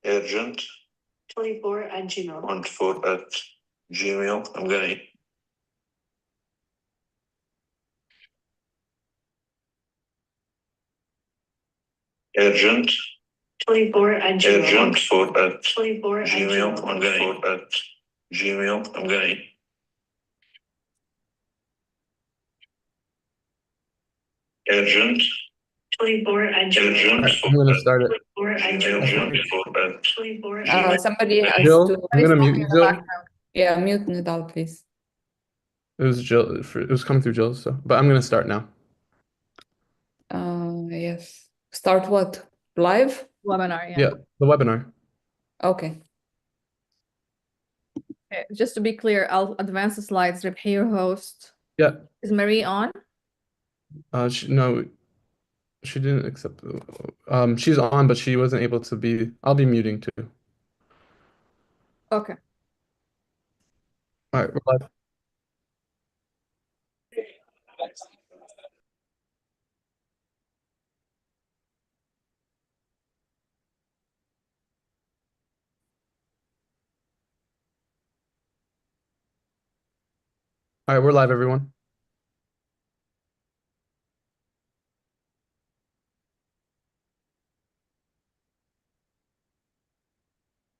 urgent 24 at Gmail. 24 at Gmail. I'm gonna urgent 24 at Gmail. Urgent 4 at 24 at Gmail. I'm gonna at Gmail. I'm gonna urgent 24 at Gmail. I'm gonna start it. 24 at Gmail. 24 at Gmail. Somebody has Jill, to. I'm gonna mute you, Jill. Yeah, mute Nidal, please. It was Jill. It was coming through Jill. So, but I'm gonna start now. Yes. Start what? Live? Webinar, yeah. Yeah, the webinar. Okay. Okay, just to be clear, I'll advance the slides. Repair host. Yeah. Is Marie on? No, she didn't accept. She's on, but she wasn't able to be. I'll be muting too. Okay. All right, we're live. All right, we're live, everyone.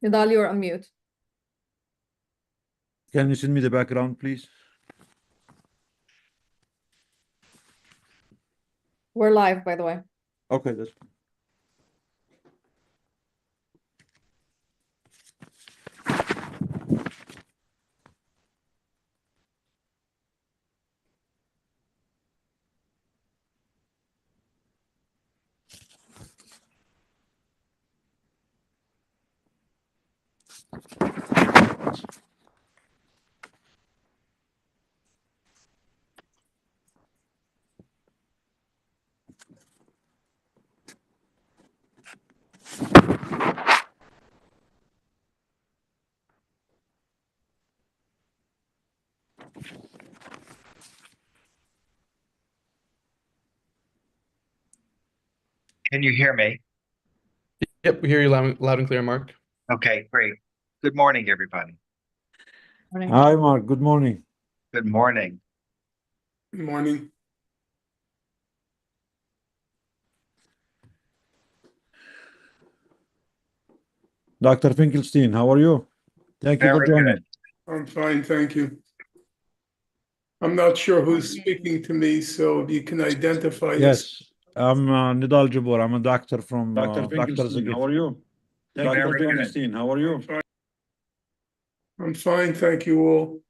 Nidal, you're on mute. Can you send me the background, please? We're live, by the way. Okay, that's Can you hear me? Yep, we hear you loud and clear, Mark. Okay, great. Good morning, everybody. Morning. Hi, Mark. Good morning. Good morning. Good morning. Dr. Finkelstein, how are you? Thank you for Very joining. good. I'm fine, thank you. I'm not sure who's speaking to me, so if you can identify yourself. Yes, I'm Nidal Jabbour. I'm a doctor from Dr. Doctors Finkelstein, Against. how are you? Very Dr. good. Finkelstein, how are you? I'm fine, thank you all.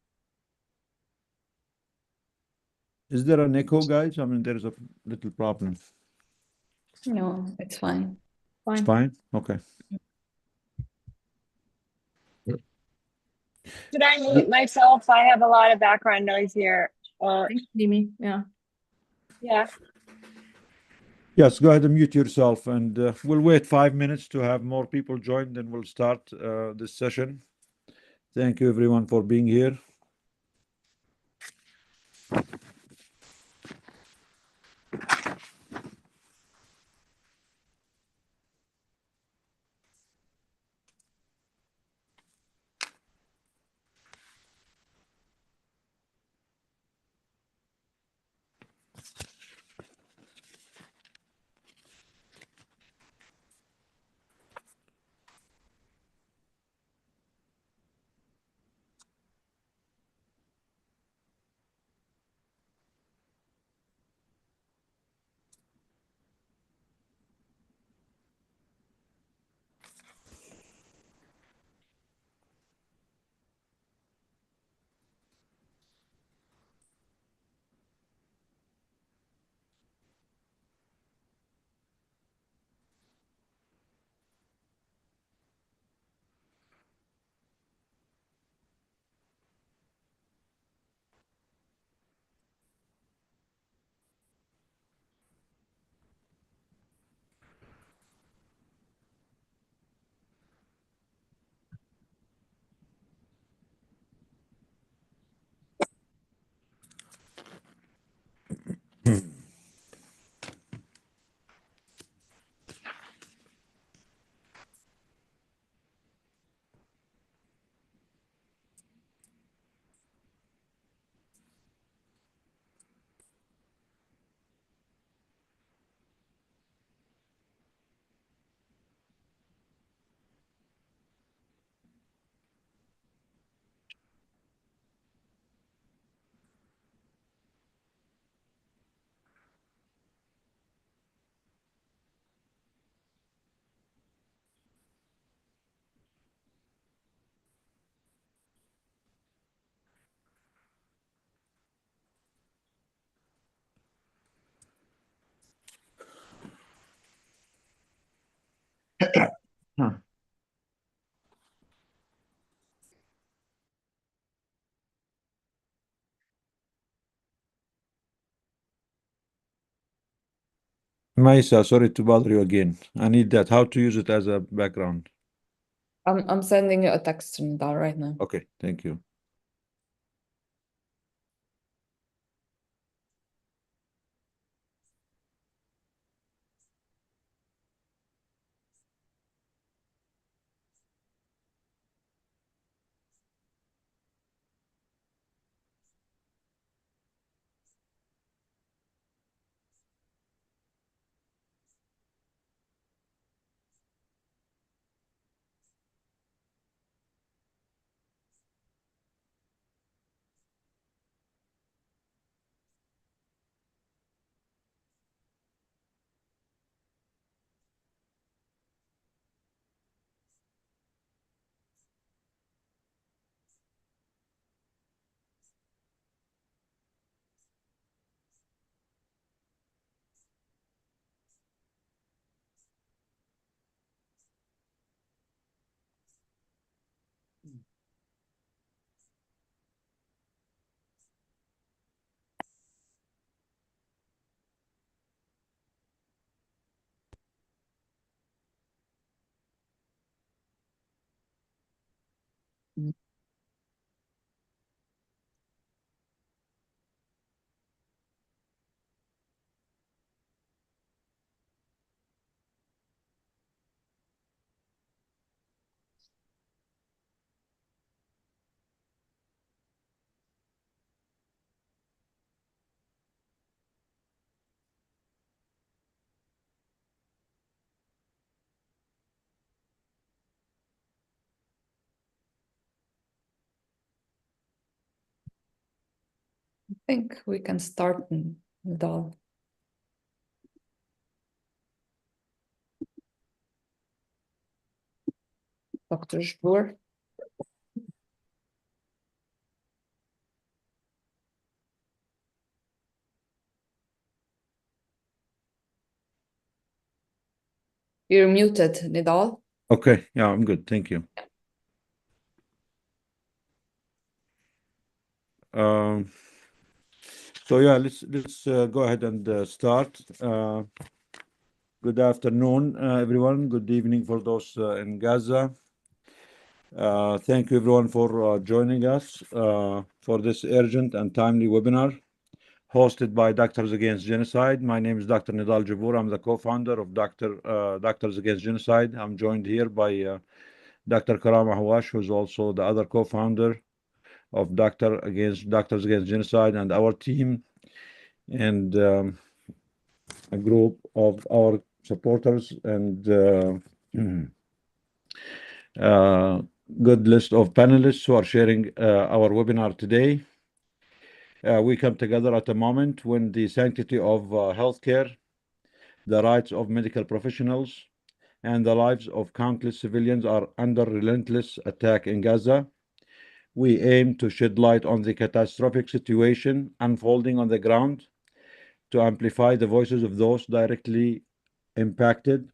Is there an echo, guys? I mean, there's a little problem. No, it's fine. It's fine? Okay. Should I mute myself? I have a lot of background noise here. Thanks, Mimi. Yeah. Yeah. Yes, go ahead and mute yourself, and we'll wait 5 minutes to have more people join, then we'll start this session. Thank you, everyone, for being here. Maisa, sorry to bother you again. I need that. How to use it as a background. I'm sending you a text, Nidal, right now. Okay, thank you. I think we can start, Nidal. Dr. Jabbour. You're muted, Nidal. Okay, yeah, I'm good. Thank you. So yeah, let's go ahead and start. Good afternoon, everyone. Good evening for those in Gaza. Thank you, everyone, for joining us for this urgent and timely webinar hosted by Doctors Against Genocide. My name is Dr. Nidal Jabbour. I'm the co-founder of Doctors Against Genocide. I'm joined here by Dr. Karama Hawash, who's also the other co-founder of Doctors Against Genocide, and our team and a group of our supporters and good list of panelists who are sharing our webinar today. We come together at a moment when the sanctity of healthcare, the rights of medical professionals, and the lives of countless civilians are under relentless attack in Gaza. We aim to shed light on the catastrophic situation unfolding on the ground, to amplify the voices of those directly impacted,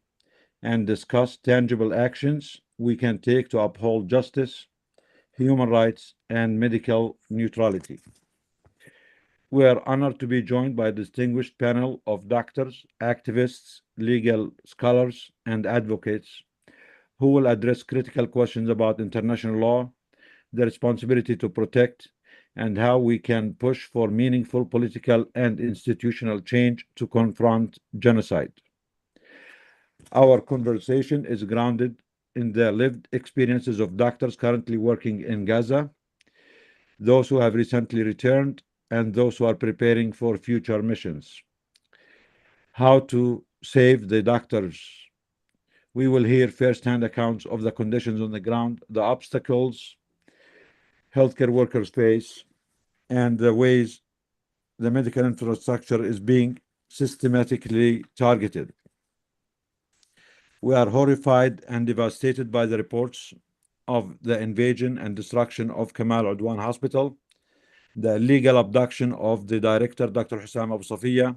and discuss tangible actions we can take to uphold justice, human rights, and medical neutrality. We are honored to be joined by a distinguished panel of doctors, activists, legal scholars, and advocates who will address critical questions about international law, the responsibility to protect, and how we can push for meaningful political and institutional change to confront genocide. Our conversation is grounded in the lived experiences of doctors currently working in Gaza, those who have recently returned, and those who are preparing for future missions. How to save the doctors. We will hear firsthand accounts of the conditions on the ground, the obstacles healthcare workers face, and the ways the medical infrastructure is being systematically targeted. We are horrified and devastated by the reports of the invasion and destruction of Kamal Udwan Hospital, the illegal abduction of the director, Dr. Hussam Abu Safia,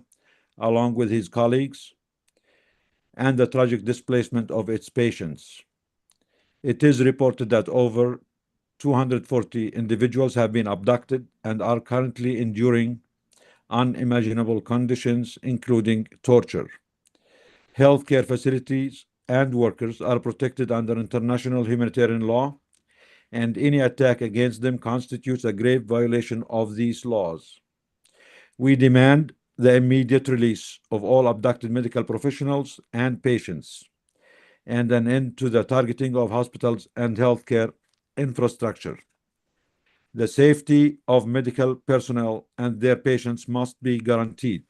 along with his colleagues, and the tragic displacement of its patients. It is reported that over 240 individuals have been abducted and are currently enduring unimaginable conditions, including torture. healthcare facilities, and workers are protected under international humanitarian law, and any attack against them constitutes a grave violation of these laws. We demand the immediate release of all abducted medical professionals and patients, and an end to the targeting of hospitals and healthcare infrastructure. The safety of medical personnel and their patients must be guaranteed,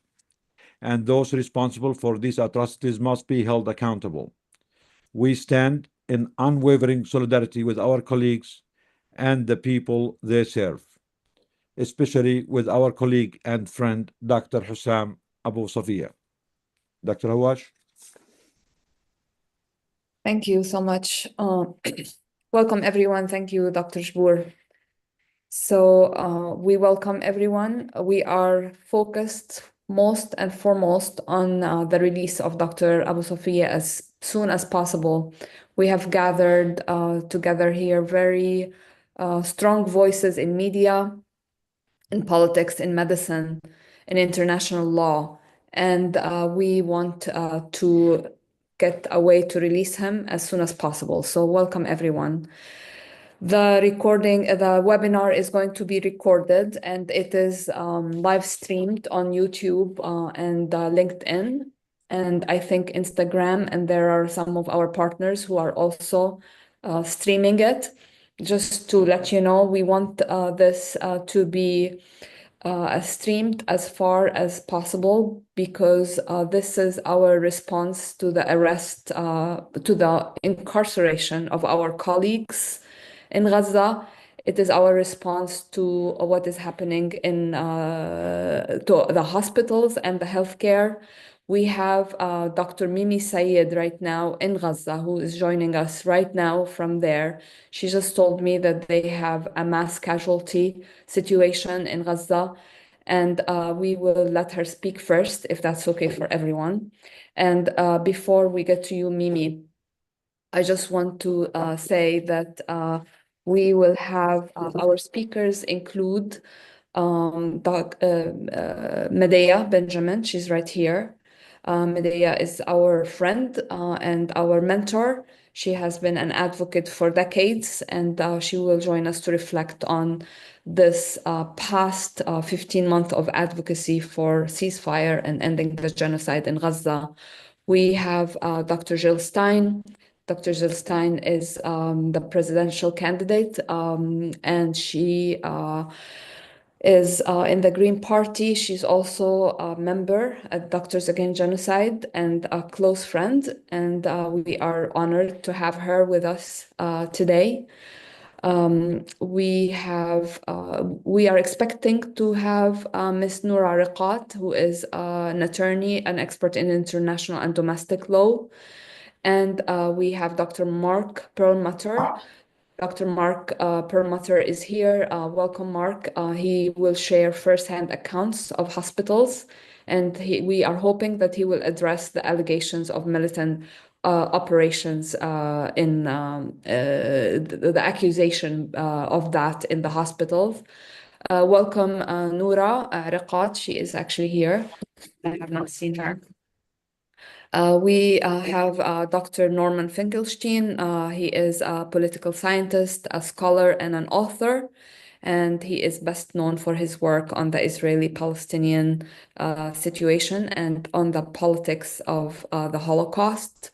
and those responsible for these atrocities must be held accountable. We stand in unwavering solidarity with our colleagues and the people they serve, especially with our colleague and friend, Dr. Hussam Abu Safia. Dr. Hawash? Thank you so much. Welcome, everyone. Thank you, Dr. Jbour. So we welcome everyone. We are focused most and foremost on the release of Dr. Abu Safia as soon as possible. We have gathered together here very strong voices in media, in politics, in medicine, in international law. And we want to get a way to release him as soon as possible. So welcome, everyone. The webinar is going to be recorded, and it is live streamed on YouTube and LinkedIn, and I think Instagram, and there are some of our partners who are also streaming it. Just to let you know, we want this to be streamed as far as possible, because this is our response to the arrest, to the incarceration of our colleagues in Gaza. It is our response to what is happening in to the hospitals and the healthcare. We have Dr. Mimi Sayed right now in Gaza, who is joining us right now from there. She just told me that they have a mass casualty situation in Gaza, and we will let her speak first, if that's okay for everyone. And before we get to you, Mimi, I just want to say that we will have our speakers include Medea Benjamin. She's right here. Medea is our friend and our mentor. She has been an advocate for decades, and she will join us to reflect on this past 15 months of advocacy for ceasefire and ending the genocide in Gaza. We have Dr. Jill Stein. Dr. Jill Stein is the presidential candidate, and she is in the Green Party. She's also a member at Doctors Against Genocide and a close friend, and we are honored to have her with us today. We are expecting to have Ms. Noura Riqat, who is an attorney, an expert in international and domestic law. And we have Dr. Mark Perlmutter. Dr. Mark Perlmutter is here. Welcome, Mark. He will share firsthand accounts of hospitals, and we are hoping that he will address the allegations of militant operations in the accusation of that in the hospitals. Welcome, Noura Riqat. She is actually here. I have not seen her. We have Dr. Norman Finkelstein. He is a political scientist, a scholar, and an author, and he is best known for his work on the Israeli-Palestinian situation and on the politics of the Holocaust.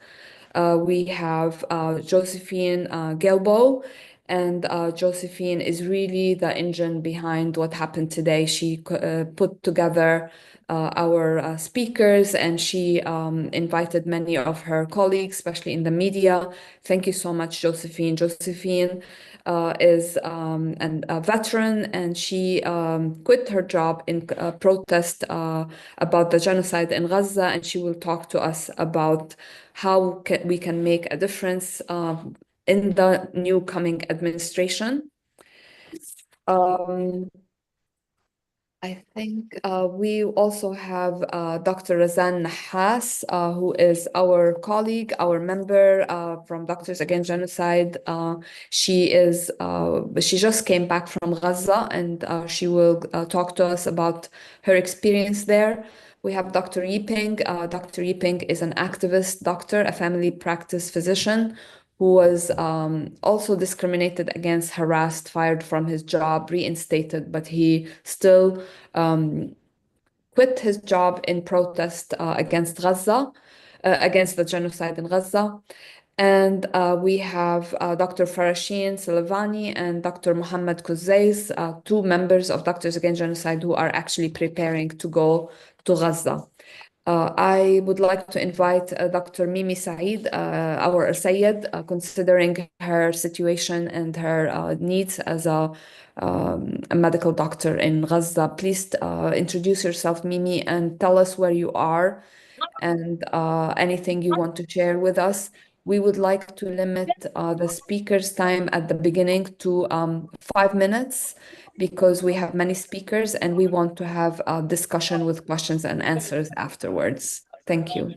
We have Josephine Gelbo, and Josephine is really the engine behind what happened today. She put together our speakers, and she invited many of her colleagues, especially in the media. Thank you so much, Josephine. Josephine is a veteran, and she quit her job in protest about the genocide in Gaza, and she will talk to us about how we can make a difference in the new coming administration. I think we also have Dr. Razan Nahas, who is our colleague, our member from Doctors Against Genocide. She just came back from Gaza, and she will talk to us about her experience there. We have Dr. Yiping. Dr. Yiping is an activist doctor, a family practice physician who was also discriminated against, harassed, fired from his job, reinstated, but he still quit his job in protest against Gaza, against the genocide in Gaza. And we have Dr. Farasheen Salavani and Dr. Mohammed Kuzzais, two members of Doctors Against Genocide who are actually preparing to go to Gaza. I would like to invite Dr. Mimi Saeed, our Sayed, considering her situation and her needs as a medical doctor in Gaza. Please introduce yourself, Mimi, and tell us where you are and anything you want to share with us. We would like to limit the speaker's time at the beginning to 5 minutes because we have many speakers and we want to have a discussion with questions and answers afterwards. Thank you.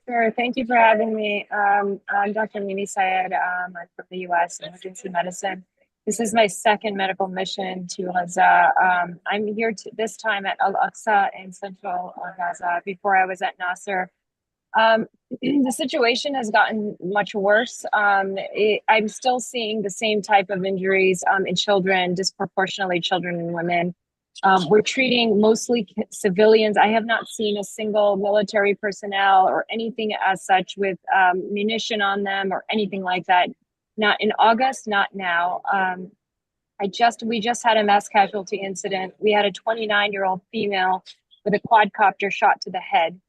Sure. Thank you for having me. I'm Dr. Mimi Sayed. I'm from the U.S. Emergency Medicine. This is my second medical mission to Gaza. I'm here this time at Al-Aqsa in central Gaza. Before I was at Nasser. The situation has gotten much worse. I'm still seeing the same type of injuries in children, disproportionately children and women. We're treating mostly civilians. I have not seen a single military personnel or anything as such with munition on them or anything like that. Not in August, not now. We just had a mass casualty incident. We had a 29-year-old female with a quadcopter shot to the head.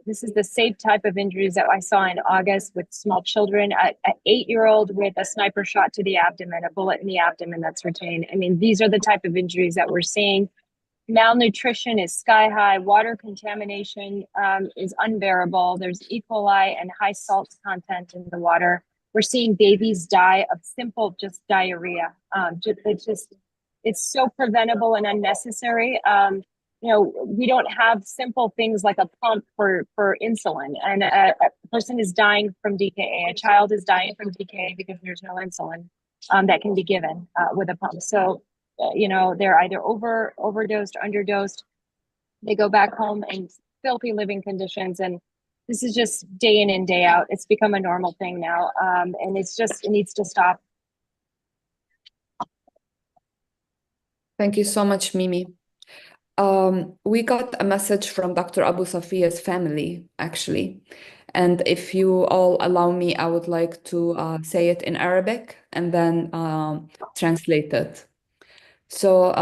This is the same type of injuries that I saw in August with small children, an 8-year-old with a sniper shot to the abdomen, a bullet in the abdomen that's retained. I mean, these are the type of injuries that we're seeing. Malnutrition is sky high. Water contamination is unbearable. There's E. coli and high salt content in the water. We're seeing babies die of simple just diarrhea. It's so preventable and unnecessary. We don't have simple things like a pump for insulin, and a person is dying from DKA. A child is dying from DKA because there's no insulin that can be given with a pump. So, they're either overdosed, underdosed. They go back home in filthy living conditions, and this is just day in and day out. It's become a normal thing now, and it needs to stop. Thank you so much, Mimi. We got a message from Dr. Abu Safia's family, actually. And if you all allow me, I would like to say it in Arabic and then translate it. So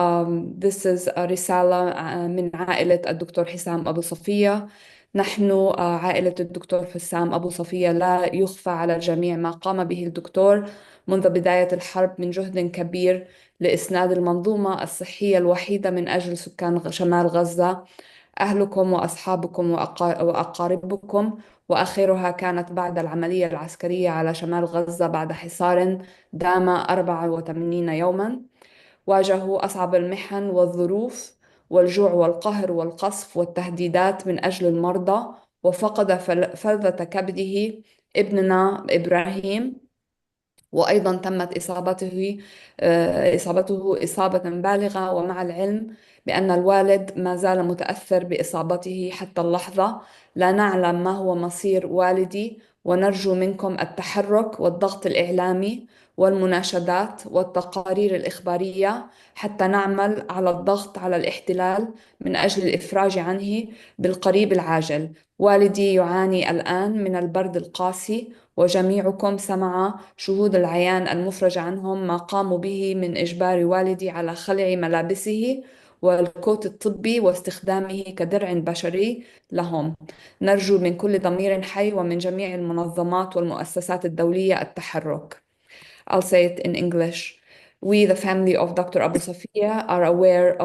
this is a رسالة من عائلة الدكتور حسام أبو صفية. نحن عائلة الدكتور حسام أبو صفية لا يخفى على الجميع ما قام به الدكتور منذ بداية الحرب من جهد كبير لإسناد المنظومة الصحية الوحيدة من أجل سكان شمال غزة، أهلكم وأصحابكم وأقاربكم، وآخرها كانت بعد العملية العسكرية على شمال غزة بعد حصار دام 84 يوما. واجهوا أصعب المحن والظروف والجوع والقهر والقصف والتهديدات من أجل المرضى، وفقد فلذة كبده ابننا إبراهيم، وأيضا تمت إصابته إصابة بالغة، ومع العلم بأن الوالد ما زال متأثر بإصابته حتى اللحظة. لا نعلم ما هو مصير والدي، ونرجو منكم التحرك والضغط الإعلامي والمناشدات والتقارير الإخبارية حتى نعمل على الضغط على الاحتلال من أجل الإفراج عنه بالقريب العاجل. والدي يعاني الآن من البرد القاسي، وجميعكم سمع شهود العيان المفرج عنهم ما قاموا به من إجبار والدي على خلع ملابسه والكوت الطبي واستخدامه كدرع بشري لهم. نرجو من كل ضمير حي ومن جميع المنظمات والمؤسسات الدولية التحرك. I'll say it in English. We, the family of Dr. Abu Safia, are aware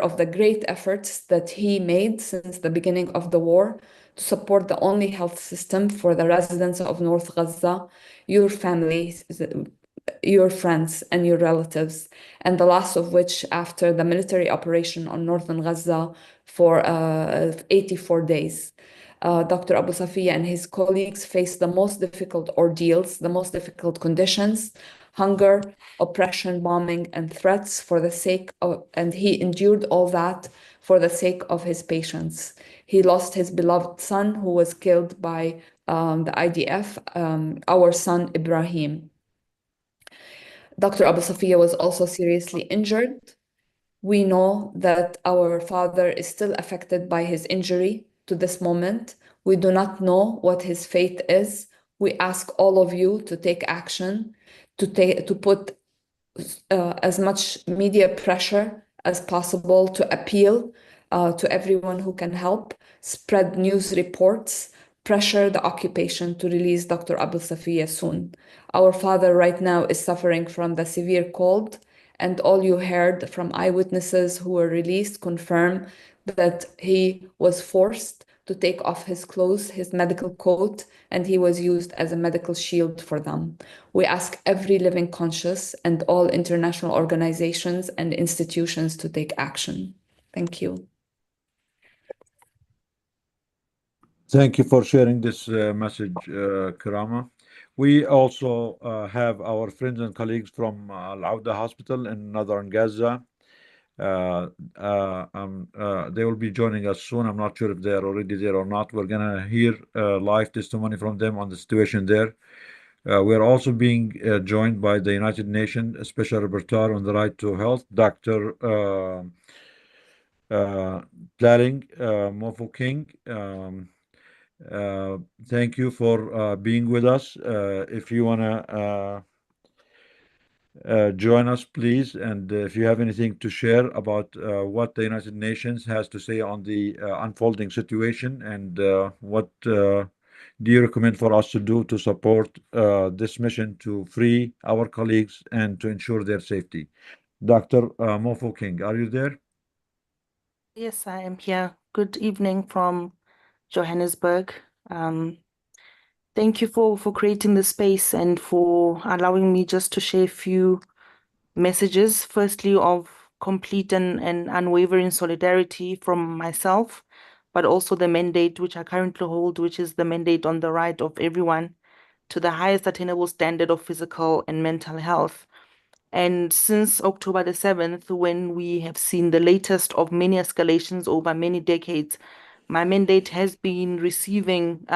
of the great efforts that he made since the beginning of the war to support the only health system for the residents of North Gaza, your families, your friends, and your relatives, and the last of which after the military operation on northern Gaza for 84 days. Dr. Abu Safia and his colleagues faced the most difficult ordeals, the most difficult conditions, hunger, oppression, bombing, and threats for the sake of, and he endured all that for the sake of his patients. He lost his beloved son, who was killed by the IDF, our son Ibrahim. Dr. Abu Safia was also seriously injured. We know that our father is still affected by his injury to this moment. We do not know what his fate is. We ask all of you to take action, to put as much media pressure as possible, to appeal to everyone who can help, spread news reports, pressure the occupation to release Dr. Abu Safia soon. Our father right now is suffering from the severe cold, and all you heard from eyewitnesses who were released confirm that he was forced to take off his clothes, his medical coat, and he was used as a medical shield for them. We ask every living conscious and all international organizations and institutions to take action. Thank you. Thank you for sharing this message, Karama. We also have our friends and colleagues from Al-Awda Hospital in northern Gaza. They will be joining us soon. I'm not sure if they are already there or not. We're going to hear live testimony from them on the situation there. We're also being joined by the United Nations Special Rapporteur on the Right to Health, Dr. Tlaling Mofo King. Thank you for being with us. If you want to join us, please, and if you have anything to share about what the United Nations has to say on the unfolding situation, and what do you recommend for us to do to support this mission to free our colleagues and to ensure their safety. Dr. Mofo King, are you there? Yes, I am here. Good evening from Johannesburg. Thank you for creating the space and for allowing me just to share a few messages. Firstly, of complete and unwavering solidarity from myself, but also the mandate which I currently hold, which is the mandate on the right of everyone to the highest attainable standard of physical and mental health. And since October the 7th, when we have seen the latest of many escalations over many decades, my mandate has been receiving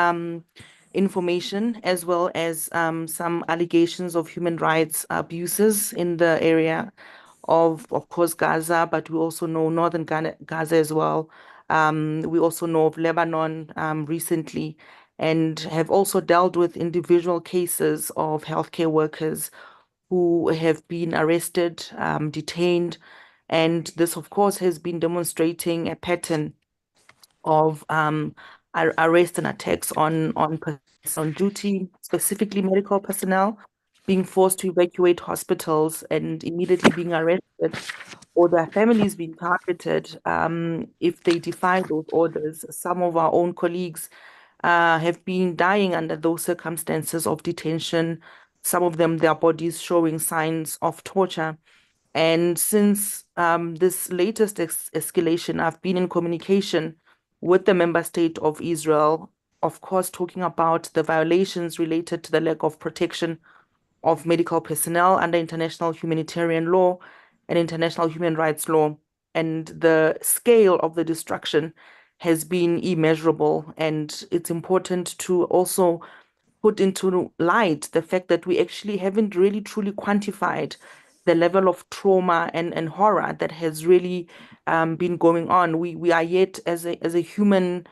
information as well as some allegations of human rights abuses in the area of course, Gaza, but we also know northern Gaza as well. We also know of Lebanon recently, and have also dealt with individual cases of healthcare workers who have been arrested, detained, and this, of course, has been demonstrating a pattern of arrest and attacks on duty, specifically medical personnel, being forced to evacuate hospitals and immediately being arrested, or their families being targeted if they defy those orders. Some of our own colleagues have been dying under those circumstances of detention, some of them, their bodies showing signs of torture. And since this latest escalation, I've been in communication with the member state of Israel, of course, talking about the violations related to the lack of protection of medical personnel under international humanitarian law and international human rights law. And the scale of the destruction has been immeasurable. And it's important to also put into light the fact that we actually haven't really truly quantified the level of trauma and horror that has really been going on. We are yet, as a human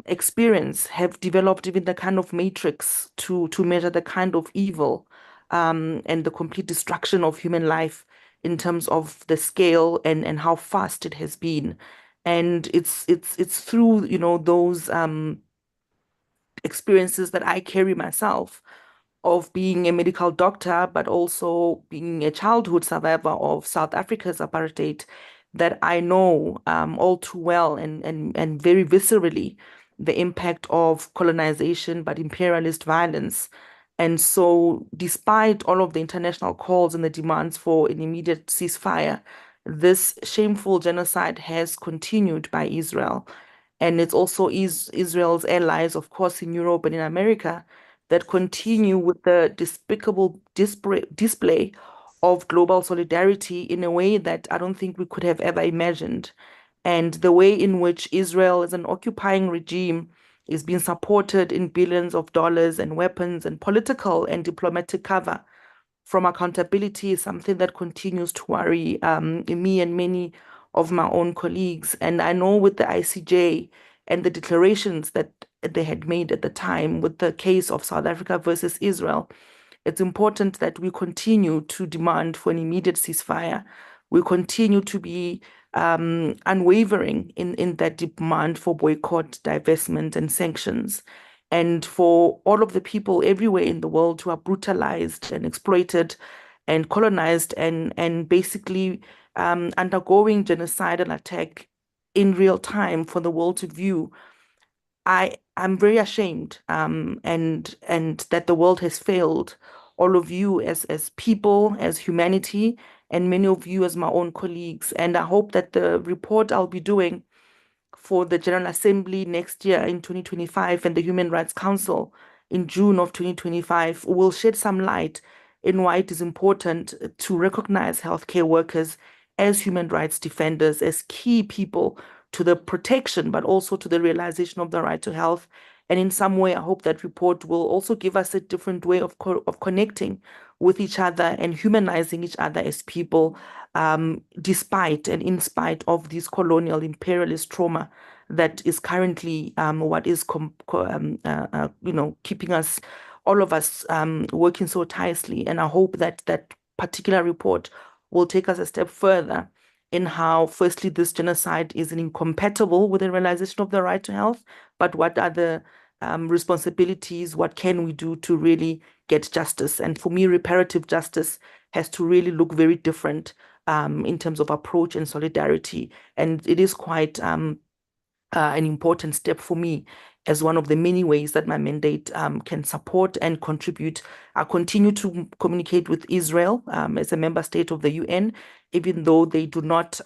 experience, have developed even the kind of matrix to measure the kind of evil and the complete destruction of human life in terms of the scale and how fast it has been. And it's through, those experiences that I carry myself, of being a medical doctor, but also being a childhood survivor of South Africa's apartheid, that I know all too well and very viscerally the impact of colonization, but imperialist violence. And so, despite all of the international calls and the demands for an immediate ceasefire, this shameful genocide has continued by Israel. And it's also Israel's allies, of course, in Europe and in America, that continue with the despicable display of global solidarity in a way that I don't think we could have ever imagined. And the way in which Israel, as an occupying regime, is being supported in billions of dollars and weapons and political and diplomatic cover from accountability is something that continues to worry me and many of my own colleagues. And I know with the ICJ and the declarations that they had made at the time with the case of South Africa versus Israel, it's important that we continue to demand for an immediate ceasefire. We continue to be unwavering in that demand for boycott, divestment, and sanctions. And for all of the people everywhere in the world who are brutalized and exploited and colonized and basically undergoing genocidal attack in real time for the world to view, I'm very ashamed and that the world has failed all of you as people, as humanity, and many of you as my own colleagues. And I hope that the report I'll be doing for the General Assembly next year in 2025 and the Human Rights Council in June of 2025 will shed some light in why it is important to recognize healthcare workers as human rights defenders, as key people to the protection, but also to the realization of the right to health. And in some way, I hope that report will also give us a different way of connecting with each other and humanizing each other as people, despite and in spite of this colonial imperialist trauma that is currently what is keeping us, all of us, working so tirelessly. And I hope that that particular report will take us a step further in how, firstly, this genocide is incompatible with the realization of the right to health, but what are the responsibilities, what can we do to really get justice? And for me, reparative justice has to really look very different in terms of approach and solidarity. And it is quite an important step for me as one of the many ways that my mandate can support and contribute. I continue to communicate with Israel as a member state of the UN, even though they do not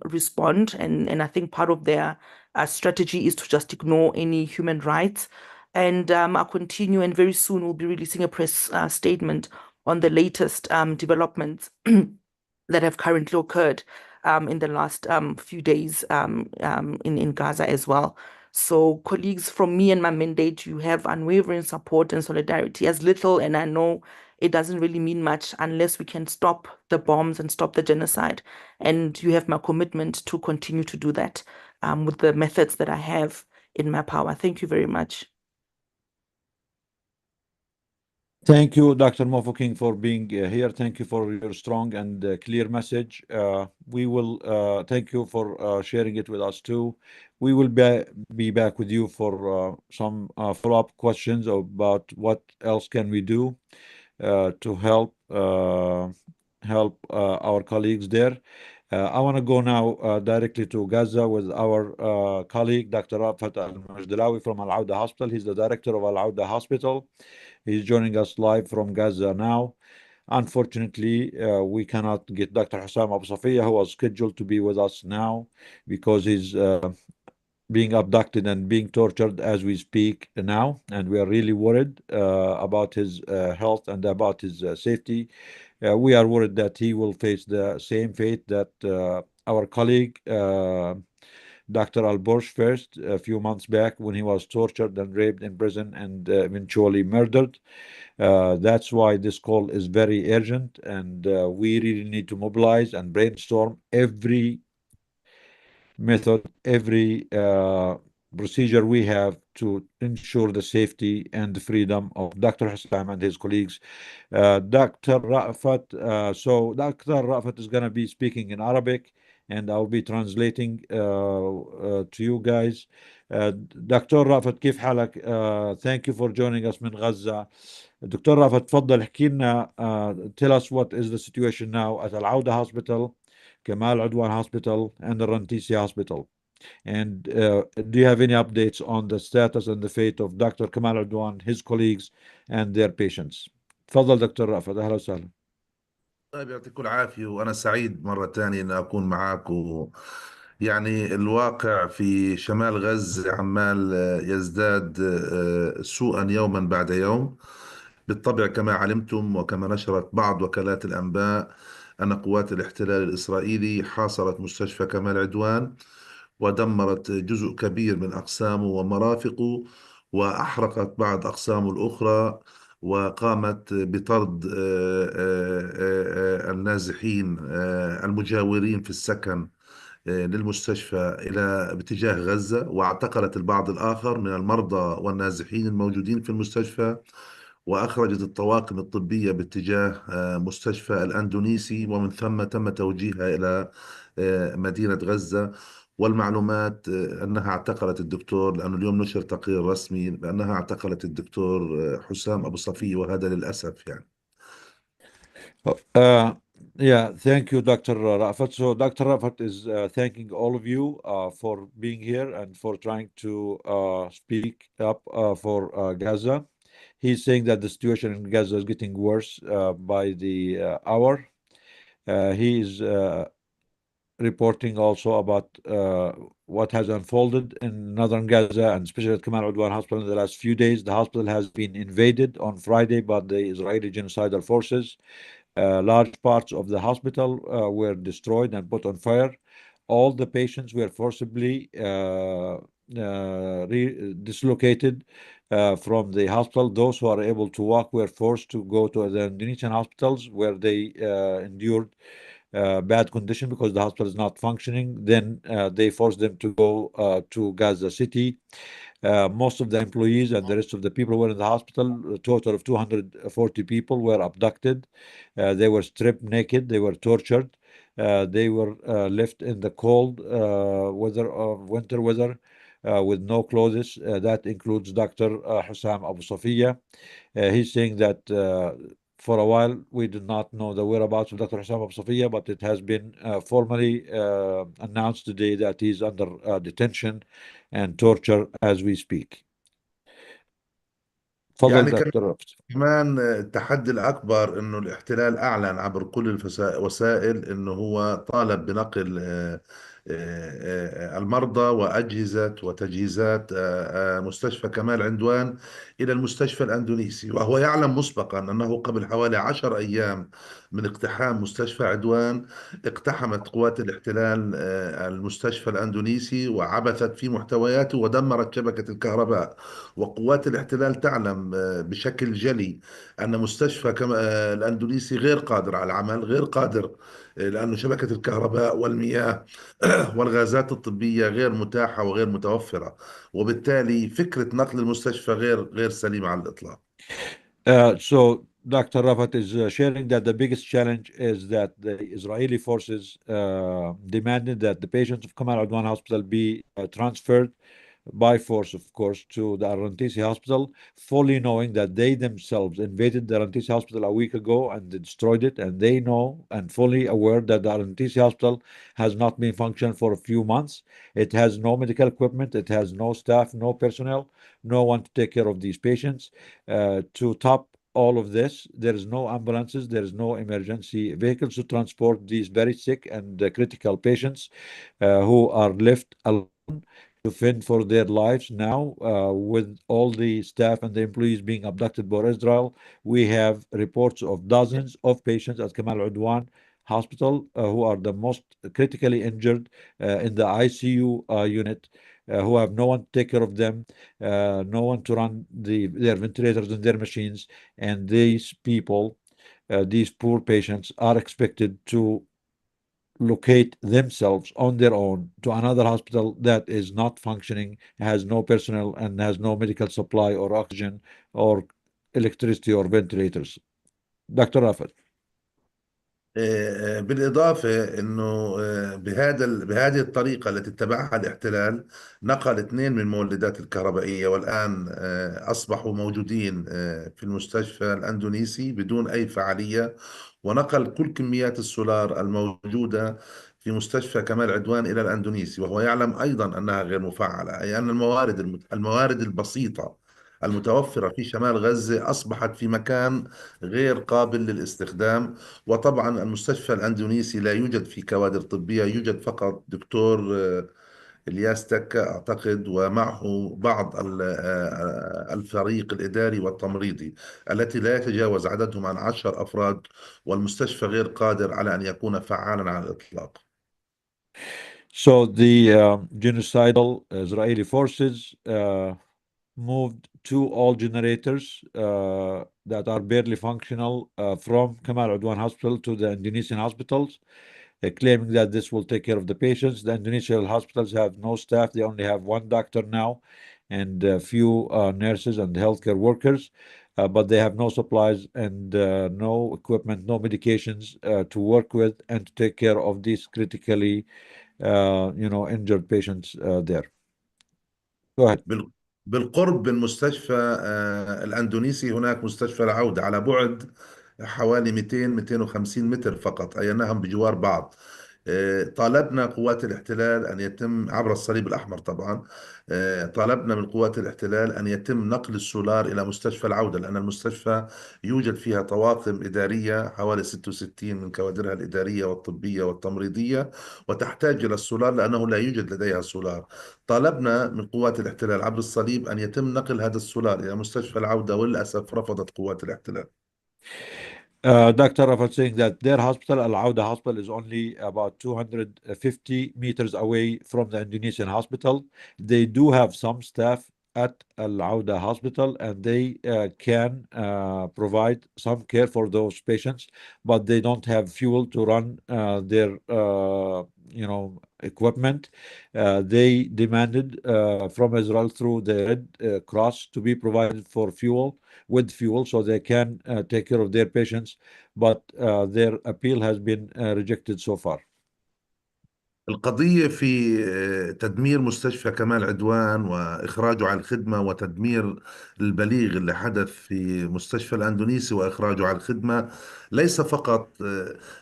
respond. And I think part of their strategy is to just ignore any human rights. And I continue, and very soon we'll be releasing a press statement on the latest developments that have currently occurred in the last few days in Gaza as well. So colleagues, from me and my mandate, you have unwavering support and solidarity, as little, and I know it doesn't really mean much unless we can stop the bombs and stop the genocide. And you have my commitment to continue to do that with the methods that I have in my power. Thank you very much. Thank you, Dr. Mofoking, for being here. Thank you for your strong and clear message. We will thank you for sharing it with us too. We will be back with you for some follow-up questions about what else can we do to help our colleagues there. I want to go now directly to Gaza with our colleague, Dr. Rafat Al-Majdalawi from Al-Auda Hospital. He's the director of Al-Auda Hospital. He's joining us live from Gaza now. Unfortunately, we cannot get Dr. Hussam Abu Safia, who was scheduled to be with us now, because he's being abducted and being tortured as we speak now. And we are really worried about his health and about his safety. We are worried that he will face the same fate that our colleague, Dr. Al-Borsh faced a few months back when he was tortured and raped in prison and eventually murdered. That's why this call is very urgent, and we really need to mobilize and brainstorm every method, every procedure we have to ensure the safety and the freedom of Dr. Hussam and his colleagues. Dr. Rafat, so Dr. Rafat is going to be speaking in Arabic, and I'll be translating to you guys. دكتور رافت كيف حالك؟ Thank you for joining us من غزة. دكتور رافت تفضل احكي لنا tell us what is the situation now at Al-Auda Hospital, Kamal Udwan Hospital, and the Rantisi Hospital. And do you have any updates on the status and the fate of Dr. Kamal Udwan, his colleagues, and their patients? تفضل دكتور رافت، أهلا وسهلا. طيب يعطيكم العافية، وأنا سعيد مرة تانية أن أكون معك يعني الواقع في شمال غزة عمال يزداد سوءا يوما بعد يوم. بالطبع كما علمتم وكما نشرت بعض وكالات الأنباء أن قوات الاحتلال الإسرائيلي حاصرت مستشفى كمال عدوان ودمرت جزء كبير من أقسامه ومرافقه، وأحرقت بعض أقسامه الأخرى، وقامت بطرد النازحين المجاورين في السكن للمستشفى إلى باتجاه غزة، واعتقلت البعض الآخر من المرضى والنازحين الموجودين في المستشفى، وأخرجت الطواقم الطبية باتجاه مستشفى الأندونيسي، ومن ثم تم توجيهها إلى مدينة غزة. والمعلومات أنها اعتقلت الدكتور، لأنه اليوم نشر تقرير رسمي بأنها اعتقلت الدكتور حسام أبو صفية، وهذا للأسف يعني. Uh, yeah, thank you, Dr. Rafat. So Dr. Rafat is thanking all of you for being here and for trying to speak up for Gaza. He's saying that the situation in Gaza is getting worse by the hour. He is reporting also about what has unfolded in northern Gaza and especially at Kamal Udwan Hospital in the last few days. The hospital has been invaded on Friday by the Israeli genocidal forces. Large parts of the hospital were destroyed and put on fire. All the patients were forcibly dislocated from the hospital. Those who are able to walk were forced to go to the Indonesian hospitals where they endured bad condition because the hospital is not functioning. Then they forced them to go to Gaza City. Most of the employees and the rest of the people who were in the hospital, a total of 240 people, were abducted. They were stripped naked. They were tortured. They were left in the cold winter weather with no clothes. That includes Dr. Hussam Abu Safiya. He's saying that for a while we did not know the whereabouts of Dr. Hussam Abu Safiya, but it has been formally announced today that he's under detention and torture as we speak. يعني تفضل دكتور رفت. كمان التحدي الأكبر أنه الاحتلال أعلن عبر كل الوسائل أنه هو طالب بنقل المرضى وأجهزة وتجهيزات مستشفى كمال عنوان إلى المستشفى الأندونيسي، وهو يعلم مسبقا أنه قبل حوالي 10 أيام من اقتحام مستشفى عدوان اقتحمت قوات الاحتلال المستشفى الأندونيسي وعبثت في محتوياته ودمرت شبكة الكهرباء. وقوات الاحتلال تعلم بشكل جلي أن مستشفى الأندونيسي غير قادر على العمل، غير قادر لأنه شبكة الكهرباء والمياه والغازات الطبية غير متاحة وغير متوفرة، وبالتالي فكرة نقل المستشفى غير سليمة على الإطلاق. So Dr. Rafat is sharing that the biggest challenge is that the Israeli forces demanded that the patients of Kamal Adwan Hospital be transferred by force, of course, to the Rantisi Hospital, fully knowing that they themselves invaded the Rantisi Hospital a week ago and destroyed it, and they know and fully aware that the Rantisi Hospital has not been functioning for a few months. It has no medical equipment, it has no staff, no personnel, no one to take care of these patients. To top all of this, there is no ambulances, there is no emergency vehicles to transport these very sick and critical patients who are left alone to fend for their lives now. With all the staff and the employees being abducted by Israel, we have reports of dozens of patients at Kamal Udwan Hospital who are the most critically injured in the ICU unit, who have no one to take care of them, no one to run their ventilators and their machines. And these people, these poor patients, are expected to locate themselves on their own to another hospital that is not functioning, has no personnel, and has no medical supply or oxygen or electricity or ventilators. Dr. Rafat. بالإضافة أنه بهذه الطريقة التي اتبعها الاحتلال نقل 2 من المولدات الكهربائية، والآن أصبحوا موجودين في المستشفى الأندونيسي بدون أي فعالية، ونقل كل كميات السولار الموجودة في مستشفى كمال عدوان إلى الأندونيسي، وهو يعلم أيضا أنها غير مفعلة، أي أن الموارد البسيطة المتوفرة في شمال غزة أصبحت في مكان غير قابل للاستخدام. وطبعا المستشفى الأندونيسي لا يوجد فيه كوادر طبية، يوجد فقط دكتور الياس تكا أعتقد، ومعه بعض الفريق الإداري والتمريضي التي لا يتجاوز عددهم عن 10 أفراد، والمستشفى غير قادر على أن يكون فعالا على الإطلاق. So the genocidal Israeli forces moved two all generators that are barely functional from Kamal Udwan Hospital to the Indonesian hospitals, claiming that this will take care of the patients. The Indonesian hospitals have no staff. They only have one doctor now and a few nurses and healthcare workers, but they have no supplies and no equipment, no medications to work with and to take care of these critically, injured patients there. Go ahead. بال- بالقرب من مستشفى الأندونيسي هناك مستشفى العودة على بعد حوالي 200 250 متر فقط، أي أنهم بجوار بعض. طالبنا قوات الاحتلال أن يتم عبر الصليب الأحمر طبعا، طالبنا من قوات الاحتلال أن يتم نقل السولار إلى مستشفى العودة، لأن المستشفى يوجد فيها طواقم إدارية حوالي 66 من كوادرها الإدارية والطبية والتمريضية، وتحتاج إلى السولار لأنه لا يوجد لديها سولار. طالبنا من قوات الاحتلال عبر الصليب أن يتم نقل هذا السولار إلى مستشفى العودة، وللأسف رفضت قوات الاحتلال. Dr. Rafat saying that their hospital, Al Auda Hospital, is only about 250 meters away from the Indonesian hospital. They do have some staff at Al Auda Hospital and they can provide some care for those patients, but they don't have fuel to run their equipment. They demanded from Israel through the Red Cross to be provided for fuel with fuel so they can take care of their patients, but their appeal has been rejected so far. القضية في تدمير مستشفى كمال عدوان وإخراجه عن الخدمة، وتدمير البليغ اللي حدث في مستشفى الأندونيسي وإخراجه عن الخدمة، ليس فقط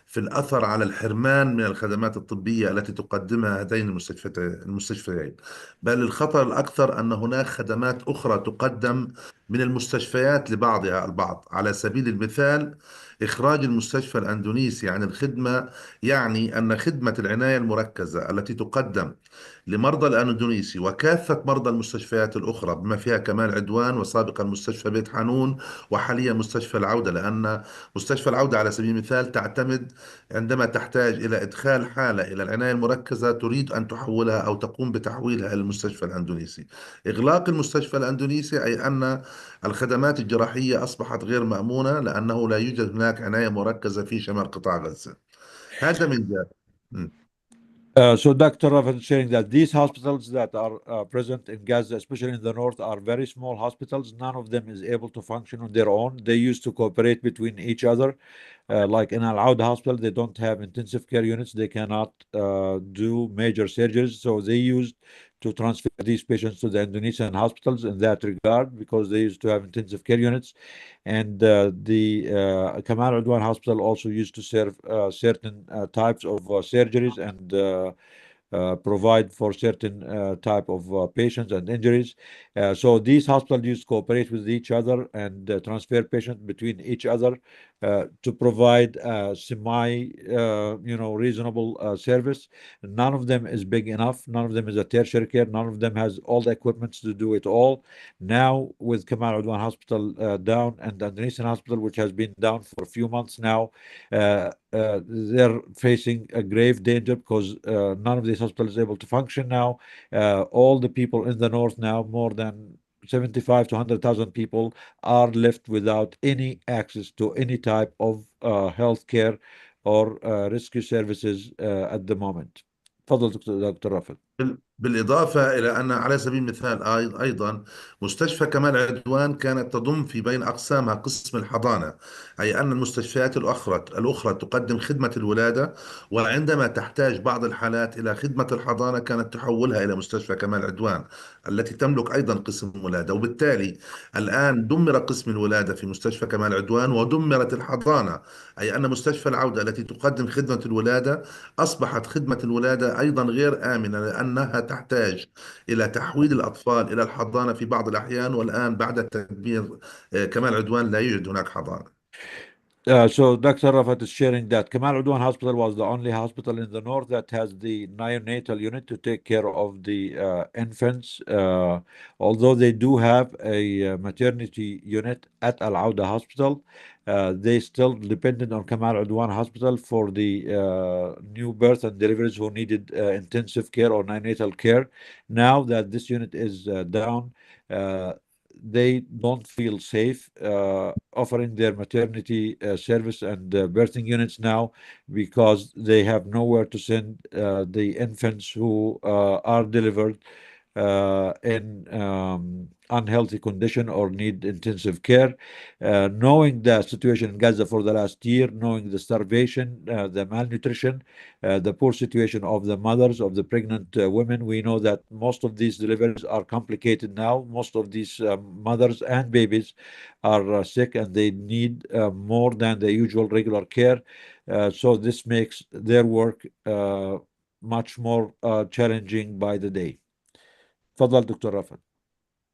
في الأثر على الحرمان من الخدمات الطبية التي تقدمها هذين المستشفيين، بل الخطر الأكثر أن هناك خدمات أخرى تقدم من المستشفيات لبعضها البعض. على سبيل المثال، إخراج المستشفى الأندونيسي عن الخدمة يعني أن خدمة العناية المركزة التي تقدم لمرضى الأندونيسي وكافة مرضى المستشفيات الأخرى بما فيها كمال عدوان وسابقا مستشفى بيت حانون وحاليا مستشفى العودة، لأن مستشفى العودة على سبيل المثال تعتمد عندما تحتاج إلى إدخال حالة إلى العناية المركزة تريد أن تحولها أو تقوم بتحويلها إلى المستشفى الأندونيسي. إغلاق المستشفى الأندونيسي أي أن الخدمات الجراحية أصبحت غير مأمونة، لأنه لا يوجد هناك عناية مركزة في شمال قطاع غزة. هذا من ذلك. So Dr. Rafat is saying that these hospitals that are present in Gaza, especially in the north, are very small hospitals. None of them is able to function on their own. They used to cooperate between each other. Like in Al Auda Hospital, they don't have intensive care units. They cannot do major surgeries. So they used to transfer these patients to the Indonesian hospitals in that regard because they used to have intensive care units. And the Kamal Udwan Hospital also used to serve certain types of surgeries and provide for certain type of patients and injuries. So these hospitals used to cooperate with each other and transfer patients between each other to provide reasonable service. None of them is big enough. None of them is a tertiary care. None of them has all the equipment to do it all. Now, with Kamal Udwan Hospital down and the Indonesian hospital, which has been down for a few months now, they're facing a grave danger because none of these hospitals is able to function now. All the people in the north now, more than 75 to 100,000 people, are left without any access to any type of health care or rescue services at the moment. تفضل دكتور رافد. بالإضافة إلى أن على سبيل المثال أيضا مستشفى كمال عدوان كانت تضم في بين أقسامها قسم الحضانة، أي أن المستشفيات الأخرى تقدم خدمة الولادة، وعندما تحتاج بعض الحالات إلى خدمة الحضانة كانت تحولها إلى مستشفى كمال عدوان التي تملك أيضا قسم ولادة. وبالتالي الآن دمر قسم الولادة في مستشفى كمال عدوان ودمرت الحضانة، أي أن مستشفى العودة التي تقدم خدمة الولادة أصبحت خدمة الولادة أيضا غير آمنة، لأنها تحتاج إلى تحويل الأطفال إلى الحضانة في بعض الأحيان، والآن بعد تدمير كمال عدوان لا يوجد هناك حضانة. So Dr. Rafat is sharing that Kamal Udwan Hospital was the only hospital in the north that has the neonatal unit to take care of the infants. Although they do have a maternity unit at Al Auda Hospital, they still depended on Kamal Udwan Hospital for the new birth and deliveries who needed intensive care or neonatal care. Now that this unit is down, they don't feel safe offering their maternity service and birthing units now, because they have nowhere to send the infants who are delivered in unhealthy condition or need intensive care. Knowing the situation in Gaza for the last year, knowing the starvation, the malnutrition, the poor situation of the mothers, of the pregnant women, we know that most of these deliveries are complicated now. Most of these mothers and babies are sick, and they need more than the usual regular care. So this makes their work much more challenging by the day. تفضل دكتور رافت.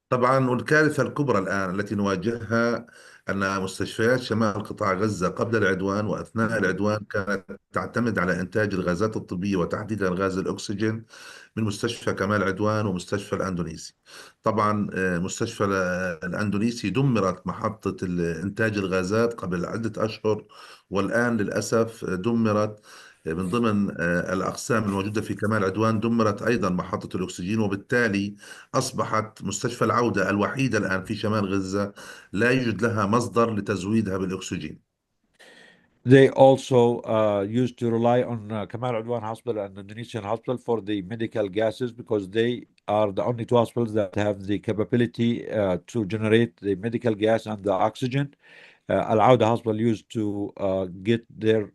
طبعا، والكارثة الكبرى الآن التي نواجهها أن مستشفيات شمال قطاع غزة قبل العدوان وأثناء العدوان كانت تعتمد على إنتاج الغازات الطبية وتحديدا غاز الأكسجين من مستشفى كمال عدوان ومستشفى الأندونيسي. طبعا مستشفى الأندونيسي دمرت محطة إنتاج الغازات قبل عدة أشهر، والآن للأسف دمرت من ضمن الأقسام الموجودة في كمال عدوان دمرت أيضا محطة الأكسجين، وبالتالي أصبحت مستشفى العودة الوحيدة الآن في شمال غزة لا يوجد لها مصدر لتزويدها بالأكسجين. They also used to rely on Kamal Udwan Hospital and Indonesian Hospital for the medical gases, because they are the only two hospitals that have the capability to generate the medical gas and the oxygen. Al Auda Hospital used to get their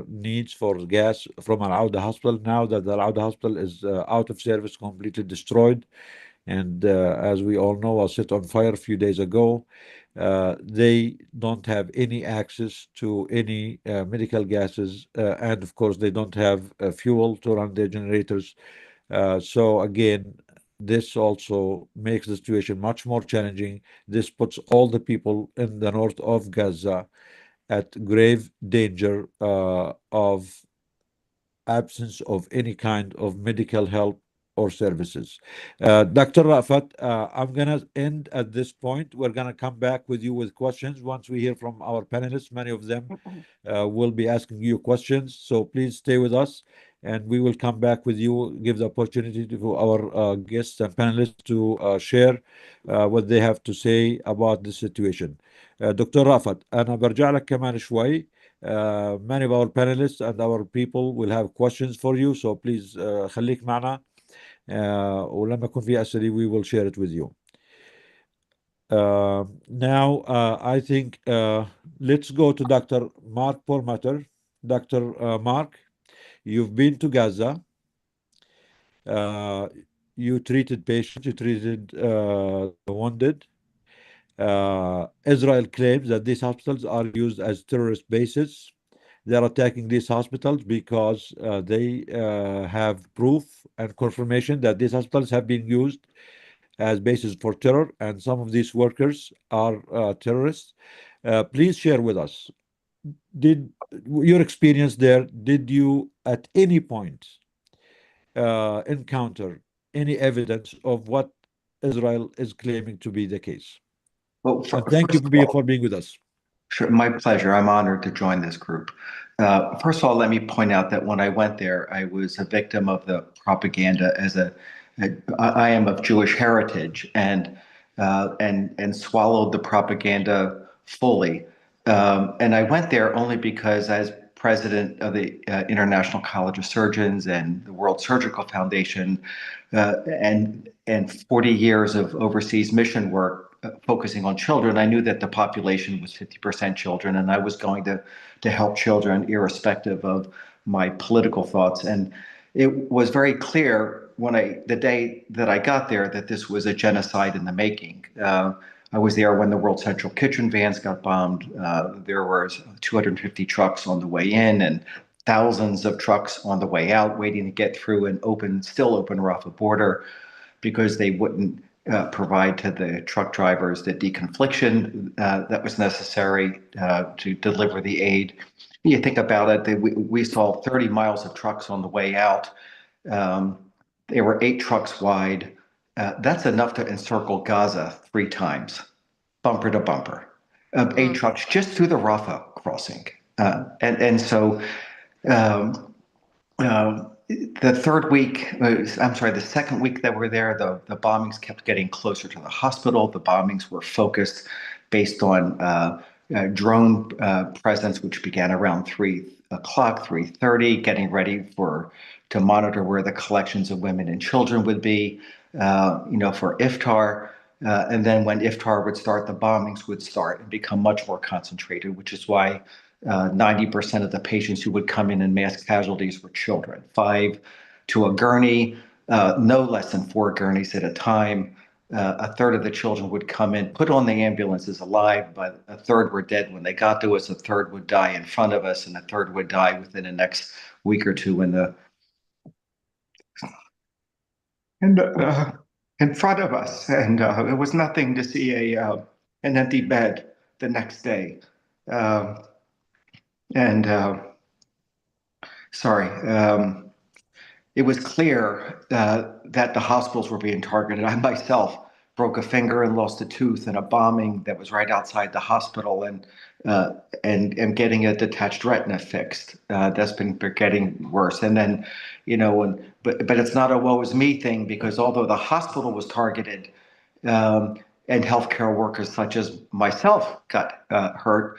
needs for gas from Al Auda Hospital. Now that the Al Auda Hospital is out of service, completely destroyed, and as we all know, was set on fire a few days ago. They don't have any access to any medical gases, and of course, they don't have fuel to run their generators. So again, this also makes the situation much more challenging. This puts all the people in the north of Gaza at grave danger of absence of any kind of medical help or services. Dr. Rafat, I'm going to end at this point. We're going to come back with you with questions once we hear from our panelists. Many of them will be asking you questions, so please stay with us, and we will come back with you, give the opportunity to our guests and panelists to share what they have to say about the situation. دكتور رافت، أنا برجع لك كمان شوي. Many of our panelists and our people will have questions for you, so please خليك معنا. ولما يكون في أسئلة we will share it with you. Now, I think let's go to Dr. Mark Perlmutter. Dr. Mark, you've been to Gaza. You treated patients, you treated the wounded. Israel claims that these hospitals are used as terrorist bases. They're attacking these hospitals because they have proof and confirmation that these hospitals have been used as bases for terror, and some of these workers are terrorists. Please share with us, did your experience there, did you at any point encounter any evidence of what Israel is claiming to be the case? Well, And thank you for being with us. Sure, my pleasure. I'm honored to join this group. First of all, let me point out that when I went there, I was a victim of the propaganda. I am of Jewish heritage, and swallowed the propaganda fully. And I went there only because, as president of the International College of Surgeons and the World Surgical Foundation, and 40 years of overseas mission work focusing on children, I knew that the population was 50% children, and I was going to help children irrespective of my political thoughts. And it was very clear the day that I got there that this was a genocide in the making. I was there when the World Central Kitchen vans got bombed. There were 250 trucks on the way in, and thousands of trucks on the way out, waiting to get through an still open Rafah border, because they wouldn't provide to the truck drivers the deconfliction that was necessary to deliver the aid. You think about it, we saw 30 miles of trucks on the way out. They were 8 trucks wide. That's enough to encircle Gaza 3 times, bumper to bumper, 8 trucks just through the Rafah crossing. So the third week, the second week that we're there, the bombings kept getting closer to the hospital. The bombings were focused based on drone presence, which began around 3 o'clock, 3:30, getting ready to monitor where the collections of women and children would be, for iftar. And then when iftar would start, the bombings would start and become much more concentrated, which is why 90% of the patients who would come in mass casualties were children. 5 to a gurney, no less than 4 gurneys at a time. A third of the children would come in, put on the ambulances alive, but a third were dead when they got to us. A third would die in front of us, and a third would die within the next week or two in front of us. And it was nothing to see an empty bed the next day. It was clear that the hospitals were being targeted. I myself broke a finger and lost a tooth in a bombing that was right outside the hospital, and getting a detached retina fixed. That's been getting worse. And then, but it's not a woe is me thing, because although the hospital was targeted, and healthcare workers such as myself got hurt,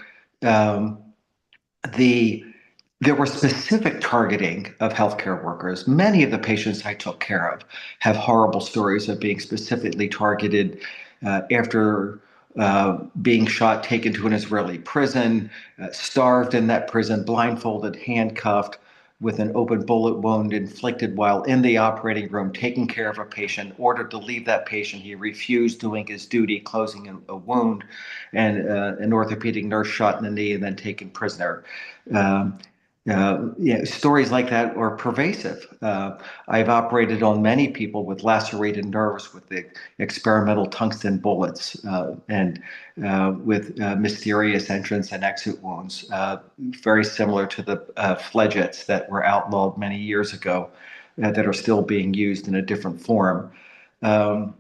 there were specific targeting of healthcare workers. Many of the patients I took care of have horrible stories of being specifically targeted after being shot, taken to an Israeli prison, starved in that prison, blindfolded, handcuffed, with an open bullet wound inflicted while in the operating room, taking care of a patient, ordered to leave that patient. He refused doing his duty, closing a wound, and an orthopedic nurse shot in the knee and then taken prisoner. Stories like that are pervasive. I've operated on many people with lacerated nerves with the experimental tungsten bullets, and with mysterious entrance and exit wounds, very similar to the fledgets that were outlawed many years ago, that are still being used in a different form. The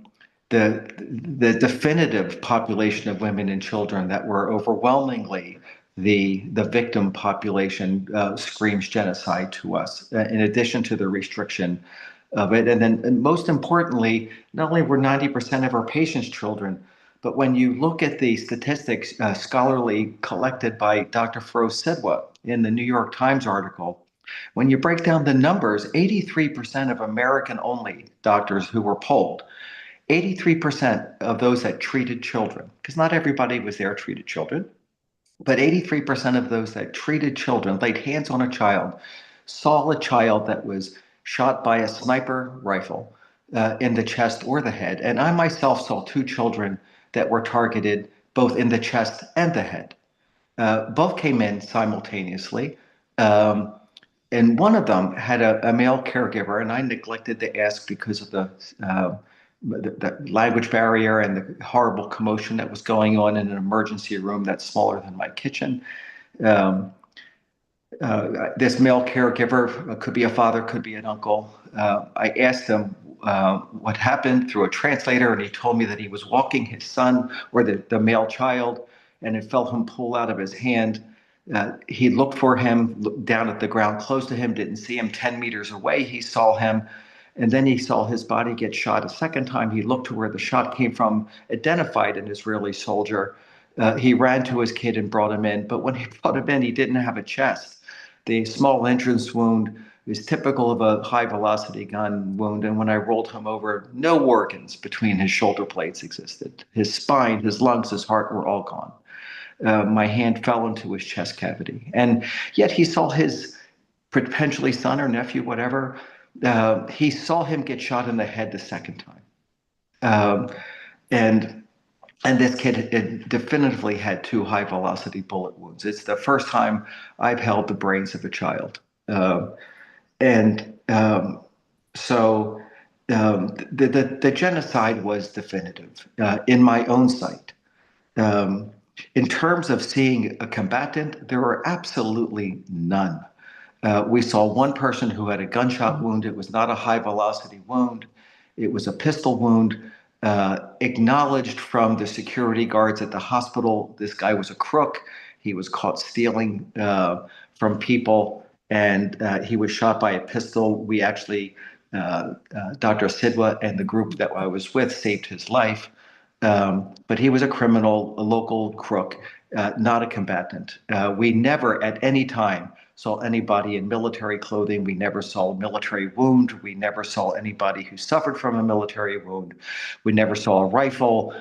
definitive population of women and children that were overwhelmingly the victim population screams genocide to us, in addition to the restriction of it. And most importantly, not only were 90% of our patients children, but when you look at the statistics scholarly collected by Dr. Feroz Sidwa in the New York Times article, when you break down the numbers, 83% of American-only doctors who were polled, 83% of those that treated children, because not everybody was there treated children, but 83% of those that treated children, laid hands on a child, saw a child that was shot by a sniper rifle in the chest or the head. And I myself saw 2 children that were targeted both in the chest and the head. Both came in simultaneously. And one of them had a male caregiver, and I neglected to ask because of the language barrier and the horrible commotion that was going on in an emergency room that's smaller than my kitchen. This male caregiver could be a father, could be an uncle. I asked him what happened through a translator, and he told me that he was walking his son, or the male child, and it felt him pull out of his hand. He looked for him, looked down at the ground close to him, didn't see him. 10 meters away, he saw him. And then he saw his body get shot a second time. He looked to where the shot came from, identified an Israeli soldier. He ran to his kid and brought him in. But when he brought him in, he didn't have a chest. The small entrance wound is typical of a high velocity gun wound. And when I rolled him over, no organs between his shoulder blades existed. His spine, his lungs, his heart were all gone. My hand fell into his chest cavity. And yet he saw his potentially son or nephew, whatever, he saw him get shot in the head the second time. And this kid definitively had 2 high velocity bullet wounds. It's the first time I've held the brains of a child. And so the genocide was definitive in my own sight. In terms of seeing a combatant, there were absolutely none. We saw one person who had a gunshot wound. It was not a high velocity wound. It was a pistol wound, acknowledged from the security guards at the hospital. This guy was a crook. He was caught stealing from people, and he was shot by a pistol. We actually, Dr. Sidwa and the group that I was with saved his life. But he was a criminal, a local crook, not a combatant. We never at any time saw anybody in military clothing. We never saw a military wound. We never saw anybody who suffered from a military wound. We never saw a rifle.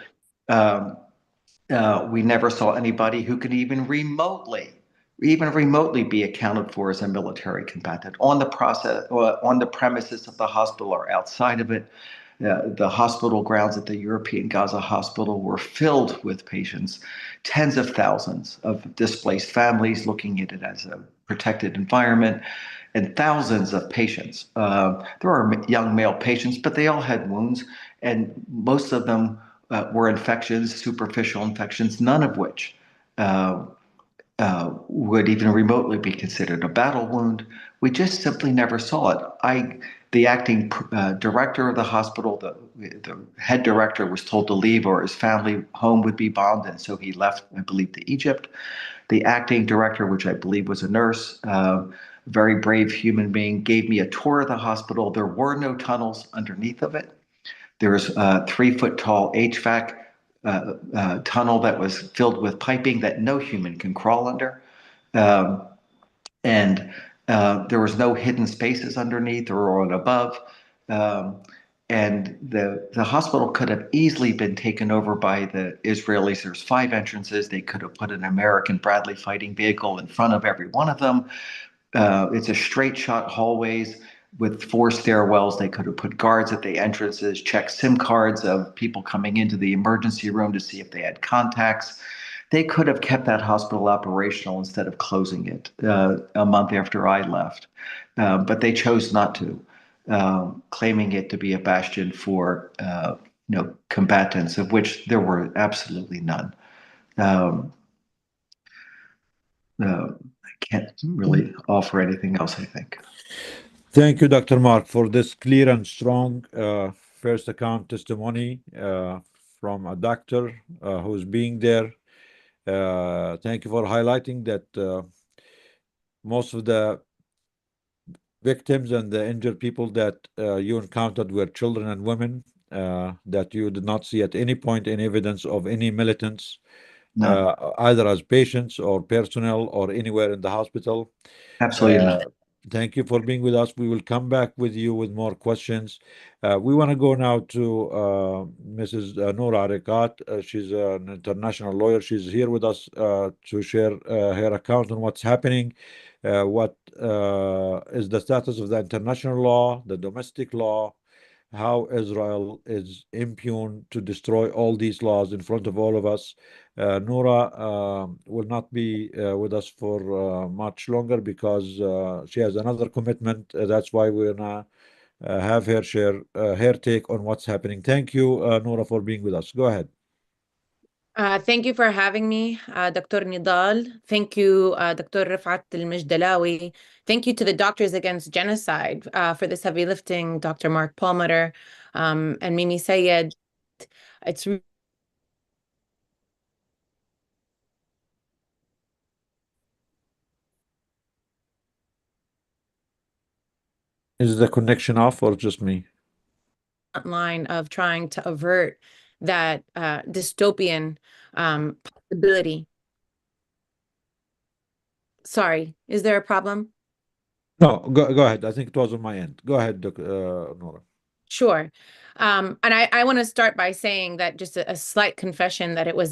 We never saw anybody who could even remotely be accounted for as a military combatant on the premises of the hospital or outside of it. The hospital grounds at the European Gaza hospital were filled with patients, tens of thousands of displaced families looking at it as a protected environment, and thousands of patients. There are young male patients, but they all had wounds, and most of them were infections, superficial infections, none of which would even remotely be considered a battle wound. We just simply never saw it. The acting director of the hospital, the head director, was told to leave or his family home would be bombed, and so he left, I believe, to Egypt. The acting director, which I believe was a nurse, very brave human being, gave me a tour of the hospital. There were no tunnels underneath of it. There was a 3-foot tall HVAC tunnel that was filled with piping that no human can crawl under. And there was no hidden spaces underneath or on above. And the hospital could have easily been taken over by the Israelis. There's 5 entrances. They could have put an American Bradley fighting vehicle in front of every one of them. It's a straight shot hallways with 4 stairwells. They could have put guards at the entrances, checked SIM cards of people coming into the emergency room to see if they had contacts. They could have kept that hospital operational instead of closing it a month after I left. But they chose not to, claiming it to be a bastion for combatants, of which there were absolutely none. I can't really offer anything else, I think. Thank you, Dr. Mark, for this clear and strong first account testimony from a doctor who's being there. Thank you for highlighting that most of the victims and the injured people that you encountered were children and women, that you did not see at any point any evidence of any militants, either as patients or personnel or anywhere in the hospital. Absolutely not. Thank you for being with us. We will come back with you with more questions. We want to go now to Mrs. Noura Arikat. She's an international lawyer. She's here with us to share her account on what's happening, what is the status of the international law, the domestic law, how Israel is impugned to destroy all these laws in front of all of us. Noura will not be with us for much longer because she has another commitment. That's why we're gonna have her share her take on what's happening. Thank you, Noura, for being with us. Go ahead. Thank you for having me, Dr. Nidal. Thank you, Dr. Rifat Al-Mijdalawi. Thank you to the Doctors Against Genocide for this heavy lifting, Dr. Mark Palmer and Mimi Sayed. It's Is the connection off or just me? line of trying to avert that dystopian possibility. Sorry, is there a problem? No, go ahead. I think it was on my end. Go ahead, Noura. Sure. And I want to start by saying that just a slight confession that it was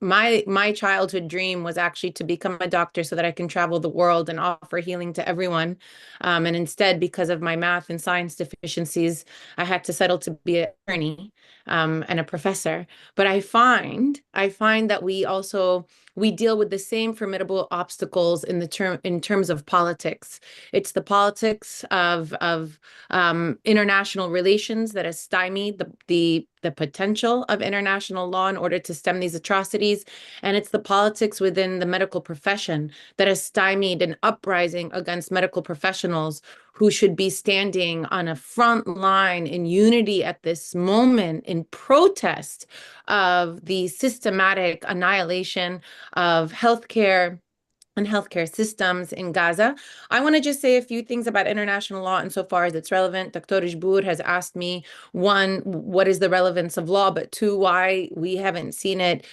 my childhood dream was actually to become a doctor so that I can travel the world and offer healing to everyone. And instead, because of my math and science deficiencies, I had to settle to be an attorney and a professor. But I find that we we deal with the same formidable obstacles in terms of politics. It's the politics of international relations that has stymied the potential of international law in order to stem these atrocities. And it's the politics within the medical profession that has stymied an uprising against medical professionals who should be standing on a front line in unity at this moment in protest of the systematic annihilation of healthcare and healthcare systems in Gaza. I want to just say a few things about international law insofar as it's relevant. Dr. Jbour has asked me, one, what is the relevance of law, but two, why we haven't seen it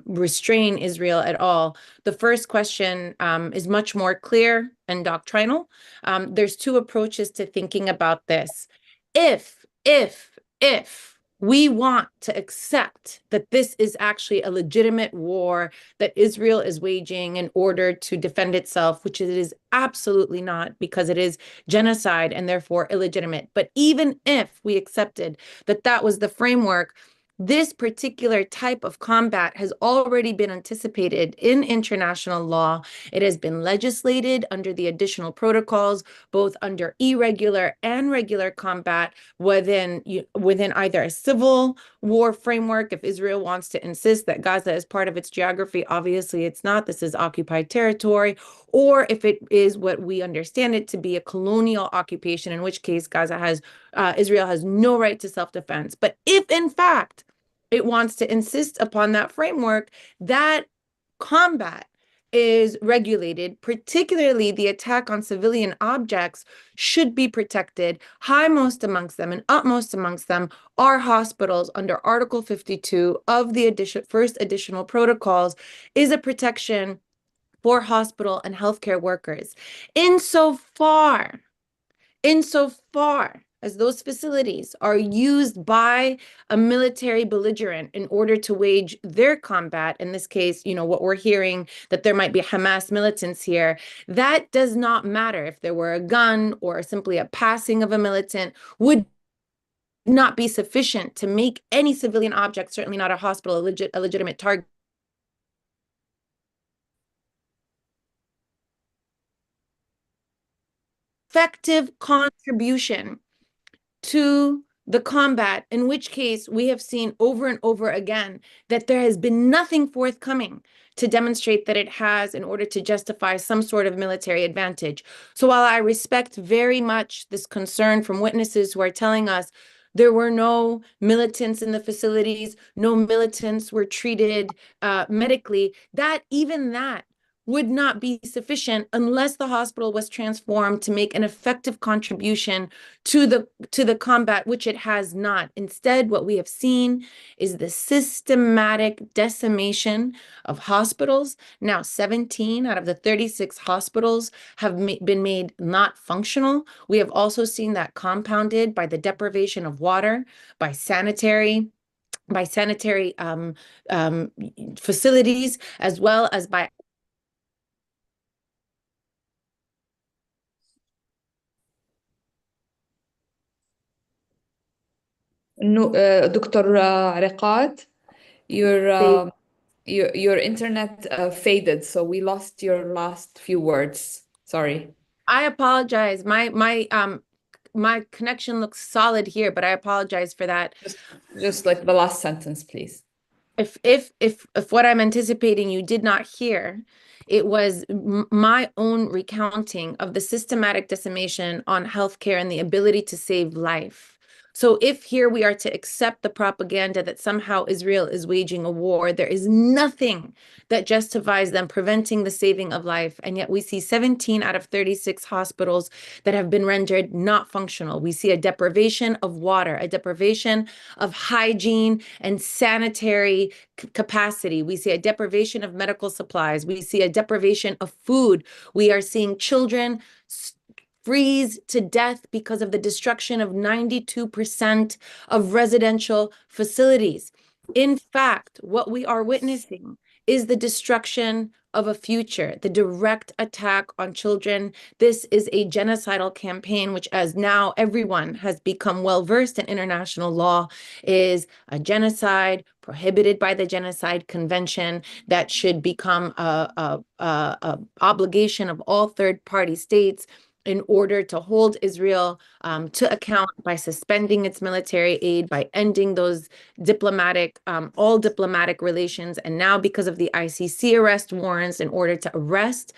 restrain Israel at all. The first question is much more clear and doctrinal. There's two approaches to thinking about this. If we want to accept that this is actually a legitimate war that Israel is waging in order to defend itself, which it is absolutely not, because it is genocide and therefore illegitimate. But even if we accepted that that was the framework, this particular type of combat has already been anticipated in international law. It has been legislated under the additional protocols, both under irregular and regular combat within either a civil war framework. If Israel wants to insist that Gaza is part of its geography, obviously it's not. This is occupied territory. Or if it is what we understand it to be, a colonial occupation, in which case Israel has no right to self-defense. But if in fact it wants to insist upon that framework, that combat is regulated, particularly the attack on civilian objects should be protected. Highmost amongst them and utmost amongst them are hospitals under Article 52 of the first additional protocols is a protection for hospital and healthcare workers. Insofar as those facilities are used by a military belligerent in order to wage their combat, in this case, what we're hearing, that there might be Hamas militants here, that does not matter. If there were a gun or simply a passing of a militant, would not be sufficient to make any civilian object, certainly not a hospital, a legitimate target. Effective contribution to the combat, in which case we have seen over and over again that there has been nothing forthcoming to demonstrate that it has in order to justify some sort of military advantage. So while I respect very much this concern from witnesses who are telling us there were no militants in the facilities, no militants were treated medically, even that would not be sufficient unless the hospital was transformed to make an effective contribution to the combat, which it has not. Instead, what we have seen is the systematic decimation of hospitals. Now, 17 out of the 36 hospitals have been made not functional. We have also seen that compounded by the deprivation of water, by sanitary facilities, as well as by No, Dr. Riqat, your internet faded, so we lost your last few words. Sorry. I apologize. My connection looks solid here, but I apologize for that. Just like the last sentence, please. If what I'm anticipating you did not hear, it was my own recounting of the systematic decimation on healthcare and the ability to save life. So if here we are to accept the propaganda that somehow Israel is waging a war, there is nothing that justifies them preventing the saving of life. And yet we see 17 out of 36 hospitals that have been rendered not functional. We see a deprivation of water, a deprivation of hygiene and sanitary capacity. We see a deprivation of medical supplies. We see a deprivation of food. We are seeing children freeze to death because of the destruction of 92% of residential facilities. In fact, what we are witnessing is the destruction of a future, the direct attack on children. This is a genocidal campaign, which, as now everyone has become well versed in international law, is a genocide prohibited by the Genocide Convention that should become a obligation of all third-party states in order to hold Israel to account by suspending its military aid, by ending those all diplomatic relations, and now because of the ICC arrest warrants in order to arrest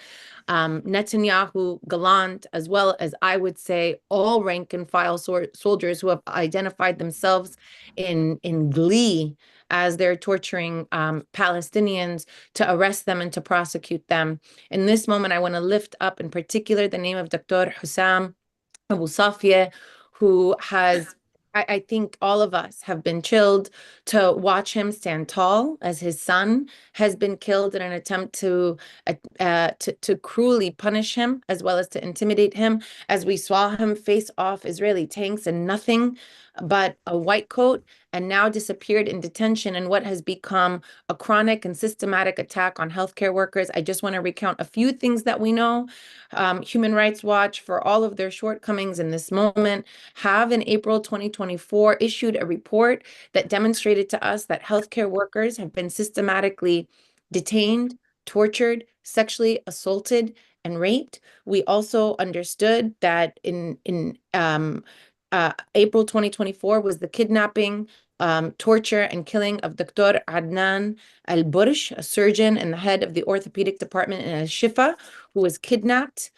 Netanyahu, Gallant, as well as, I would say, all rank and file soldiers who have identified themselves in glee as they're torturing Palestinians, to arrest them and to prosecute them. In this moment, I want to lift up in particular the name of Dr. Hussam Abu Safia, who has, I think all of us have been chilled to watch him stand tall as his son has been killed in an attempt to cruelly punish him, as well as to intimidate him, as we saw him face off Israeli tanks in nothing but a white coat, and now disappeared in detention in what has become a chronic and systematic attack on healthcare workers. I just want to recount a few things that we know. Human Rights Watch, for all of their shortcomings in this moment, have in April 2024 issued a report that demonstrated to us that healthcare workers have been systematically detained, tortured, sexually assaulted, and raped. We also understood that in April 2024 was the kidnapping, torture, and killing of Dr. Adnan Al-Bursh, a surgeon and the head of the orthopedic department in Al-Shifa, who was kidnapped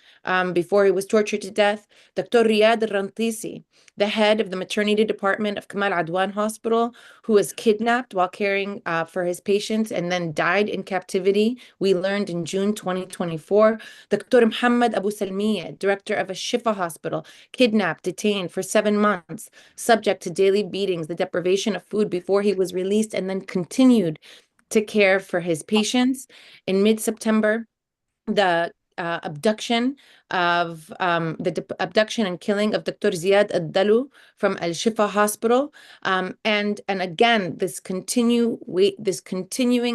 before he was tortured to death. Dr. Riyad Al-Rantisi, the head of the maternity department of Kamal Adwan Hospital, who was kidnapped while caring for his patients and then died in captivity, we learned in June 2024. Dr. Muhammad Abu Salmiya, director of a Shifa hospital, kidnapped, detained for 7 months, subject to daily beatings, the deprivation of food before he was released, and then continued to care for his patients. In mid-September, the abduction and killing of Dr. Ziad Ad-Dalu from Al-Shifa Hospital, and again this continuing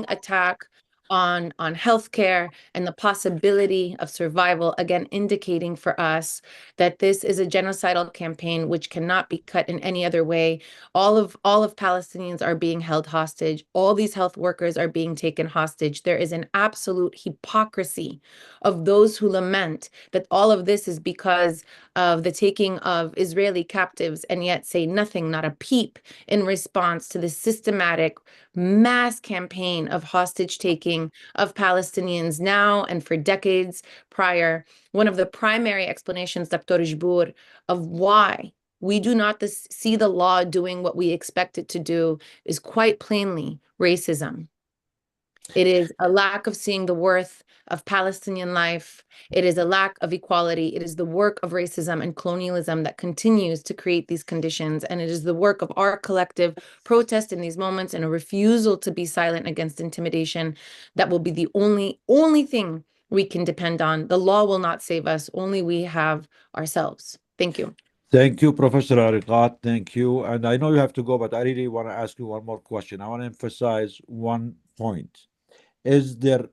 attack on healthcare and the possibility of survival, again indicating for us that this is a genocidal campaign which cannot be cut in any other way. All of Palestinians are being held hostage. All these health workers are being taken hostage. There is an absolute hypocrisy of those who lament that all of this is because of the taking of Israeli captives, and yet say nothing, not a peep, in response to the systematic mass campaign of hostage taking of Palestinians now and for decades prior. One of the primary explanations, Dr. Jbour, of why we do not see the law doing what we expect it to do is quite plainly racism. It is a lack of seeing the worth of Palestinian life. It is a lack of equality. It is the work of racism and colonialism that continues to create these conditions. And it is the work of our collective protest in these moments and a refusal to be silent against intimidation that will be the only thing we can depend on. The law will not save us. Only we have ourselves. Thank you. Thank you, Professor Ariqat. Thank you. And I know you have to go, but I really want to ask you one more question. I want to emphasize one point. Is there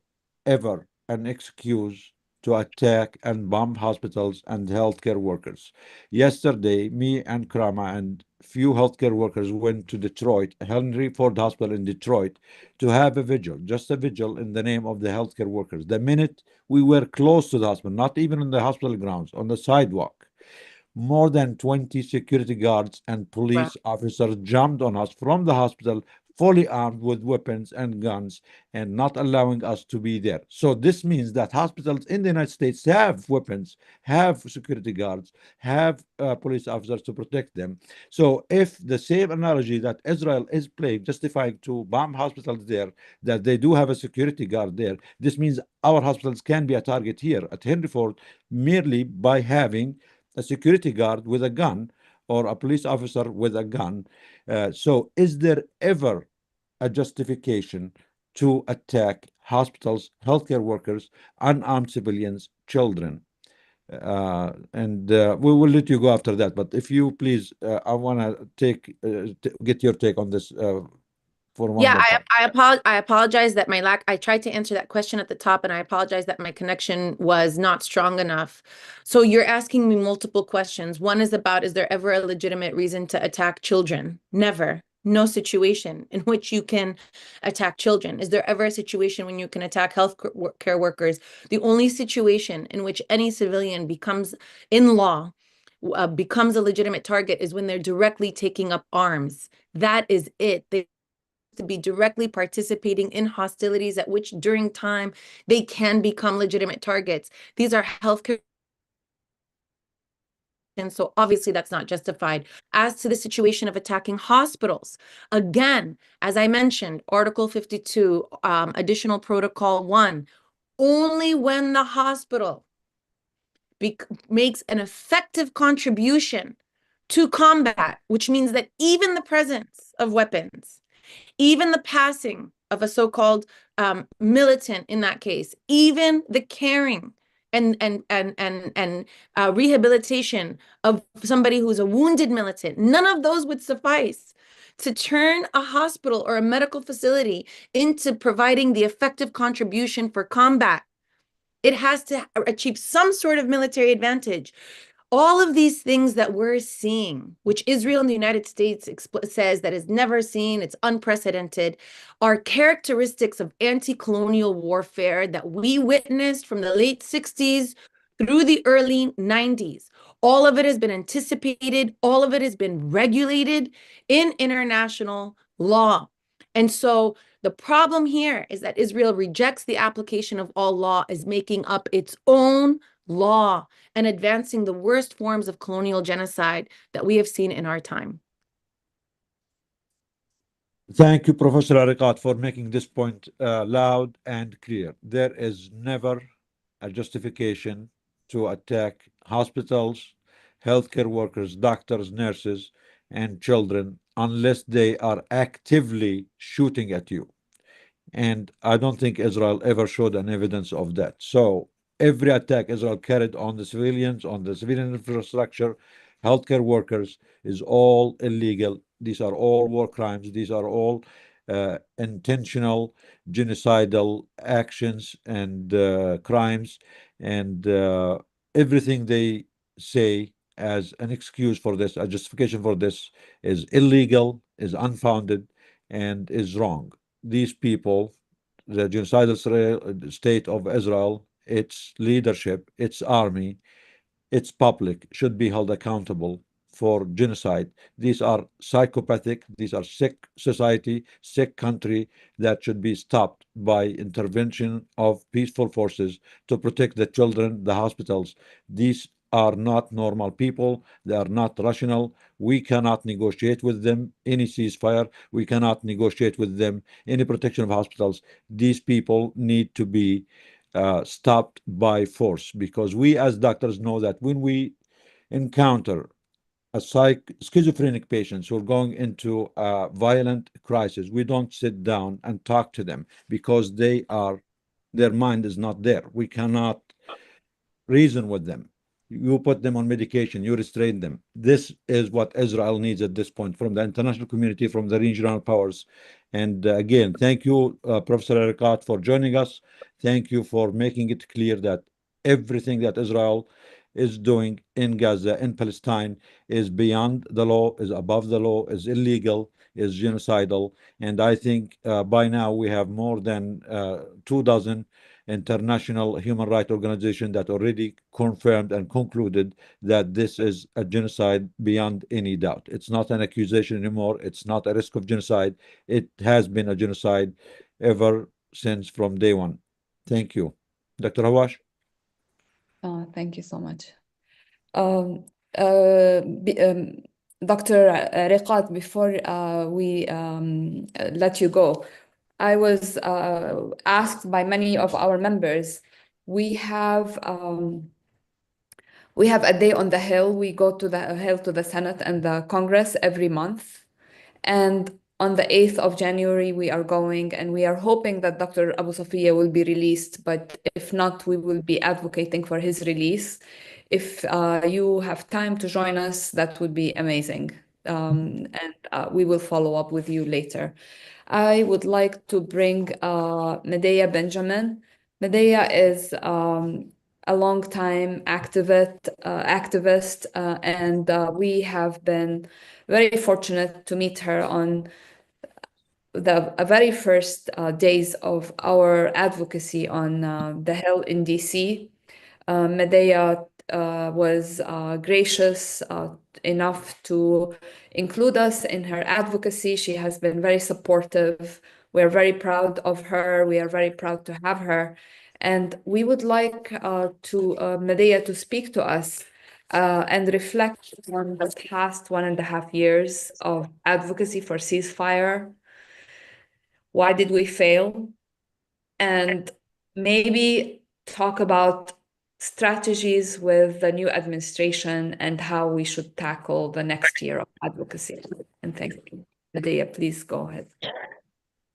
ever an excuse to attack and bomb hospitals and healthcare workers? Yesterday, me and Krama and few healthcare workers went to Detroit, Henry Ford Hospital in Detroit, to have a vigil, just a vigil in the name of the healthcare workers. The minute we were close to the hospital, not even on the hospital grounds, on the sidewalk, more than 20 security guards and police officers jumped on us from the hospital, fully armed with weapons and guns, and not allowing us to be there. So this means that hospitals in the United States have weapons, have security guards, have police officers to protect them. So if the same analogy that Israel is playing, justifying to bomb hospitals there, that they do have a security guard there, this means our hospitals can be a target here at Henry Ford merely by having a security guard with a gun or a police officer with a gun. So is there ever a justification to attack hospitals, healthcare workers, unarmed civilians, children? And we will let you go after that. But if you please, I want to get your take on this for one Yeah, more time. I apologize that I tried to answer that question at the top, and I apologize that my connection was not strong enough. So you're asking me multiple questions. One is about, is there ever a legitimate reason to attack children? Never. No situation in which you can attack children. Is there ever a situation when you can attack health care workers? The only situation in which any civilian becomes, in law, becomes a legitimate target is when they're directly taking up arms. That is it. They to be directly participating in hostilities at which during time they can become legitimate targets. These are healthcare, and so obviously that's not justified. As to the situation of attacking hospitals, again, as I mentioned, Article 52, Additional Protocol 1, only when the hospital makes an effective contribution to combat, which means that even the presence of weapons, even the passing of a so-called militant in that case, even the caring and rehabilitation of somebody who's a wounded militant, none of those would suffice to turn a hospital or a medical facility into providing the effective contribution for combat. It has to achieve some sort of military advantage. All of these things that we're seeing, which Israel and the United States says that is never seen, it's unprecedented, are characteristics of anti-colonial warfare that we witnessed from the late 60s through the early 90s. All of it has been anticipated, all of it has been regulated in international law. And so the problem here is that Israel rejects the application of all law as making up its own law and advancing the worst forms of colonial genocide that we have seen in our time. Thank you, Professor Arikat, for making this point loud and clear. There is never a justification to attack hospitals, healthcare workers, doctors, nurses, and children unless they are actively shooting at you. And I don't think Israel ever showed an evidence of that. So every attack Israel carried on the civilians, on the civilian infrastructure, healthcare workers, is all illegal. These are all war crimes. These are all intentional genocidal actions and crimes. And everything they say as an excuse for this, a justification for this, is illegal, is unfounded, and is wrong. These people, the genocidal state of Israel, its leadership, its army, its public should be held accountable for genocide. These are psychopathic, these are sick society, sick country that should be stopped by intervention of peaceful forces to protect the children, the hospitals. These are not normal people. They are not rational. We cannot negotiate with them any ceasefire. We cannot negotiate with them any protection of hospitals. These people need to be stopped by force, because we as doctors know that when we encounter a schizophrenic patients who are going into a violent crisis, we don't sit down and talk to them because their mind is not there. We cannot reason with them. You put them on medication, you restrain them. This is what Israel needs at this point from the international community, from the regional powers. And again, thank you, Professor Arikat, for joining us. Thank you for making it clear that everything that Israel is doing in Gaza, in Palestine, is beyond the law, is above the law, is illegal, is genocidal. And I think by now we have more than 24 international human rights organization that already confirmed and concluded that this is a genocide beyond any doubt. It's not an accusation anymore. It's not a risk of genocide. It has been a genocide ever since from day one. Thank you. Dr. Hawash? Thank you so much. Dr. Riqat, before we let you go, I was asked by many of our members, we have a day on the Hill. We go to the Hill, to the Senate and the Congress every month. And on the 8th of January, we are going, and we are hoping that Dr. Abu Safia will be released. But if not, we will be advocating for his release. If you have time to join us, that would be amazing. and we will follow up with you later. I would like to bring Medea Benjamin. Medea is a long-time activist, and we have been very fortunate to meet her on the very first days of our advocacy on the Hill in DC. Medea was gracious enough to include us in her advocacy. She has been very supportive. We are very proud of her. We are very proud to have her. And we would like Medea to speak to us and reflect on the past 1.5 years of advocacy for ceasefire. Why did we fail? And maybe talk about strategies with the new administration and how we should tackle the next year of advocacy. And thank you. Medea, please go ahead.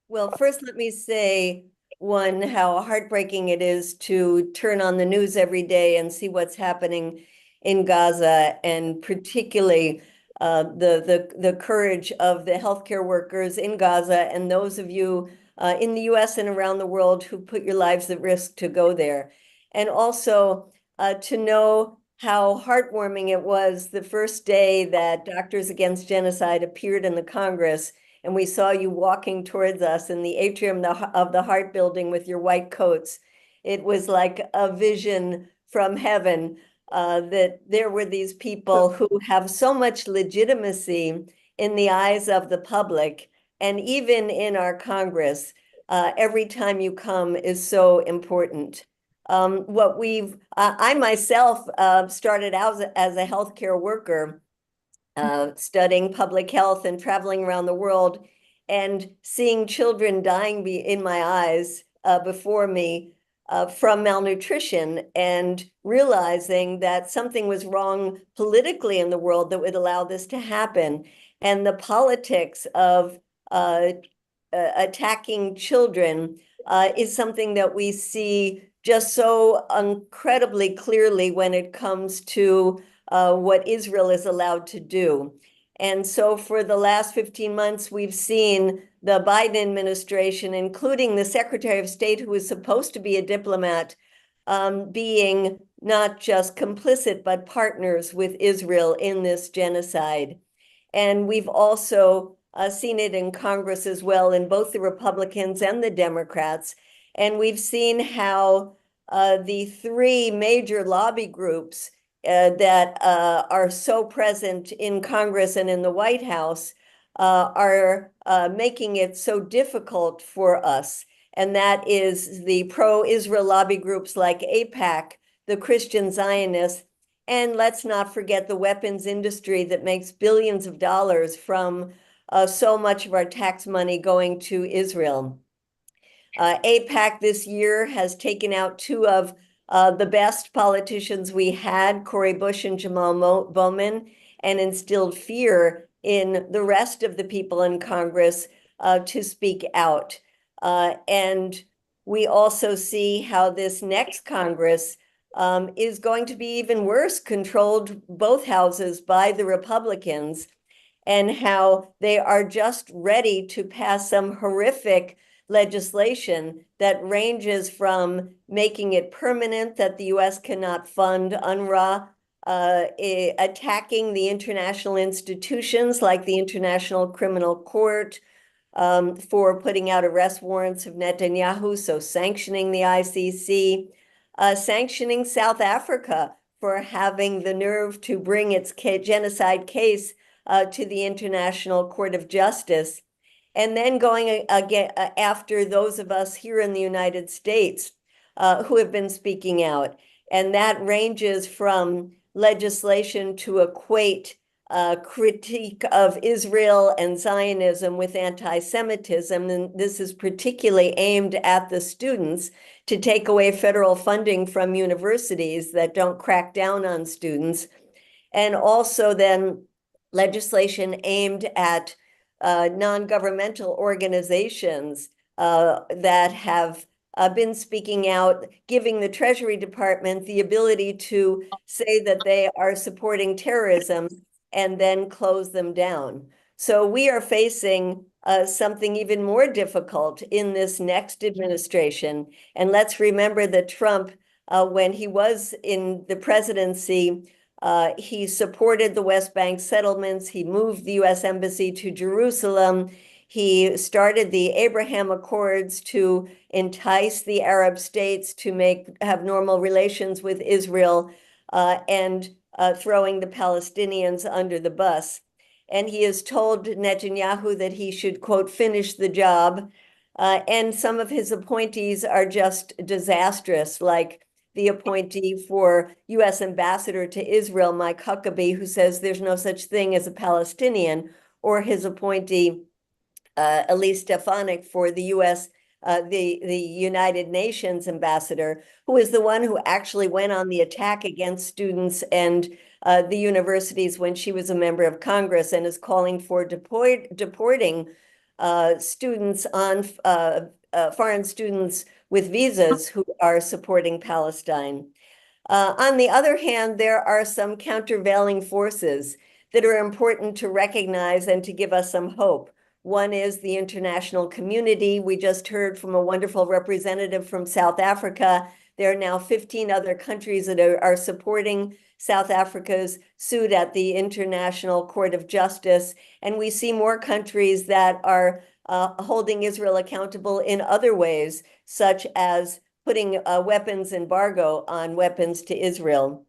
Well, first, let me say, one, how heartbreaking it is to turn on the news every day and see what's happening in Gaza, and particularly the courage of the healthcare workers in Gaza and those of you in the US and around the world who put your lives at risk to go there. And also to know how heartwarming it was the first day that Doctors Against Genocide appeared in the Congress, and we saw you walking towards us in the atrium of the Hart Building with your white coats. It was like a vision from heaven that there were these people who have so much legitimacy in the eyes of the public, and even in our Congress. Every time you come is so important. I myself started out as a healthcare worker, studying public health and traveling around the world, and seeing children dying in my eyes before me from malnutrition, and realizing that something was wrong politically in the world that would allow this to happen. And the politics of attacking children is something that we see just so incredibly clearly when it comes to what Israel is allowed to do. And so for the last 15 months, we've seen the Biden administration, including the Secretary of State, who is supposed to be a diplomat, being not just complicit, but partners with Israel in this genocide. And we've also seen it in Congress as well, in both the Republicans and the Democrats. And we've seen how the three major lobby groups that are so present in Congress and in the White House are making it so difficult for us. And that is the pro-Israel lobby groups like AIPAC, the Christian Zionists, and let's not forget the weapons industry that makes billions of dollars from so much of our tax money going to Israel. AIPAC this year has taken out two of the best politicians we had, Cori Bush and Jamal Bowman, and instilled fear in the rest of the people in Congress to speak out. And we also see how this next Congress is going to be even worse, controlled both houses by the Republicans, and how they are just ready to pass some horrific legislation that ranges from making it permanent that the US cannot fund UNRWA, attacking the international institutions like the International Criminal Court for putting out arrest warrants of Netanyahu, so sanctioning the ICC, sanctioning South Africa for having the nerve to bring its genocide case to the International Court of Justice, and then going again after those of us here in the United States who have been speaking out. And that ranges from legislation to equate critique of Israel and Zionism with anti-Semitism. And this is particularly aimed at the students, to take away federal funding from universities that don't crack down on students. And also then legislation aimed at non-governmental organizations that have been speaking out, giving the Treasury Department the ability to say that they are supporting terrorism and then close them down. So we are facing something even more difficult in this next administration. And let's remember that Trump, when he was in the presidency, he supported the West Bank settlements. He moved the U.S. Embassy to Jerusalem. He started the Abraham Accords to entice the Arab states to have normal relations with Israel, and throwing the Palestinians under the bus. And he has told Netanyahu that he should, quote, finish the job. And some of his appointees are just disastrous, like the appointee for U.S. Ambassador to Israel, Mike Huckabee, who says there's no such thing as a Palestinian, or his appointee, Elise Stefanik, for the U.S. The United Nations ambassador, who is the one who actually went on the attack against students and the universities when she was a member of Congress, and is calling for deporting students on foreign students with visas who are supporting Palestine. On the other hand, there are some countervailing forces that are important to recognize and to give us some hope. One is the international community. We just heard from a wonderful representative from South Africa. There are now 15 other countries that are supporting South Africa's suit at the International Court of Justice. And we see more countries that are holding Israel accountable in other ways, such as putting a weapons embargo on weapons to Israel.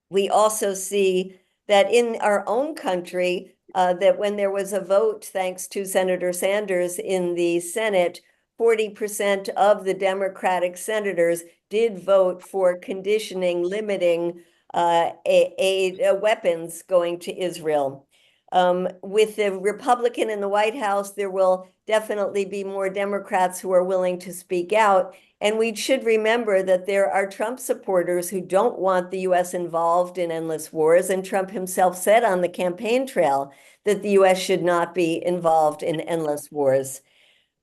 We also see that in our own country, that when there was a vote, thanks to Senator Sanders in the Senate, 40% of the Democratic senators did vote for limiting weapons going to Israel. With the Republican in the White House, there will definitely be more Democrats who are willing to speak out. And we should remember that there are Trump supporters who don't want the U.S. involved in endless wars. And Trump himself said on the campaign trail that the U.S. should not be involved in endless wars.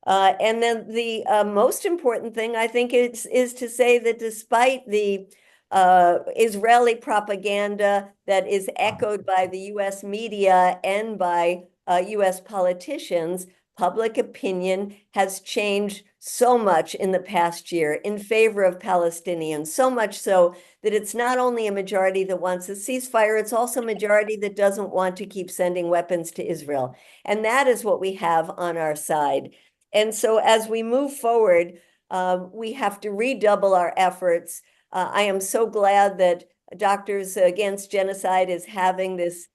And then the most important thing, I think, is to say that despite the Israeli propaganda that is echoed by the U.S. media and by U.S. politicians, public opinion has changed so much in the past year in favor of Palestinians, so much so that it's not only a majority that wants a ceasefire, it's also a majority that doesn't want to keep sending weapons to Israel. And that is what we have on our side. And so as we move forward, we have to redouble our efforts. I am so glad that Doctors Against Genocide is having this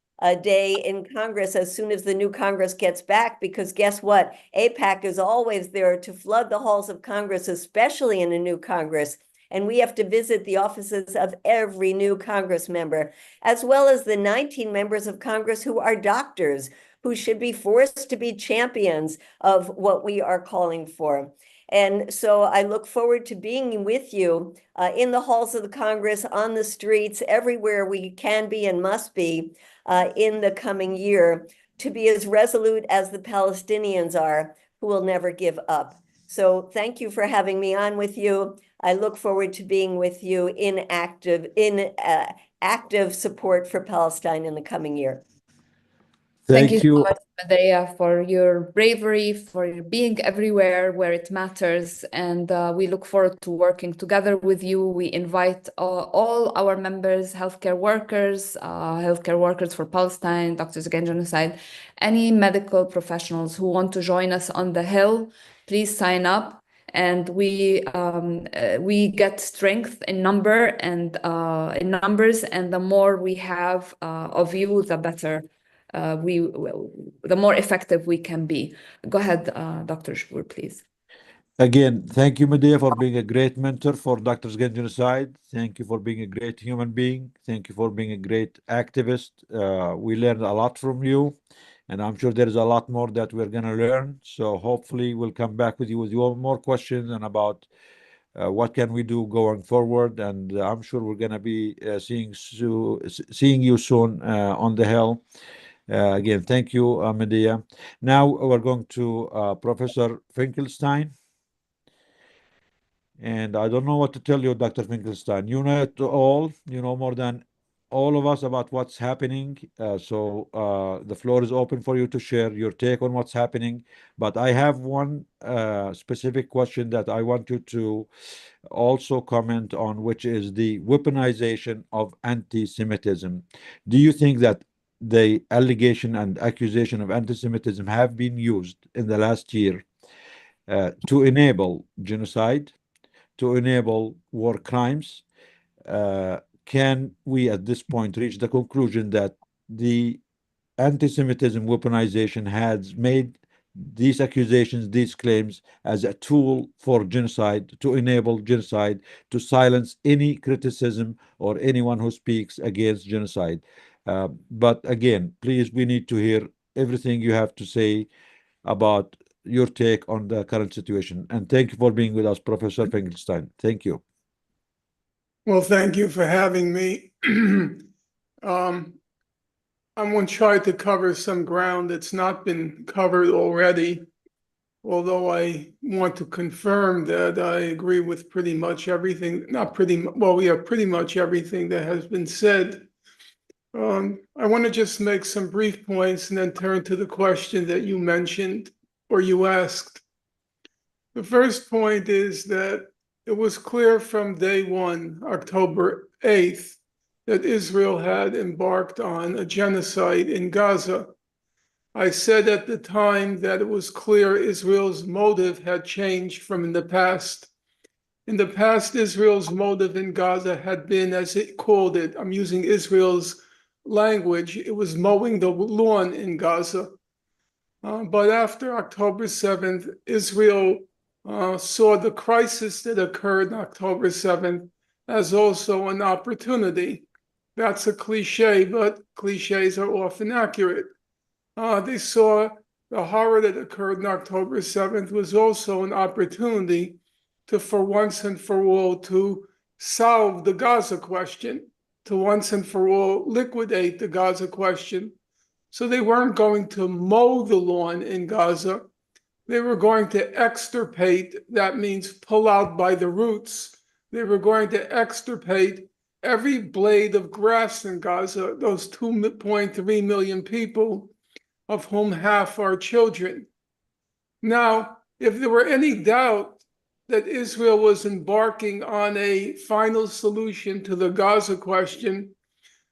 day in Congress as soon as the new Congress gets back, because guess what? AIPAC is always there to flood the halls of Congress, especially in a new Congress. And we have to visit the offices of every new Congress member, as well as the 19 members of Congress who are doctors, who should be forced to be champions of what we are calling for. And so I look forward to being with you in the halls of the Congress, on the streets, everywhere we can be and must be in the coming year, to be as resolute as the Palestinians are, who will never give up. So thank you for having me on with you. I look forward to being with you in active support for Palestine in the coming year. Thank you Thank you. so much, Medea, for your bravery, for your being everywhere where it matters. And we look forward to working together with you. We invite all our members, healthcare workers for Palestine, Doctors Against Genocide, any medical professionals who want to join us on the Hill, please sign up. And we get strength in numbers, and the more we have of you, the better. The more effective we can be. Go ahead, Dr. Shur, please. Again, thank you, Medea, for being a great mentor for Doctors Against Genocide. Thank you for being a great human being. Thank you for being a great activist. We learned a lot from you, and I'm sure there's a lot more that we're going to learn. So hopefully we'll come back with you with more questions and about what can we do going forward. And I'm sure we're going to be seeing you soon on the Hill. Again, thank you, Medea. Now we're going to Professor Finkelstein. And I don't know what to tell you, Dr. Finkelstein. You know it all. You know more than all of us about what's happening. So the floor is open for you to share your take on what's happening. But I have one specific question that I want you to also comment on, which is the weaponization of anti-Semitism. Do you think that the allegation and accusation of anti-Semitism have been used in the last year to enable genocide, to enable war crimes? Can we at this point reach the conclusion that the anti-Semitism weaponization has made these accusations, these claims, as a tool for genocide, to enable genocide, to silence any criticism or anyone who speaks against genocide? But again, please, we need to hear everything you have to say about your take on the current situation. And thank you for being with us, Professor Finkelstein. Thank you. Well, thank you for having me. I'm going to try to cover some ground that's not been covered already, although I want to confirm that I agree with pretty much everything, not pretty much, well, we have pretty much everything that has been said. I want to just make some brief points and then turn to the question that you mentioned or you asked. The first point is that it was clear from day one, October 8th, that Israel had embarked on a genocide in Gaza. I said at the time that it was clear Israel's motive had changed from in the past. In the past, Israel's motive in Gaza had been, as it called it, I'm using Israel's language, it was mowing the lawn in Gaza. But after October 7th, Israel saw the crisis that occurred on October 7th as also an opportunity. That's a cliche, but cliches are often accurate. They saw the horror that occurred on October 7th was also an opportunity to, for once and for all, to solve the Gaza question, to once and for all liquidate the Gaza question. So they weren't going to mow the lawn in Gaza. They were going to extirpate, that means pull out by the roots. They were going to extirpate every blade of grass in Gaza, those 2.3 million people, of whom half are children. Now, if there were any doubt that Israel was embarking on a final solution to the Gaza question,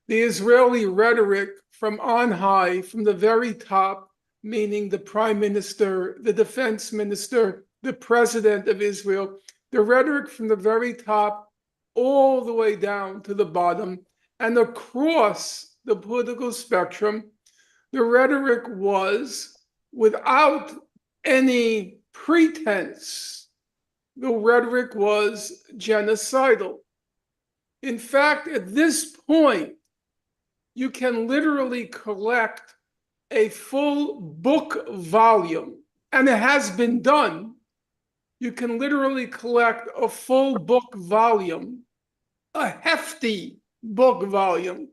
the Israeli rhetoric from on high, from the very top, meaning the prime minister, the defense minister, the president of Israel, the rhetoric from the very top all the way down to the bottom and across the political spectrum, the rhetoric was, without any pretense, the rhetoric was genocidal. In fact, at this point, you can literally collect a full book volume, and it has been done. You can literally collect a full book volume, a hefty book volume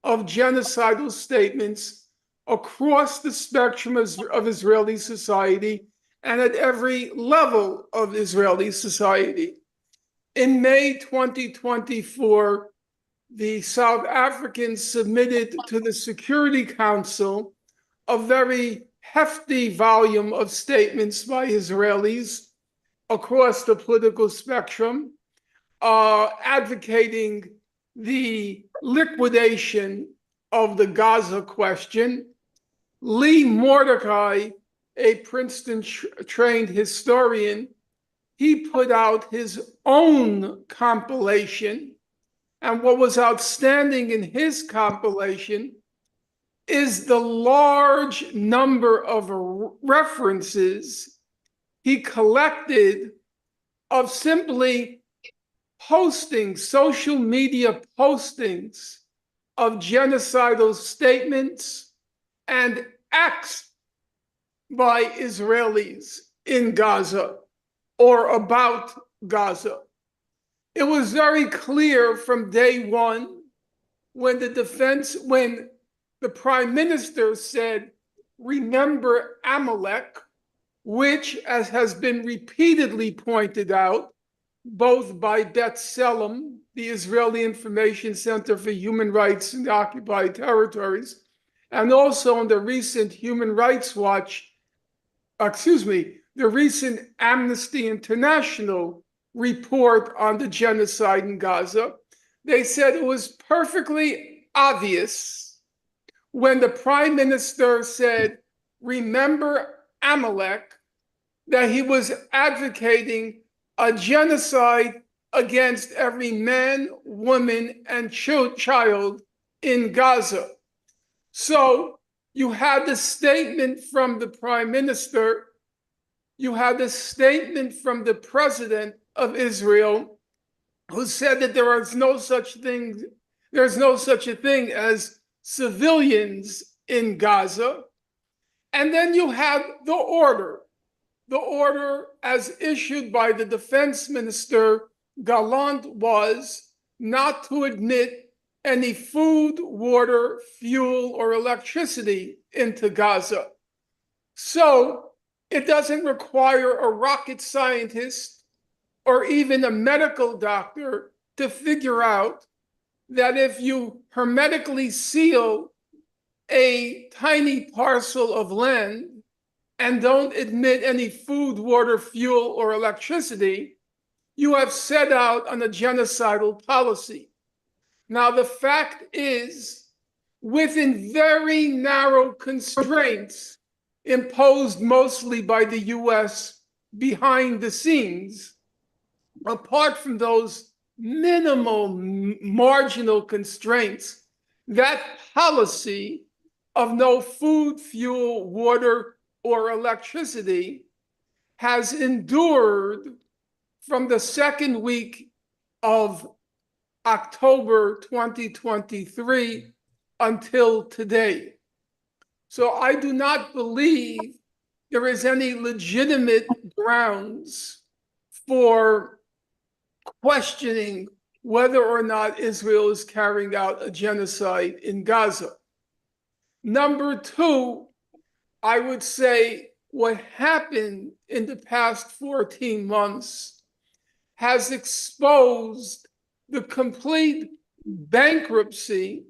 of genocidal statements across the spectrum of Israeli society and at every level of Israeli society. In May 2024, the South Africans submitted to the Security Council a very hefty volume of statements by Israelis across the political spectrum, advocating the liquidation of the Gaza question. Lee Mordecai, a Princeton-trained historian, he put out his own compilation. And what was outstanding in his compilation is the large number of references he collected of simply postings, social media postings of genocidal statements and acts by Israelis in Gaza or about Gaza. It was very clear from day one when the prime minister said, remember Amalek, which, as has been repeatedly pointed out, both by B'Tselem, the Israeli Information Center for Human Rights in the Occupied Territories, and also in the recent Human Rights Watch, the recent Amnesty International report on the genocide in Gaza. They said it was perfectly obvious when the prime minister said, "Remember Amalek," that he was advocating a genocide against every man, woman, and child in Gaza. So you had the statement from the prime minister, you had the statement from the president of Israel, who said that there's no such a thing as civilians in Gaza. And then you have the order as issued by the defense minister Gallant was not to admit any food, water, fuel, or electricity into Gaza. So it doesn't require a rocket scientist or even a medical doctor to figure out that if you hermetically seal a tiny parcel of land and don't admit any food, water, fuel, or electricity, you have set out on a genocidal policy. Now, the fact is, within very narrow constraints imposed mostly by the US behind the scenes, apart from those minimal, marginal constraints, that policy of no food, fuel, water, or electricity has endured from the second week of October 2023 until today. So I do not believe there is any legitimate grounds for questioning whether or not Israel is carrying out a genocide in Gaza. Number two, I would say what happened in the past 14 months has exposed the complete bankruptcy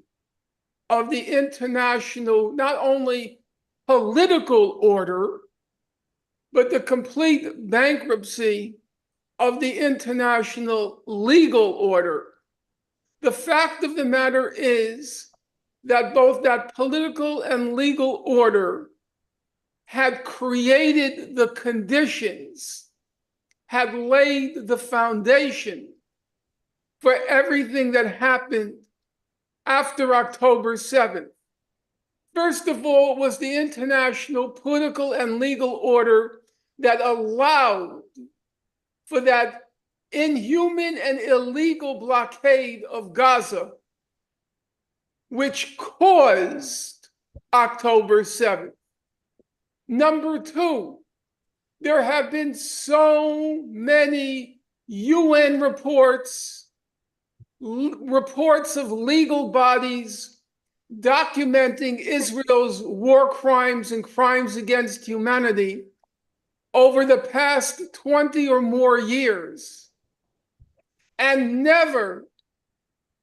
of the international, not only political order, but the complete bankruptcy of the international legal order. The fact of the matter is that both that political and legal order had created the conditions, had laid the foundation for everything that happened after October 7th. First of all, was the international political and legal order that allowed for that inhuman and illegal blockade of Gaza, which caused October 7th. Number two, there have been so many UN reports of legal bodies documenting Israel's war crimes and crimes against humanity over the past 20 or more years. And never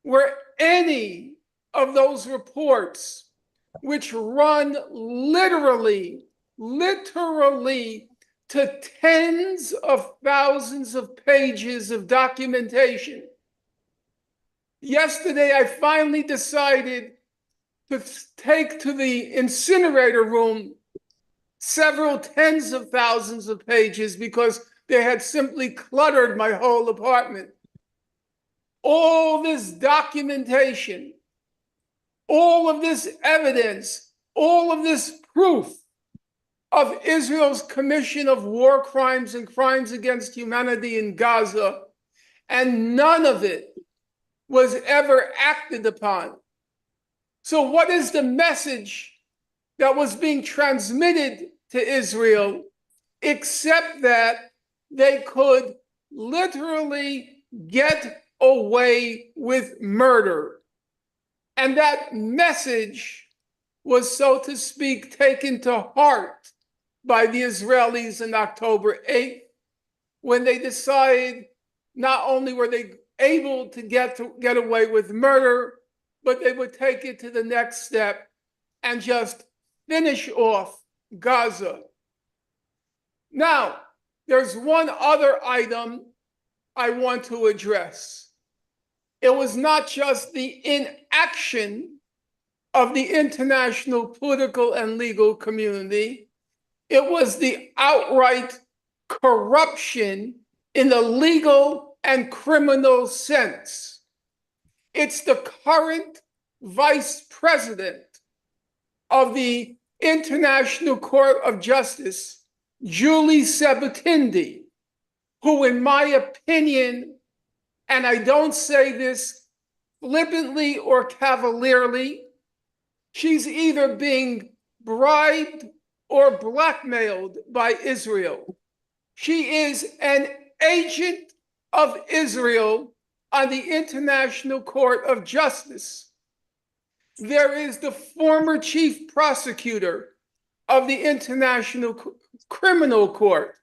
were any of those reports, which run literally to tens of thousands of pages of documentation. Yesterday, I finally decided to take to the incinerator room several tens of thousands of pages because they had simply cluttered my whole apartment. All this documentation, all of this evidence, all of this proof of Israel's commission of war crimes and crimes against humanity in Gaza, and none of it was ever acted upon. So what is the message that was being transmitted to Israel, except that they could literally get away with murder? And that message was, so to speak, taken to heart by the Israelis on October 8th, when they decided not only were they able to get away with murder, but they would take it to the next step and just finish off Gaza. Now, there's one other item I want to address. It was not just the inaction of the international political and legal community, it was the outright corruption in the legal and criminal sense. It's the current vice president of the International Court of Justice, Julie Sebutindi, who, in my opinion, and I don't say this flippantly or cavalierly, she's either being bribed or blackmailed by Israel. She is an agent of Israel on the International Court of Justice. There is the former chief prosecutor of the International Criminal Court,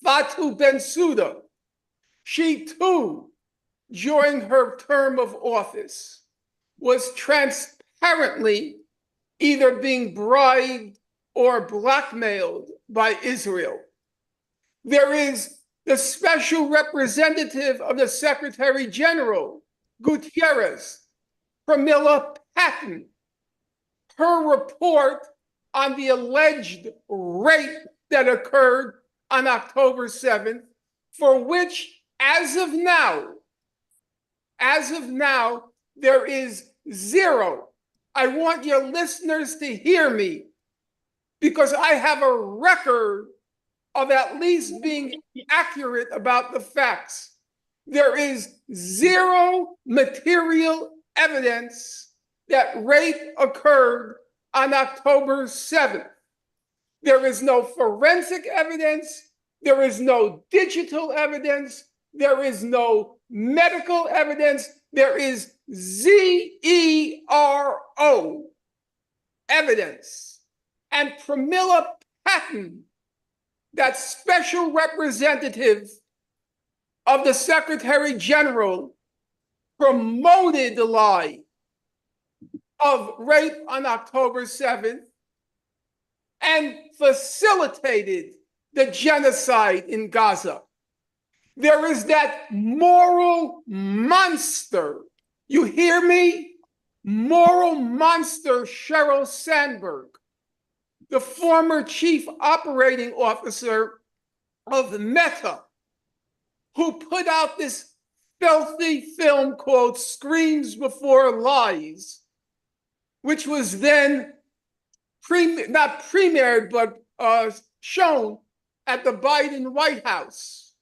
Fatou Bensouda. She too, during her term of office, was transparently either being bribed or blackmailed by Israel. There is the special representative of the Secretary General, Gutierrez, Pramila Patten. Her report on the alleged rape that occurred on October 7th, for which, as of now, there is zero. I want your listeners to hear me, because I have a record of at least being accurate about the facts. There is zero material evidence that rape occurred on October 7th. There is no forensic evidence. There is no digital evidence. There is no medical evidence. There is zero evidence. And Pramila Patten, that special representative of the Secretary General, promoted the lie of rape on October 7th and facilitated the genocide in Gaza. There is that moral monster, you hear me? Moral monster, Sheryl Sandberg, the former chief operating officer of Meta, who put out this filthy film called Screams Before Lies, which was then not premiered, but shown at the Biden White House,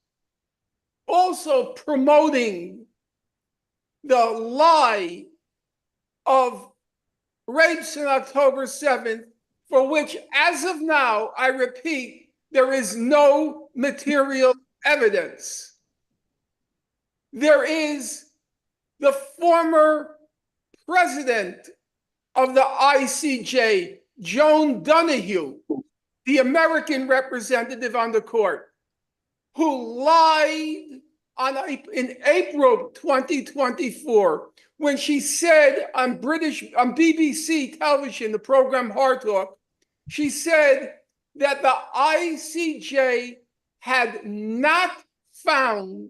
also promoting the lie of rapes on October 7th, for which, as of now, I repeat, there is no material evidence. There is the former president of the ICJ, Joan Donoghue, the American representative on the court, who lied in April 2024 when she said on BBC television, the program Hard Talk, she said that the ICJ had not found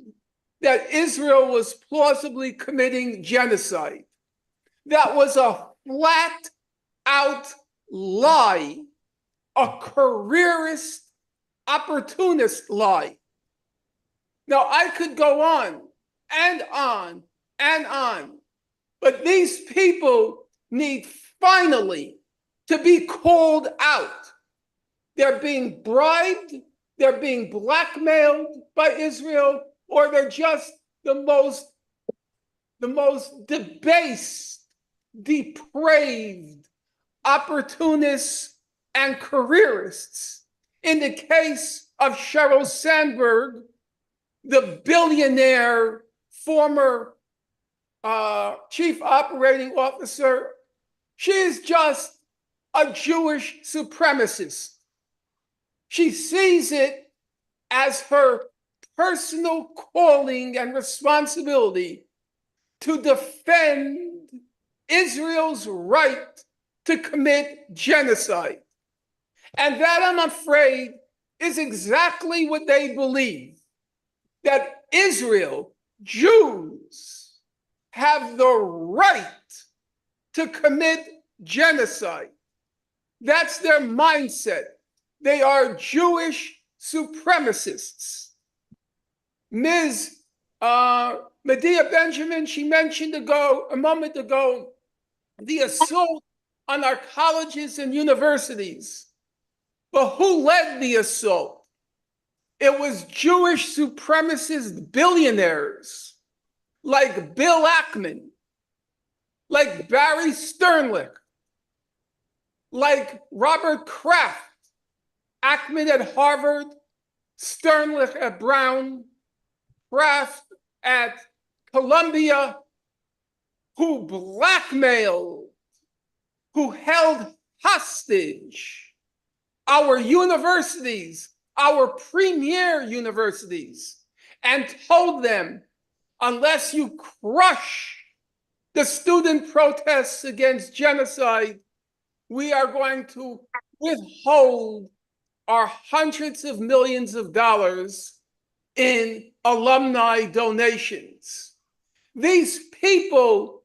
that Israel was plausibly committing genocide. That was a flat out lie, a careerist, opportunist lie. Now, I could go on and on and on, but these people need finally to be called out. They're being bribed, they're being blackmailed by Israel, or they're just the most debased, depraved opportunists and careerists. In the case of Sheryl Sandberg, the billionaire former chief operating officer, she is just a Jewish supremacist. She sees it as her personal calling and responsibility to defend Israel's right to commit genocide. And that, I'm afraid, is exactly what they believe, that Israel, Jews, have the right to commit genocide. That's their mindset. They are Jewish supremacists. Ms. Medea Benjamin, she mentioned a moment ago, the assault on our colleges and universities. But who led the assault? It was Jewish supremacist billionaires like Bill Ackman, like Barry Sternlicht, like Robert Kraft, Ackman at Harvard, Sternlicht at Brown, Kraft at Columbia, who blackmailed, who held hostage our universities, our premier universities, and told them, unless you crush the student protests against genocide, we are going to withhold our hundreds of millions of dollars in alumni donations. These people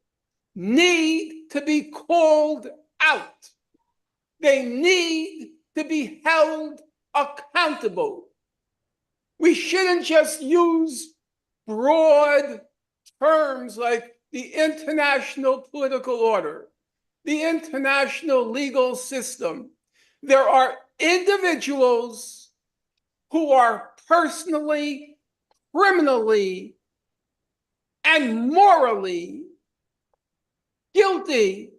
need to be called out. They need to be held accountable. We shouldn't just use broad terms like the international political order, the international legal system. There are individuals who are personally, criminally, and morally guilty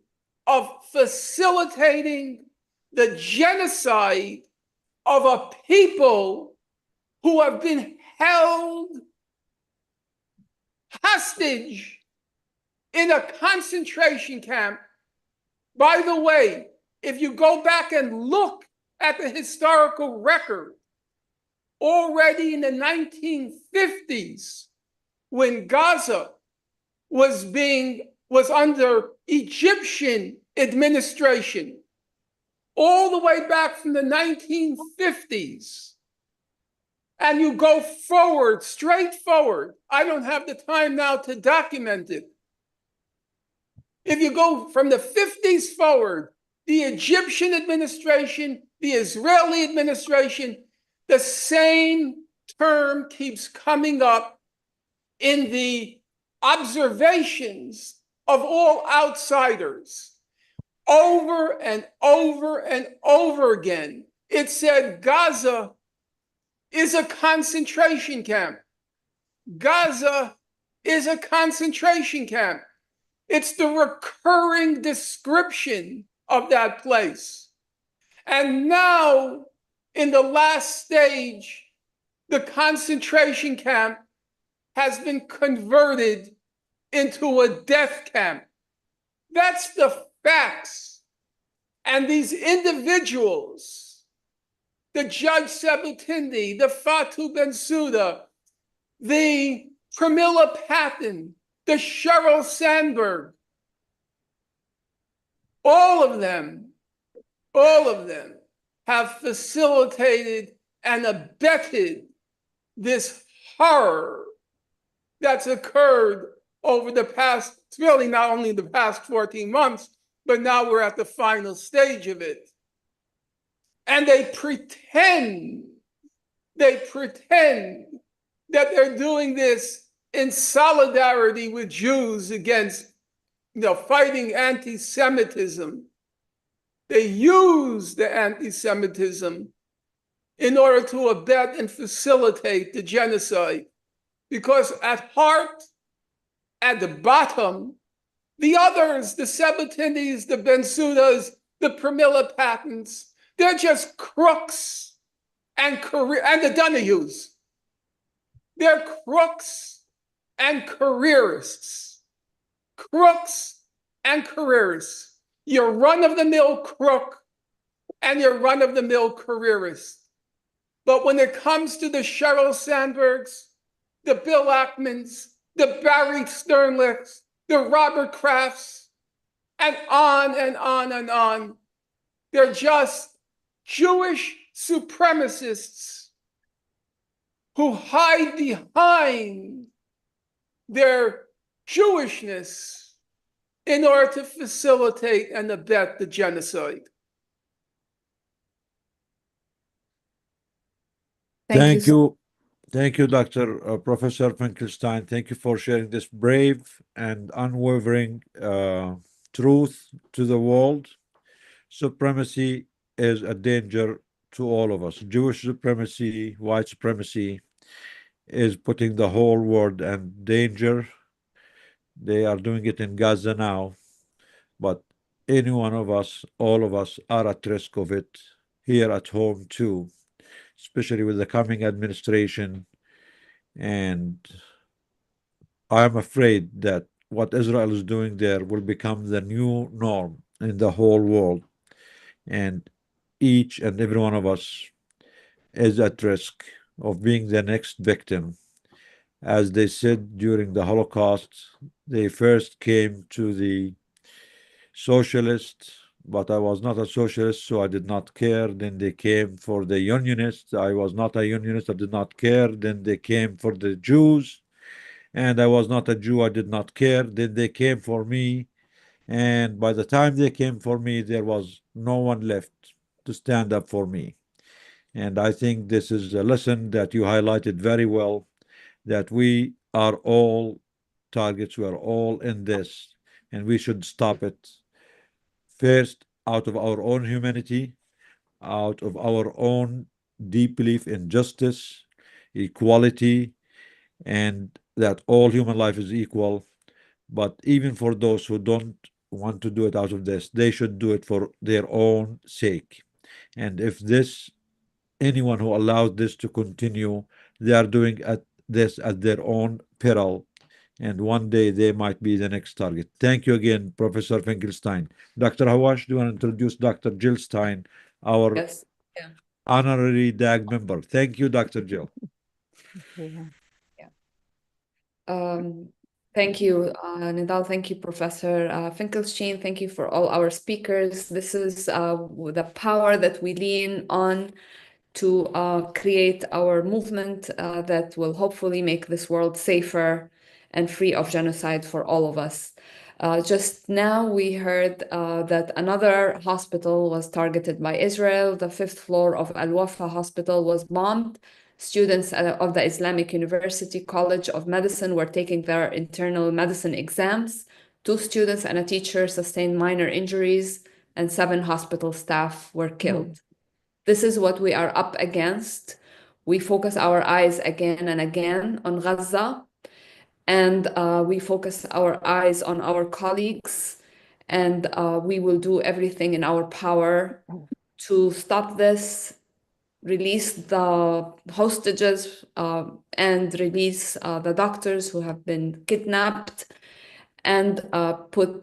of facilitating the genocide of a people who have been held hostage in a concentration camp. By the way, if you go back and look at the historical record, already in the 1950s, when Gaza was under Egyptian administration, all the way back from the 1950s, and you go forward, straight forward. I don't have the time now to document it. If you go from the 50s forward, the Egyptian administration, the Israeli administration, the same term keeps coming up in the observations of all outsiders. Over and over and over again, it said Gaza is a concentration camp. Gaza is a concentration camp. It's the recurring description of that place. And now, in the last stage, the concentration camp has been converted into a death camp. That's the facts. And these individuals, the Judge Sebutindi, the Fatou Bensouda, the Pramila Patten, the Sheryl Sandberg, all of them have facilitated and abetted this horror that's occurred over the past, it's really not only the past 14 months, but now we're at the final stage of it. And they pretend that they're doing this in solidarity with Jews against, fighting anti-Semitism. They use the anti-Semitism in order to abet and facilitate the genocide. Because at heart, at the bottom, the others, the Sebutindis, the Bensoudas, the Pramila Pattens, they're just crooks and the Donahues. They're crooks and careerists. Crooks and careerists. You're run-of-the-mill crook and you're run-of-the-mill careerist. But when it comes to the Sheryl Sandbergs, the Bill Ackmans, the Barry Sternlichs, the Robert Krafts, and on and on and on. They're just Jewish supremacists who hide behind their Jewishness in order to facilitate and abet the genocide. Thank you. Thank you, Dr. Professor Finkelstein. Thank you for sharing this brave and unwavering truth to the world. Supremacy is a danger to all of us. Jewish supremacy, white supremacy is putting the whole world in danger. They are doing it in Gaza now, but any one of us, all of us, are at risk of it here at home too, especially with the coming administration. And I'm afraid that what Israel is doing there will become the new norm in the whole world. And each and every one of us is at risk of being the next victim. As they said during the Holocaust, they first came to the socialists, but I was not a socialist, so I did not care. Then they came for the unionists. I was not a unionist, I did not care. Then they came for the Jews, and I was not a Jew, I did not care. Then they came for me, and by the time they came for me, there was no one left to stand up for me. And I think this is a lesson that you highlighted very well, that we are all targets, we are all in this, and we should stop it. First, out of our own humanity, out of our own deep belief in justice, equality, and that all human life is equal. But even for those who don't want to do it out of this, they should do it for their own sake. And if anyone who allows this to continue, they are doing this at their own peril. And one day they might be the next target. Thank you again, Professor Finkelstein. Dr. Hawash, do you want to introduce Dr. Jill Stein, our honorary DAG member? Thank you, Dr. Jill. Thank you, Nidal. Thank you, Professor Finkelstein. Thank you for all our speakers. This is the power that we lean on to create our movement that will hopefully make this world safer and free of genocide for all of us. Just now we heard that another hospital was targeted by Israel. The 5th floor of Al-Wafa Hospital was bombed. Students of the Islamic University College of Medicine were taking their internal medicine exams. 2 students and a teacher sustained minor injuries, and 7 hospital staff were killed. This is what we are up against. We focus our eyes again and again on Gaza, and we focus our eyes on our colleagues, and we will do everything in our power to stop this, release the hostages, and release the doctors who have been kidnapped, and put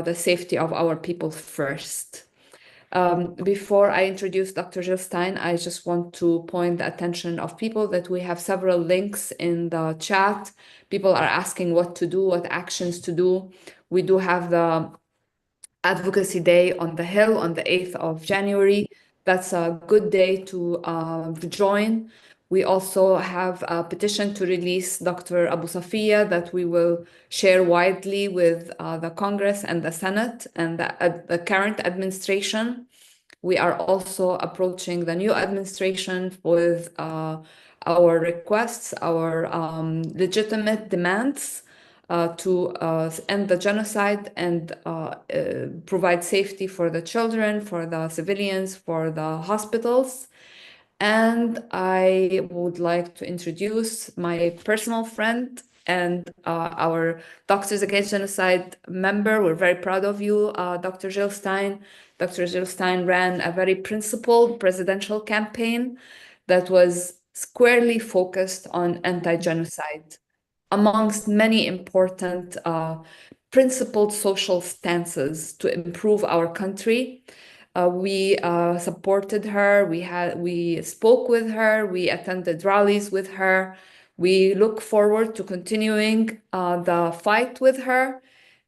the safety of our people first. Before I introduce Dr. Jill Stein, I just want to point the attention of people that we have several links in the chat. People are asking what to do, what actions to do. We do have the Advocacy Day on the Hill on the 8th of January. That's a good day to join. We also have a petition to release Dr. Abu Safia that we will share widely with the Congress and the Senate and the current administration. We are also approaching the new administration with our requests, our legitimate demands to end the genocide and provide safety for the children, for the civilians, for the hospitals. And I would like to introduce my personal friend and our Doctors Against Genocide member. We're very proud of you, Dr. Jill Stein. Dr. Jill Stein ran a very principled presidential campaign that was squarely focused on anti-genocide, amongst many important principled social stances to improve our country. We supported her, we spoke with her, we attended rallies with her, We look forward to continuing the fight with her,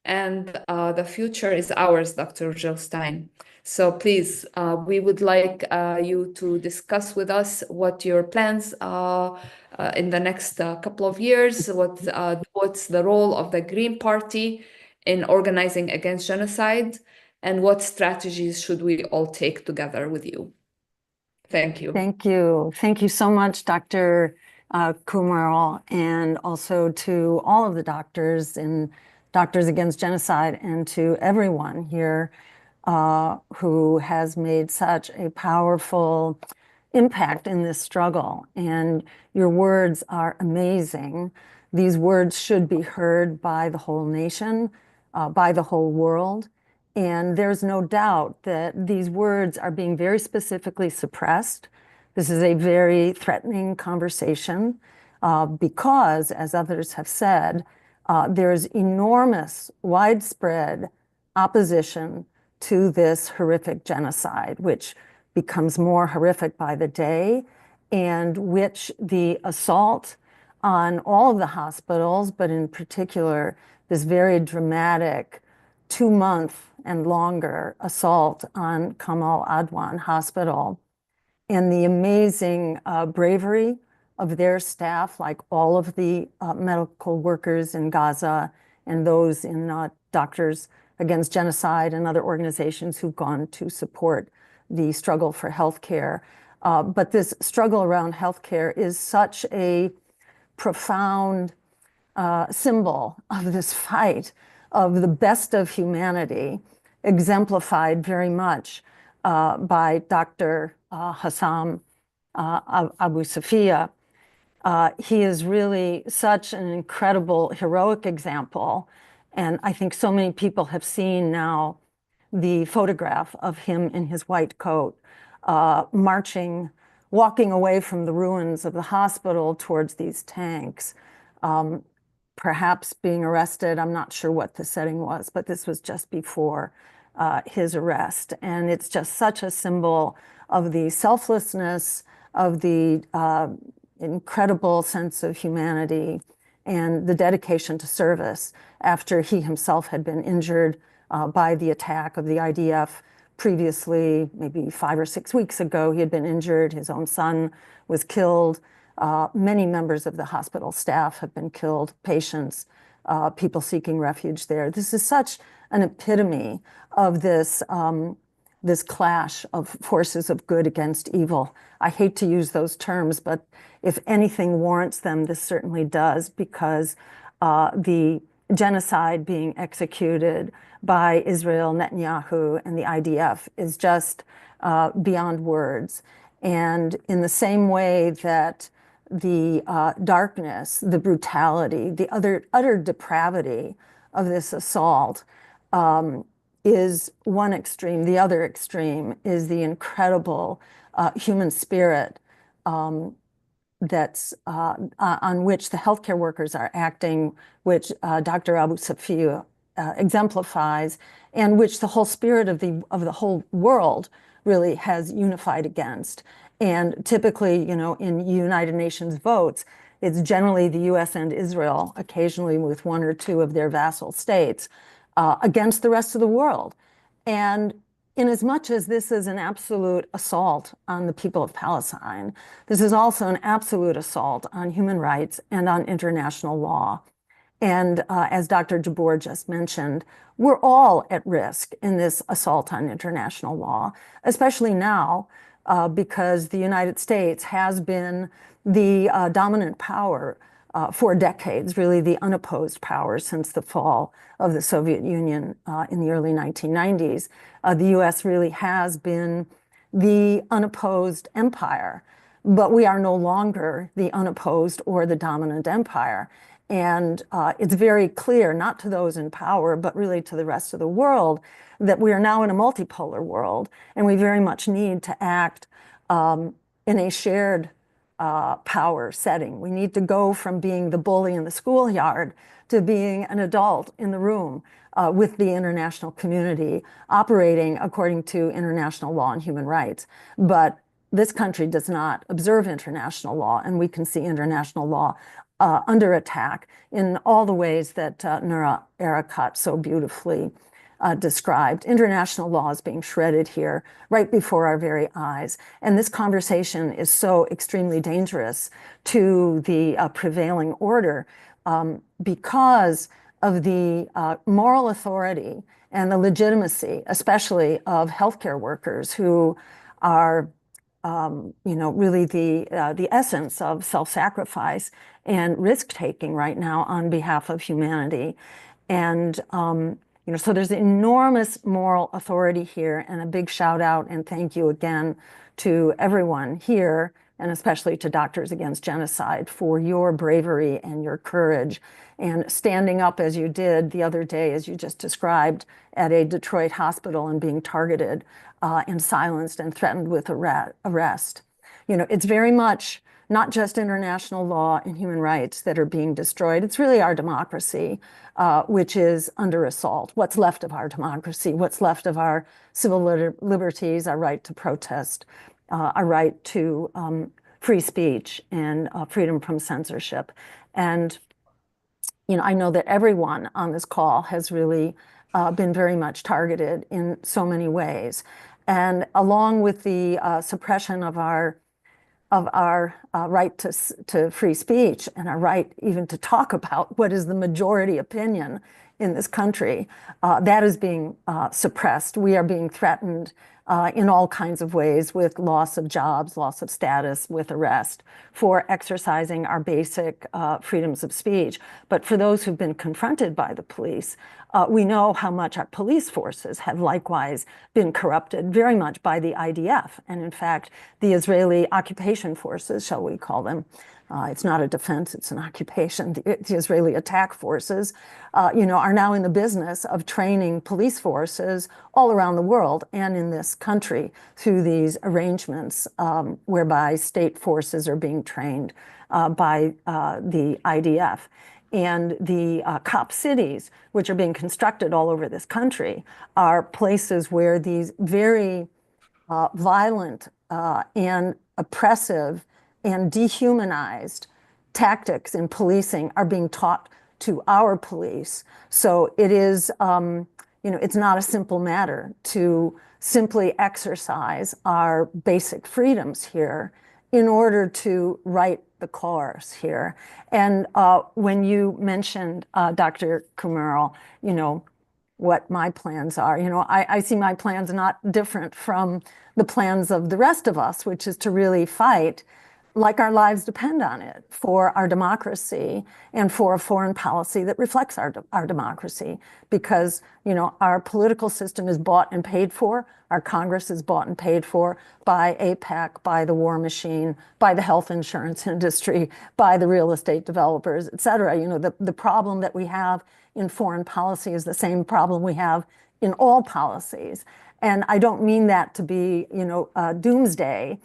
and the future is ours, Dr. Gilstein. So please, we would like you to discuss with us what your plans in the next couple of years, what's the role of the Green Party in organizing against genocide, and what strategies should we all take together with you. Thank you. Thank you. Thank you so much, Dr. Kumaral, and also to all of the doctors in Doctors Against Genocide, and to everyone here who has made such a powerful impact in this struggle. And your words are amazing. These words should be heard by the whole nation, by the whole world. And there's no doubt that these words are being very specifically suppressed. This is a very threatening conversation because, as others have said, there's enormous, widespread opposition to this horrific genocide, which becomes more horrific by the day, and which the assault on all of the hospitals, but in particular, this very dramatic 2-month and longer assault on Kamal Adwan Hospital, and the amazing bravery of their staff, like all of the medical workers in Gaza and those in Doctors Against Genocide and other organizations who've gone to support the struggle for healthcare. But this struggle around healthcare is such a profound symbol of this fight of the best of humanity, exemplified very much by Dr. Hassam Abu Safia. He is really such an incredible, heroic example. And I think so many people have seen now the photograph of him in his white coat, marching, walking away from the ruins of the hospital towards these tanks, perhaps being arrested. I'm not sure what the setting was, but this was just before his arrest. And it's just such a symbol of the selflessness, of the incredible sense of humanity, and the dedication to service after he himself had been injured by the attack of the IDF previously. Maybe 5 or 6 weeks ago, he had been injured. His own son was killed. Many members of the hospital staff have been killed, patients, people seeking refuge there. This is such an epitome of this, this clash of forces of good against evil. I hate to use those terms, but if anything warrants them, this certainly does, because the genocide being executed by Israel, Netanyahu, and the IDF is just beyond words. And in the same way that the darkness, the brutality, the utter depravity of this assault is one extreme, the other extreme is the incredible human spirit that's on which the healthcare workers are acting, which Dr. Abu Safia exemplifies, and which the whole spirit of the whole world really has unified against. And typically, you know, in United Nations votes, it's generally the US and Israel, occasionally with 1 or 2 of their vassal states, against the rest of the world. And in as much as this is an absolute assault on the people of Palestine, this is also an absolute assault on human rights and on international law. And as Dr. Jabour just mentioned, we're all at risk in this assault on international law, especially now, because the United States has been the dominant power for decades, really the unopposed power since the fall of the Soviet Union in the early 1990s. The US really has been the unopposed empire, but we are no longer the unopposed or the dominant empire. And it's very clear, not to those in power, but really to the rest of the world, that we are now in a multipolar world, and we very much need to act in a shared power setting. We need to go from being the bully in the schoolyard to being an adult in the room with the international community, operating according to international law and human rights. But this country does not observe international law, and we can see international law under attack in all the ways that Nura Erakat so beautifully described. International law is being shredded here right before our very eyes. And this conversation is so extremely dangerous to the prevailing order because of the moral authority and the legitimacy, especially of healthcare workers who are really the essence of self-sacrifice and risk-taking right now on behalf of humanity. And so there's enormous moral authority here, and a big shout out and thank you again to everyone here, and especially to Doctors Against Genocide, for your bravery and your courage and standing up as you did the other day, as you just described, at a Detroit hospital and being targeted and silenced and threatened with arrest. It's very much not just international law and human rights that are being destroyed. It's really our democracy, which is under assault. What's left of our democracy, what's left of our civil liberties, our right to protest, our right to free speech and freedom from censorship. And I know that everyone on this call has really been very much targeted in so many ways. And along with the suppression of our right to free speech and our right even to talk about what is the majority opinion in this country, that is being suppressed. We are being threatened in all kinds of ways with loss of jobs, loss of status, with arrest for exercising our basic freedoms of speech. But for those who've been confronted by the police, we know how much our police forces have likewise been corrupted very much by the IDF. And in fact, the Israeli occupation forces, shall we call them, it's not a defense, it's an occupation. The Israeli attack forces, are now in the business of training police forces all around the world and in this country through these arrangements whereby state forces are being trained by the IDF. And the cop cities, which are being constructed all over this country, are places where these very violent and oppressive and dehumanized tactics in policing are being taught to our police. So it is, it's not a simple matter to simply exercise our basic freedoms here in order to right the cause here. And when you mentioned, Dr. Kumail, what my plans are, I see my plans not different from the plans of the rest of us, which is to really fight like our lives depend on it, for our democracy and for a foreign policy that reflects our democracy. Because, our political system is bought and paid for, our Congress is bought and paid for by AIPAC, by the war machine, by the health insurance industry, by the real estate developers, et cetera. The problem that we have in foreign policy is the same problem we have in all policies. And I don't mean that to be, a doomsday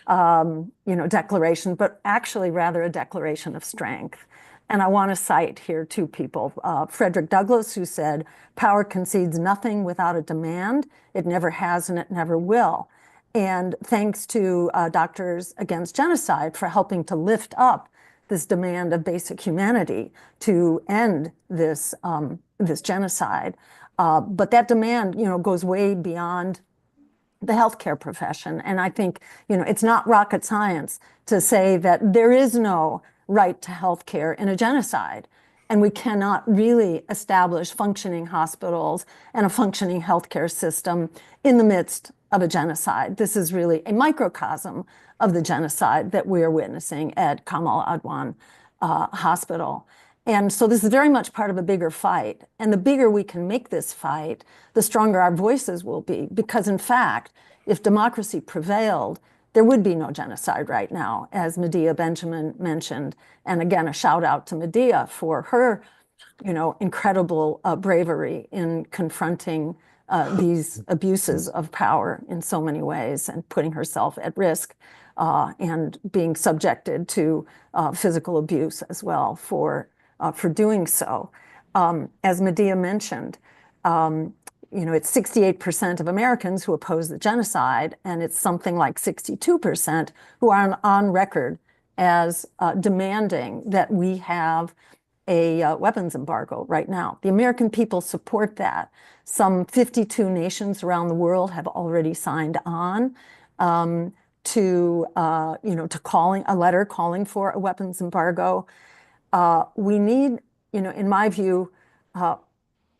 declaration, but actually rather a declaration of strength. And I want to cite here two people, Frederick Douglass, who said, "Power concedes nothing without a demand. It never has and it never will." And thanks to Doctors Against Genocide for helping to lift up this demand of basic humanity to end this, this genocide. But that demand, goes way beyond the healthcare profession. And I think, it's not rocket science to say that there is no right to healthcare in a genocide. And we cannot really establish functioning hospitals and a functioning healthcare system in the midst of a genocide. This is really a microcosm of the genocide that we are witnessing at Kamal Adwan Hospital. And so this is very much part of a bigger fight. And the bigger we can make this fight, the stronger our voices will be. Because in fact, if democracy prevailed, there would be no genocide right now, as Medea Benjamin mentioned. And again, a shout out to Medea for her, incredible bravery in confronting these abuses of power in so many ways and putting herself at risk and being subjected to physical abuse as well for doing so. As Medea mentioned, it's 68% of Americans who oppose the genocide, and it's something like 62% who are on record as demanding that we have a weapons embargo right now. The American people support that. Some 52 nations around the world have already signed on to calling a letter calling for a weapons embargo. We need, in my view,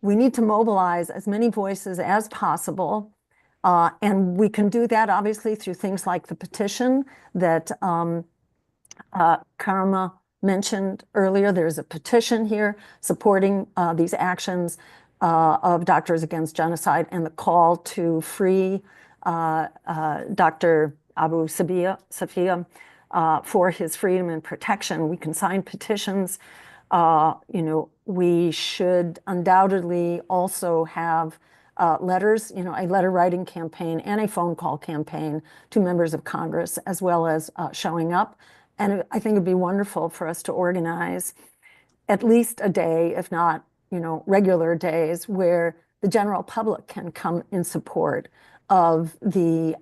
we need to mobilize as many voices as possible. And we can do that obviously through things like the petition that Karma mentioned earlier. There's a petition here supporting these actions of Doctors Against Genocide and the call to free Dr. Abu Safia for his freedom and protection. We can sign petitions. We should undoubtedly also have letters, a letter writing campaign and a phone call campaign to members of Congress, as well as showing up. And I think it'd be wonderful for us to organize at least a day, if not, regular days, where the general public can come in support of the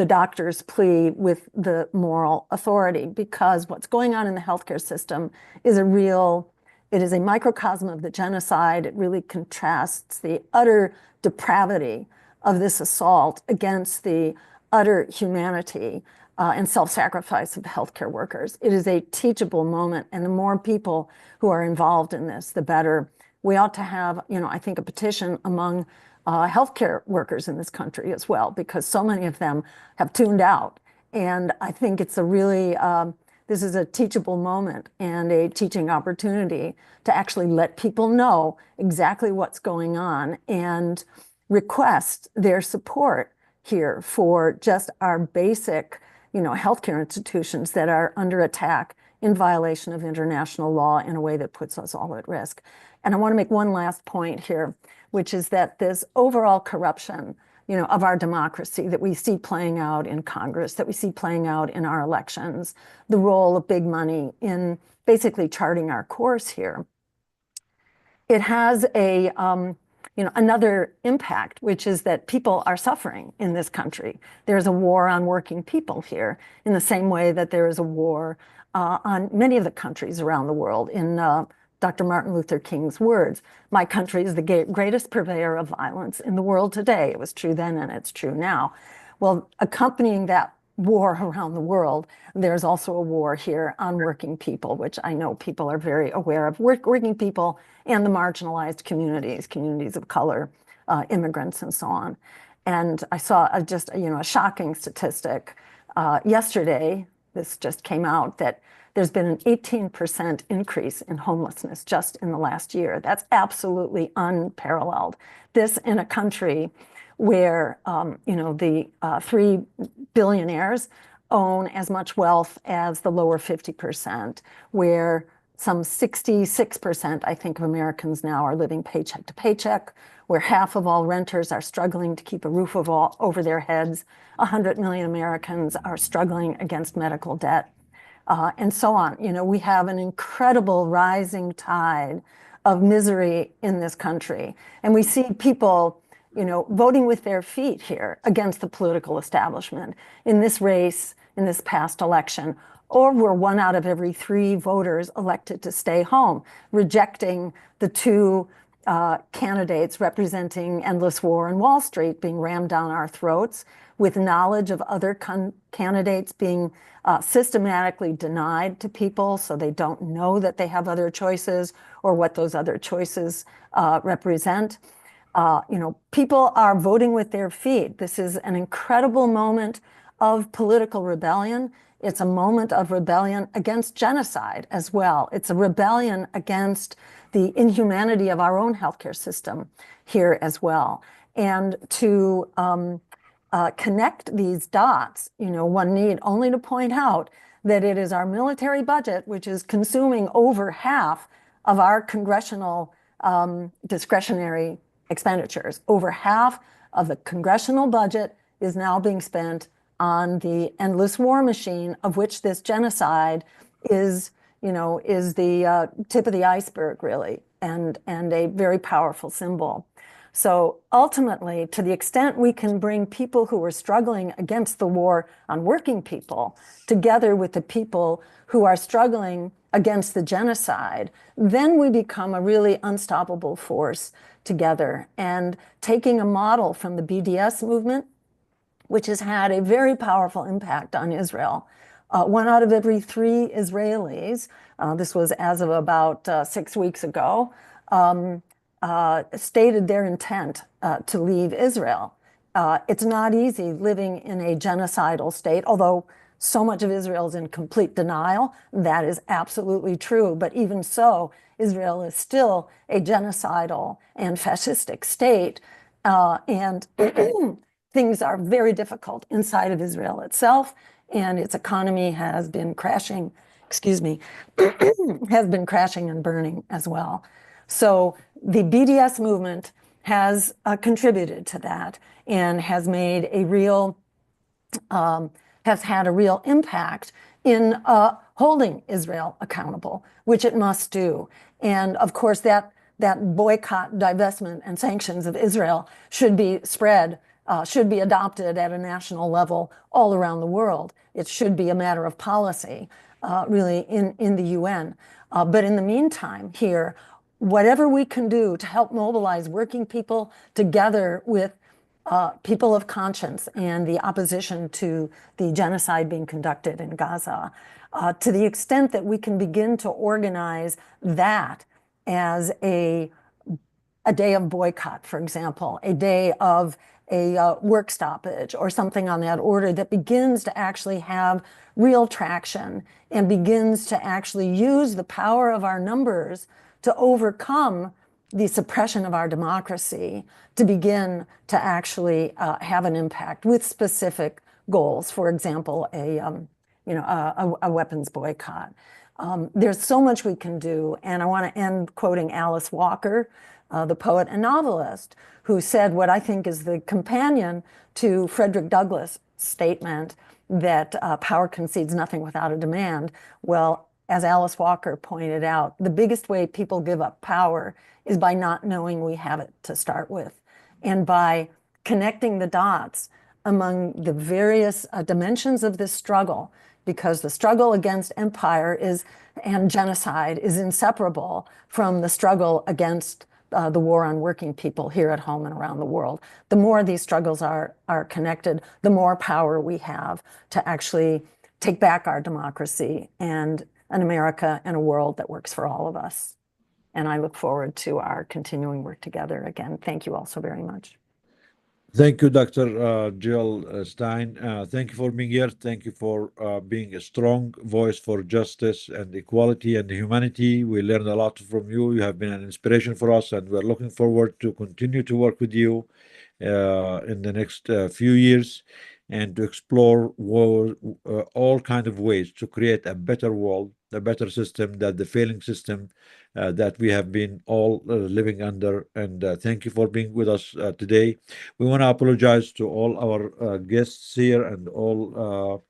doctor's plea with the moral authority, because what's going on in the healthcare system is it is a microcosm of the genocide. It really contrasts the utter depravity of this assault against the utter humanity and self-sacrifice of the healthcare workers. It is a teachable moment, and the more people who are involved in this, the better. We ought to have, I think, a petition among healthcare workers in this country as well, because so many of them have tuned out. And I think it's this is a teachable moment and a teaching opportunity to actually let people know exactly what's going on and request their support here for just our basic, healthcare institutions that are under attack in violation of international law in a way that puts us all at risk. And I want to make one last point here, which is that this overall corruption, of our democracy that we see playing out in Congress, that we see playing out in our elections, the role of big money in basically charting our course here, it has another impact, which is that people are suffering in this country. There's a war on working people here, in the same way that there is a war on many of the countries around the world. In Dr. Martin Luther King's words, "My country is the greatest purveyor of violence in the world today." It was true then and it's true now. Well, accompanying that war around the world, there's also a war here on working people, which I know people are very aware of. Working people and the marginalized communities of color, immigrants and so on. And I saw a shocking statistic yesterday. This just came out that there's been an 18% increase in homelessness just in the last year. That's absolutely unparalleled. This in a country where, the 3 billionaires own as much wealth as the lower 50%, where some 66%, I think, of Americans now are living paycheck to paycheck, where half of all renters are struggling to keep a roof over their heads. 100 million Americans are struggling against medical debt. And so on. We have an incredible rising tide of misery in this country. And we see people, voting with their feet here against the political establishment in this race, in this past election. Or we're 1 out of every 3 voters elected to stay home, rejecting the 2 candidates representing endless war on Wall Street being rammed down our throats, with knowledge of other candidates being systematically denied to people so they don't know that they have other choices or what those other choices represent. People are voting with their feet. This is an incredible moment of political rebellion. It's a moment of rebellion against genocide as well. It's a rebellion against the inhumanity of our own healthcare system here as well. And to connect these dots, one need only to point out that it is our military budget which is consuming over half of our congressional discretionary expenditures. Over half of the congressional budget is now being spent on the endless war machine, of which this genocide is the tip of the iceberg, really. and a very powerful symbol. So ultimately, to the extent we can bring people who are struggling against the war on working people together with the people who are struggling against the genocide, then we become a really unstoppable force together. And taking a model from the BDS movement, which has had a very powerful impact on Israel. 1 out of every 3 Israelis, this was as of about 6 weeks ago, stated their intent to leave Israel. It's not easy living in a genocidal state, although so much of Israel is in complete denial. That is absolutely true. But even so, Israel is still a genocidal and fascistic state. And things are very difficult inside of Israel itself. And its economy has been crashing, has been crashing and burning as well. So the BDS movement has contributed to that and has made a real, has had a real impact in holding Israel accountable, which it must do. And of course, that boycott, divestment, and sanctions of Israel should be spread, should be adopted at a national level all around the world. It should be a matter of policy, really, in the UN. But in the meantime, here, whatever we can do to help mobilize working people together with people of conscience and the opposition to the genocide being conducted in Gaza, to the extent that we can begin to organize that as a day of boycott, for example, a day of a work stoppage or something on that order that begins to actually have real traction and begins to actually use the power of our numbers to overcome the suppression of our democracy, to begin to actually have an impact with specific goals. For example, a weapons boycott. There's so much we can do, and I want to end quoting Alice Walker, the poet and novelist, who said what I think is the companion to Frederick Douglass' statement that power concedes nothing without a demand. Well, as Alice Walker pointed out, the biggest way people give up power is by not knowing we have it to start with, and by connecting the dots among the various dimensions of this struggle, because the struggle against empire and genocide is inseparable from the struggle against the war on working people here at home and around the world. The more these struggles are connected, the more power we have to actually take back our democracy and an America and a world that works for all of us. And I look forward to our continuing work together. Again, thank you all so very much. Thank you, Dr. Jill Stein. Thank you for being here. Thank you for being a strong voice for justice and equality and humanity. We learned a lot from you. You have been an inspiration for us, and we're looking forward to continue to work with you in the next few years and to explore all kinds of ways to create a better world, a better system than the failing system that we have been all living under. And thank you for being with us today. We want to apologize to all our guests here and all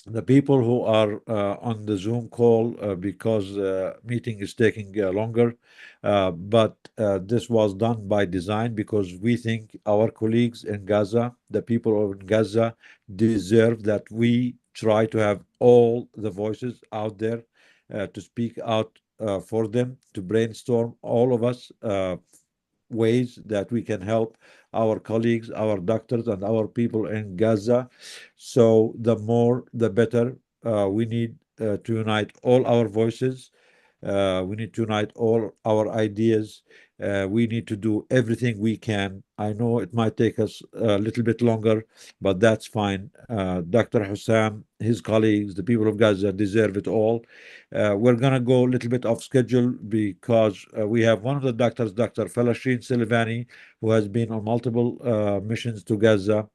the people who are on the Zoom call because meeting is taking longer. But this was done by design because we think our colleagues in Gaza, the people of Gaza, deserve that we try to have all the voices out there to speak out for them, to brainstorm all of us ways that we can help our colleagues, our doctors, and our people in Gaza. So the more, the better. We need to unite all our voices. We need to unite all our ideas. We need to do everything we can. I know it might take us a little bit longer, but that's fine. Dr. Hussam, his colleagues, the people of Gaza deserve it all. We're going to go a little bit off schedule because we have one of the doctors, Dr. Falashin Silvani, who has been on multiple missions to Gaza,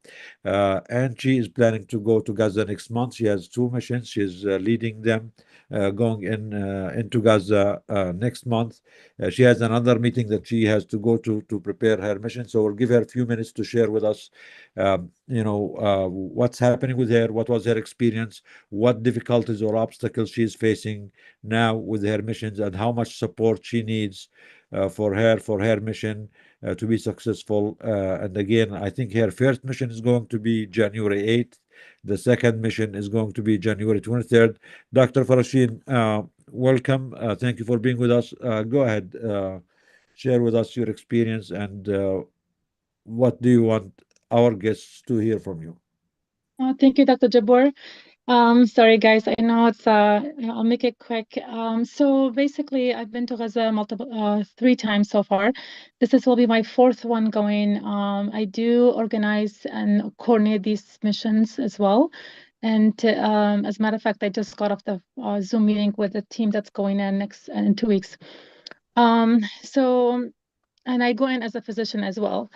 and she is planning to go to Gaza next month. She has 2 missions. She's leading them, going into Gaza next month. She has another meeting the that she has to go to prepare her mission. So we'll give her a few minutes to share with us, what's happening with her, what was her experience, what difficulties or obstacles she's facing now with her missions, and how much support she needs for her mission to be successful. And again, I think her first mission is going to be January 8th. The second mission is going to be January 23rd. Dr. Farasheen, welcome. Thank you for being with us. Go ahead, share with us your experience, and what do you want our guests to hear from you? Thank you, Dr. Jabbour. Sorry, guys, I know it's, I'll make it quick. So basically, I've been to Gaza three times so far. Will be my fourth one going. I do organize and coordinate these missions as well. And as a matter of fact, I just got off the Zoom meeting with the team that's going in 2 weeks. And I go in as a physician as well.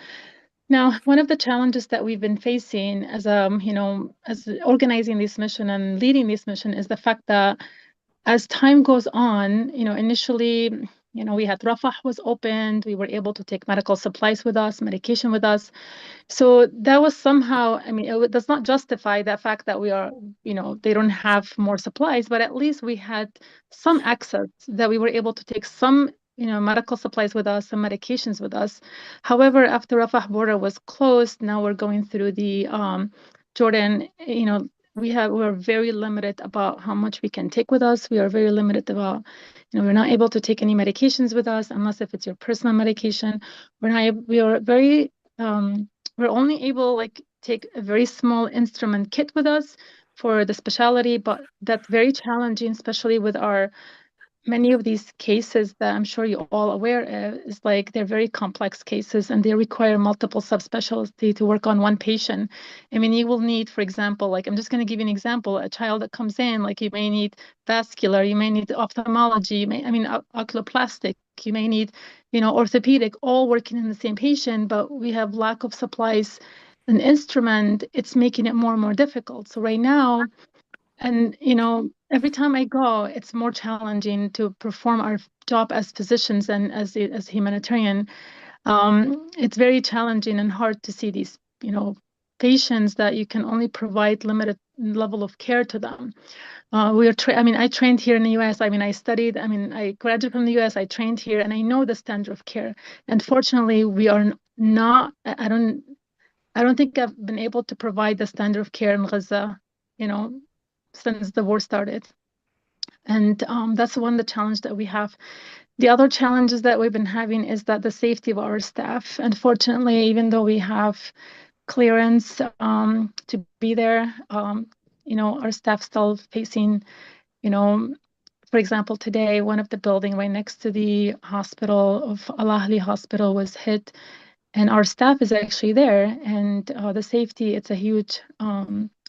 Now, one of the challenges that we've been facing as as organizing this mission and leading this mission is the fact that as time goes on, initially, we had Rafah was opened, we were able to take medical supplies with us, medication with us. So that was somehow, it does not justify the fact that we are, they don't have more supplies, but at least we had some access that we were able to take some medical supplies with us, some medications with us. However, after Rafah border was closed, now we're going through the Jordan, we're very limited about how much we can take with us. We are very limited about, we're not able to take any medications with us unless if it's your personal medication. We're only able take a very small instrument kit with us for the specialty, but that's very challenging, especially with many of these cases that I'm sure you're all aware of, is they're very complex cases and they require multiple subspecialty to work on one patient. You will need, for example, I'm just going to give you an example, a child that comes in, you may need vascular, you may need ophthalmology, oculoplastic, you may need, orthopedic, all working in the same patient, but we have lack of supplies and instrument. It's making it more and more difficult. So right now, and, every time I go, it's more challenging to perform our job as physicians and as humanitarian. It's very challenging and hard to see these, patients that you can only provide limited level of care to them. I trained here in the US. I studied, I graduated from the US, I trained here, and I know the standard of care. Unfortunately, we are not, I don't think I've been able to provide the standard of care in Gaza, since the war started. And that's one of the challenges that we have. The other challenges that we've been having is that the safety of our staff. Unfortunately, even though we have clearance to be there, our staff still facing, for example, today, one of the buildings right next to the hospital of Al-Ahli Hospital was hit, and our staff is actually there. And the safety, it's a huge,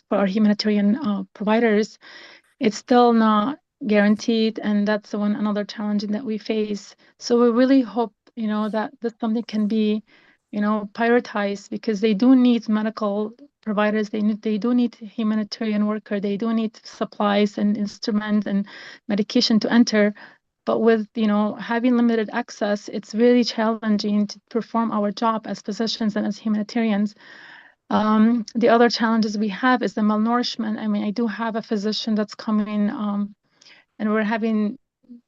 for our humanitarian providers, it's still not guaranteed, and that's another challenge that we face. So we really hope, that this something can be, prioritized, because they do need medical providers, they do need humanitarian worker, they do need supplies and instruments and medication to enter. But with having limited access, it's really challenging to perform our job as physicians and as humanitarians. The other challenges we have is the malnourishment. I do have a physician that's coming, and we're having,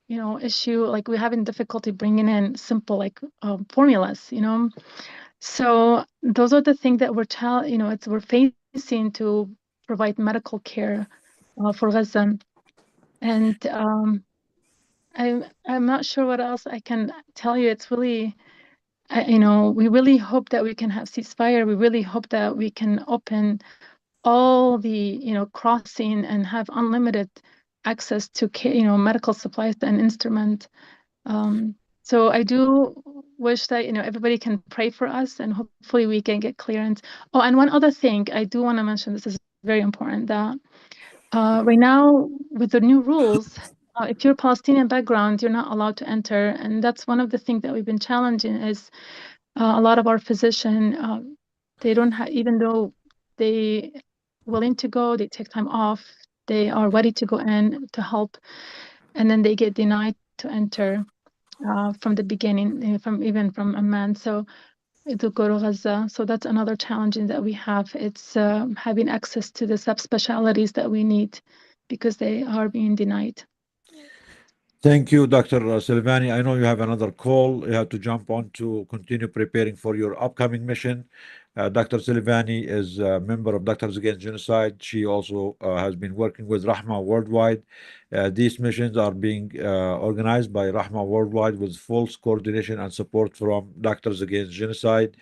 issue, we're having difficulty bringing in simple, formulas, So those are the things that we're facing to provide medical care for Gaza. And I'm not sure what else I can tell you. It's really, we really hope that we can have ceasefire. We really hope that we can open all the, crossing and have unlimited access to, medical supplies and instrument. So I do wish that, everybody can pray for us, and hopefully we can get clearance. Oh, and one other thing I do want to mention, this is very important, that right now with the new rules, if you're Palestinian background, you're not allowed to enter. And that's one of the things that we've been challenging is a lot of our physicians, they don't have, even though they willing to go, they take time off, they are ready to go in to help, and then they get denied to enter. from the beginning, from Amman. So to go to Gaza. So that's another challenge that we have. It's having access to the subspecialties that we need because they are being denied. Thank you, Dr. Silvani. I know you have another call. You have to jump on to continue preparing for your upcoming mission. Dr. Silvani is a member of Doctors Against Genocide. She also has been working with Rahma worldwide. These missions are being organized by Rahma worldwide with full coordination and support from Doctors Against Genocide.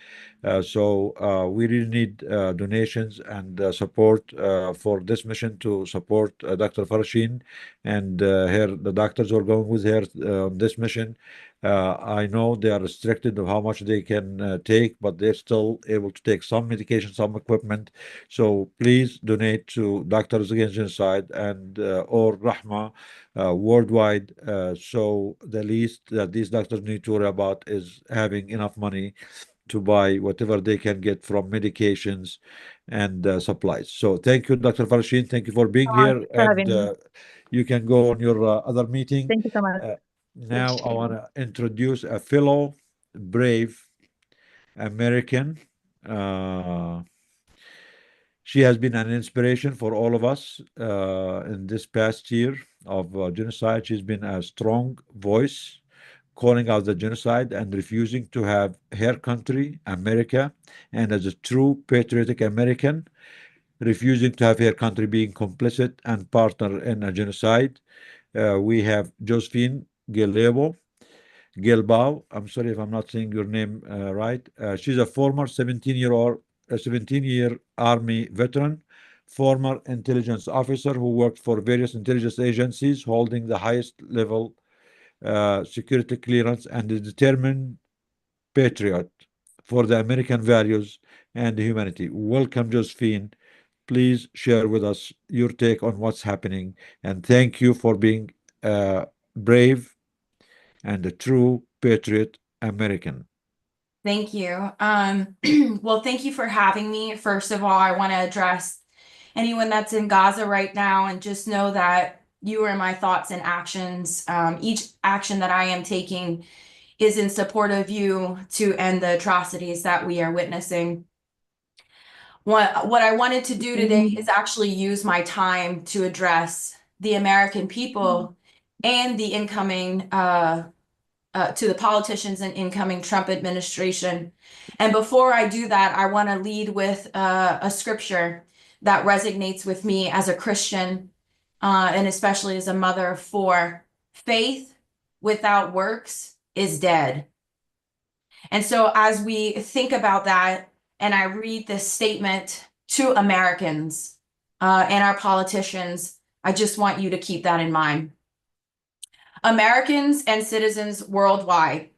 So we really need donations and support for this mission to support Dr. Farashin and the doctors who are going with her on this mission. I know they are restricted of how much they can take, but they're still able to take some medication, some equipment. So please donate to Doctors Against Genocide and or Rahma worldwide. So the least that these doctors need to worry about is having enough money to buy whatever they can get from medications and supplies. So thank you, Dr. Farashin. Thank you for being here. And you can go on your other meeting. Thank you so much. Now I want to introduce a fellow brave American. She has been an inspiration for all of us in this past year of genocide. She's been a strong voice calling out the genocide and refusing to have her country, America, and as a true patriotic American, refusing to have her country being complicit and partner in a genocide. We have Josephine Gilbao. I'm sorry if I'm not saying your name right. She's a former 17-year Army veteran, former intelligence officer who worked for various intelligence agencies, holding the highest level security clearance, and a determined patriot for the American values and humanity. Welcome, Josephine. Please share with us your take on what's happening, and thank you for being brave and a true patriot American. Thank you. Well, thank you for having me. First of all, I want to address anyone that's in Gaza right now and just know that you are in my thoughts and actions. Each action that I am taking is in support of you to end the atrocities that we are witnessing. What I wanted to do today is actually use my time to address the American people and the incoming to the politicians and incoming Trump administration. And before I do that, I want to lead with a scripture that resonates with me as a Christian, and especially as a mother of four. Faith without works is dead. And so as we think about that, and I read this statement to Americans and our politicians, I just want you to keep that in mind. Americans and citizens worldwide,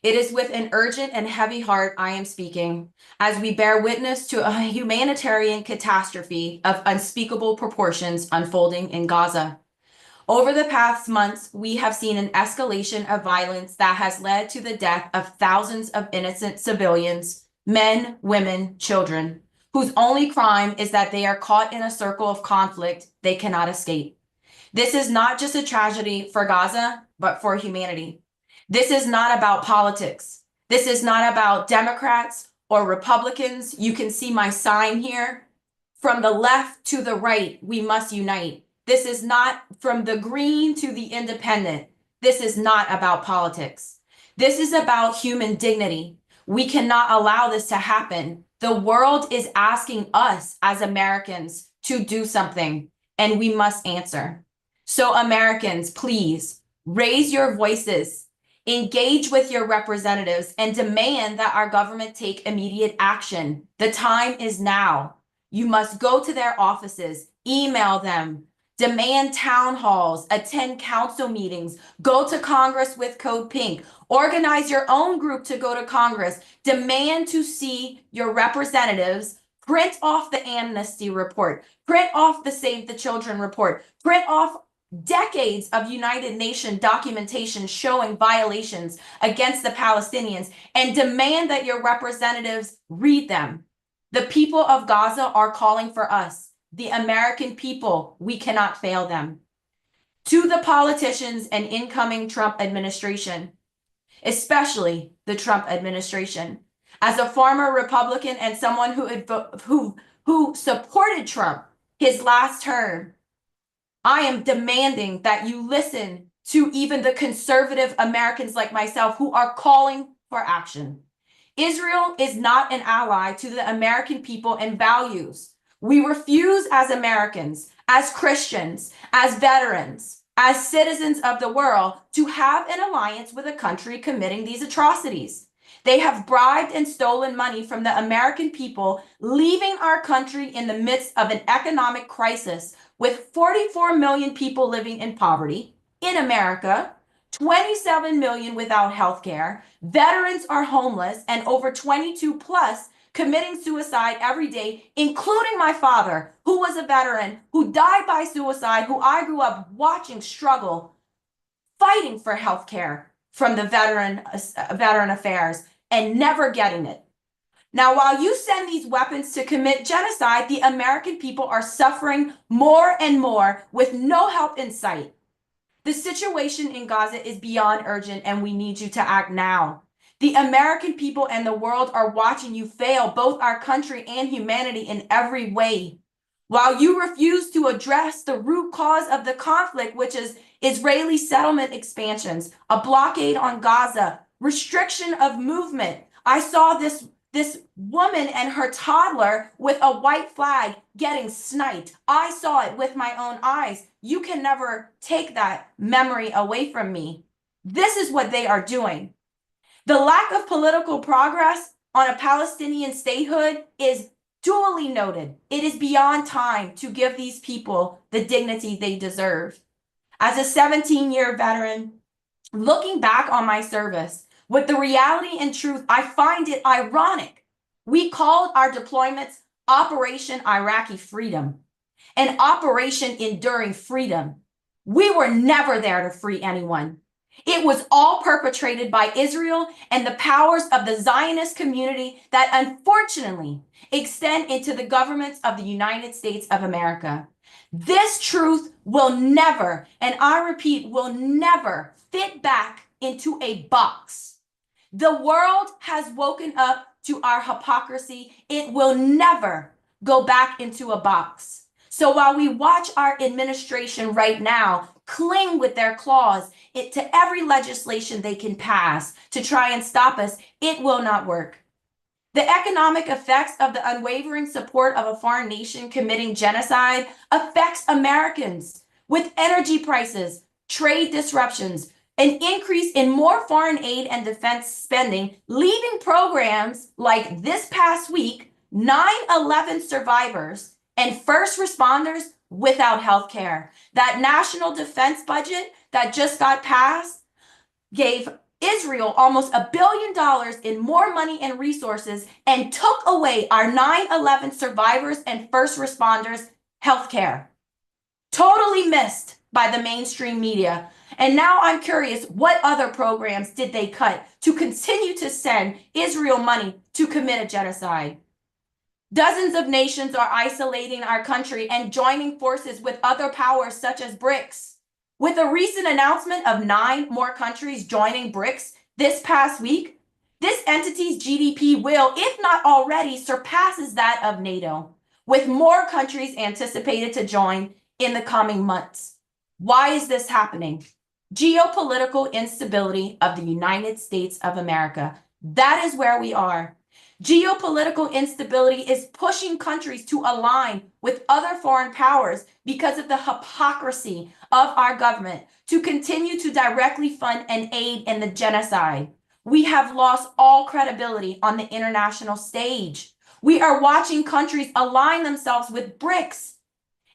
it is with an urgent and heavy heart I am speaking as we bear witness to a humanitarian catastrophe of unspeakable proportions unfolding in Gaza. Over the past months, we have seen an escalation of violence that has led to the death of thousands of innocent civilians, men, women, children, whose only crime is that they are caught in a circle of conflict they cannot escape. This is not just a tragedy for Gaza, but for humanity. This is not about politics. This is not about Democrats or Republicans. You can see my sign here. From the left to the right, we must unite. This is not from the green to the independent. This is not about politics. This is about human dignity. We cannot allow this to happen. The world is asking us as Americans to do something, and we must answer. So Americans, please raise your voices, engage with your representatives, and demand that our government take immediate action. The time is now. You must go to their offices, email them, demand town halls, attend council meetings, go to Congress with Code Pink, organize your own group to go to Congress, demand to see your representatives, print off the amnesty report, print off the Save the Children report, print off decades of United Nations documentation showing violations against the Palestinians, and demand that your representatives read them. The people of Gaza are calling for us. The American people, we cannot fail them. To the politicians and incoming Trump administration, especially the Trump administration. As a former Republican and someone who supported Trump his last term, I am demanding that you listen to even the conservative Americans like myself who are calling for action. Israel is not an ally to the American people and values. We refuse as Americans, as Christians, as veterans, as citizens of the world to have an alliance with a country committing these atrocities. They have bribed and stolen money from the American people, leaving our country in the midst of an economic crisis with 44 million people living in poverty in America, 27 million without health care, veterans are homeless, and over 22 plus committing suicide every day, including my father, who was a veteran, who died by suicide, who I grew up watching struggle, fighting for health care from the veteran affairs and never getting it. Now, while you send these weapons to commit genocide, the American people are suffering more and more with no help in sight. The situation in Gaza is beyond urgent, and we need you to act now. The American people and the world are watching you fail, both our country and humanity, in every way. While you refuse to address the root cause of the conflict, which is Israeli settlement expansions, a blockade on Gaza, restriction of movement. I saw this woman and her toddler with a white flag getting sniped. I saw it with my own eyes. You can never take that memory away from me. This is what they are doing. The lack of political progress on a Palestinian statehood is duly noted. It is beyond time to give these people the dignity they deserve. As a 17-year veteran, looking back on my service, with the reality and truth, I find it ironic. We called our deployments Operation Iraqi Freedom and Operation Enduring Freedom. We were never there to free anyone. It was all perpetrated by Israel and the powers of the Zionist community that unfortunately extend into the governments of the United States of America. This truth will never, and I repeat, will never fit back into a box. The world has woken up to our hypocrisy. It will never go back into a box. So while we watch our administration right now cling with their claws to every legislation they can pass to try and stop us, it will not work. The economic effects of the unwavering support of a foreign nation committing genocide affects Americans with energy prices, trade disruptions, an increase in more foreign aid and defense spending, leaving programs like this past week, 9/11 survivors and first responders without health care. That national defense budget that just got passed gave Israel almost $1 billion in more money and resources and took away our 9/11 survivors and first responders health care. Totally missed by the mainstream media. And now I'm curious, what other programs did they cut to continue to send Israel money to commit a genocide? Dozens of nations are isolating our country and joining forces with other powers such as BRICS. With a recent announcement of 9 more countries joining BRICS this past week, this entity's GDP will, if not already, surpasses that of NATO, with more countries anticipated to join in the coming months. Why is this happening? Geopolitical instability of the United States of America. That is where we are. Geopolitical instability is pushing countries to align with other foreign powers because of the hypocrisy of our government to continue to directly fund and aid in the genocide. We have lost all credibility on the international stage. We are watching countries align themselves with BRICS.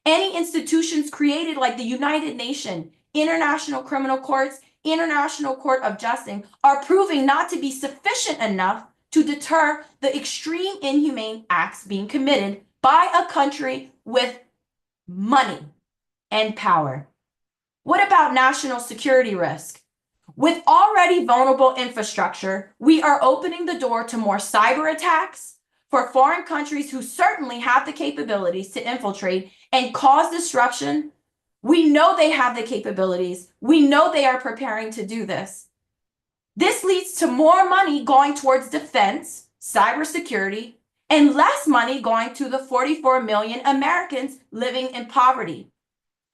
Any institutions created like the United Nations, International Criminal Courts, International Court of Justice are proving not to be sufficient enough to deter the extreme inhumane acts being committed by a country with money and power. What about national security risk? With already vulnerable infrastructure, we are opening the door to more cyber attacks for foreign countries who certainly have the capabilities to infiltrate and cause disruption. We know they have the capabilities. We know they are preparing to do this. This leads to more money going towards defense, cybersecurity, and less money going to the 44 million Americans living in poverty.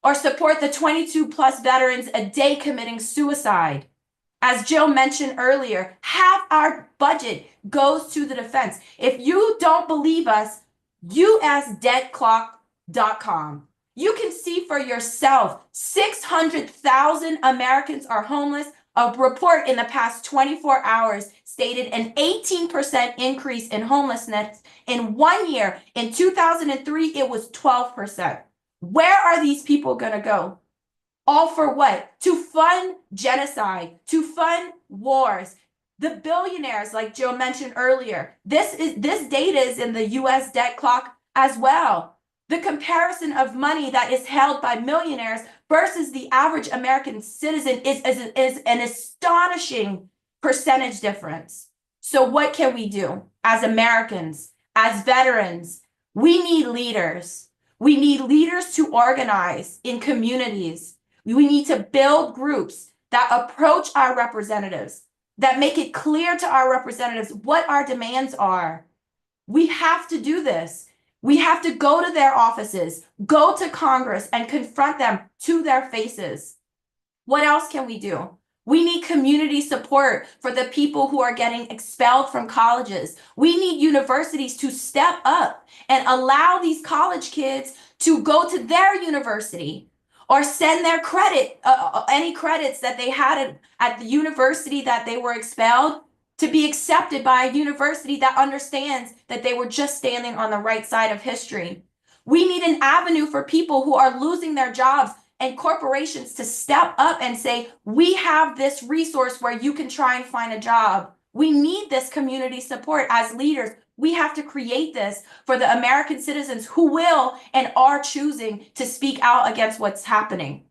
Or support the 22 plus veterans a day committing suicide. As Jill mentioned earlier, half our budget goes to the defense. If you don't believe us, usdeadclock.com. You can see for yourself, 600,000 Americans are homeless. A report in the past 24 hours stated an 18% increase in homelessness in 1 year. In 2003, it was 12%. Where are these people going to go? All for what? To fund genocide, to fund wars. The billionaires, like Jill mentioned earlier, this data is in the US debt clock as well. The comparison of money that is held by millionaires versus the average American citizen is an astonishing percentage difference. So what can we do as Americans, as veterans? We need leaders. We need leaders to organize in communities. We need to build groups that approach our representatives, that make it clear to our representatives what our demands are. We have to do this. We have to go to their offices, go to Congress, and confront them to their faces. What else can we do? We need community support for the people who are getting expelled from colleges. We need universities to step up and allow these college kids to go to their university or send their credit, any credits that they had at the university that they were expelled, to be accepted by a university that understands that they were just standing on the right side of history. We need an avenue for people who are losing their jobs and corporations to step up and say, we have this resource where you can try and find a job. We need this community support as leaders. We have to create this for the American citizens who will and are choosing to speak out against what's happening.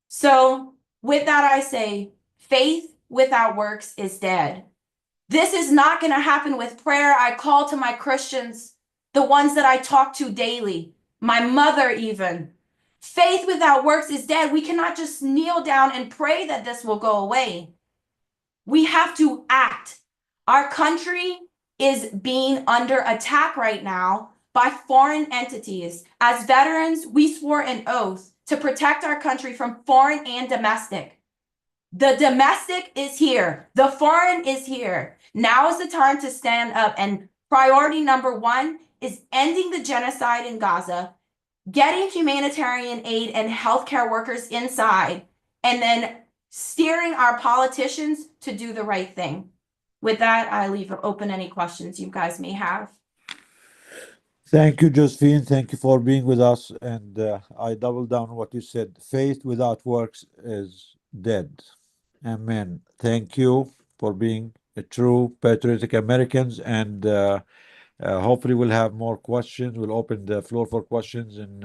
So with that, I say, faith without works is dead. This is not going to happen with prayer. I call to my Christians, the ones that I talk to daily, my mother even. Faith without works is dead. We cannot just kneel down and pray that this will go away. We have to act. Our country is being under attack right now by foreign entities. As veterans, we swore an oath to protect our country from foreign and domestic. The domestic is here. The foreign is here. Now is the time to stand up. And priority number one is ending the genocide in Gaza, getting humanitarian aid and healthcare workers inside, and then steering our politicians to do the right thing. With that, I leave open any questions you guys may have. Thank you, Josephine. Thank you for being with us. And I double down on what you said. Faith without works is dead. Amen. Thank you for being a true patriotic Americans. And hopefully we'll have more questions. We'll open the floor for questions and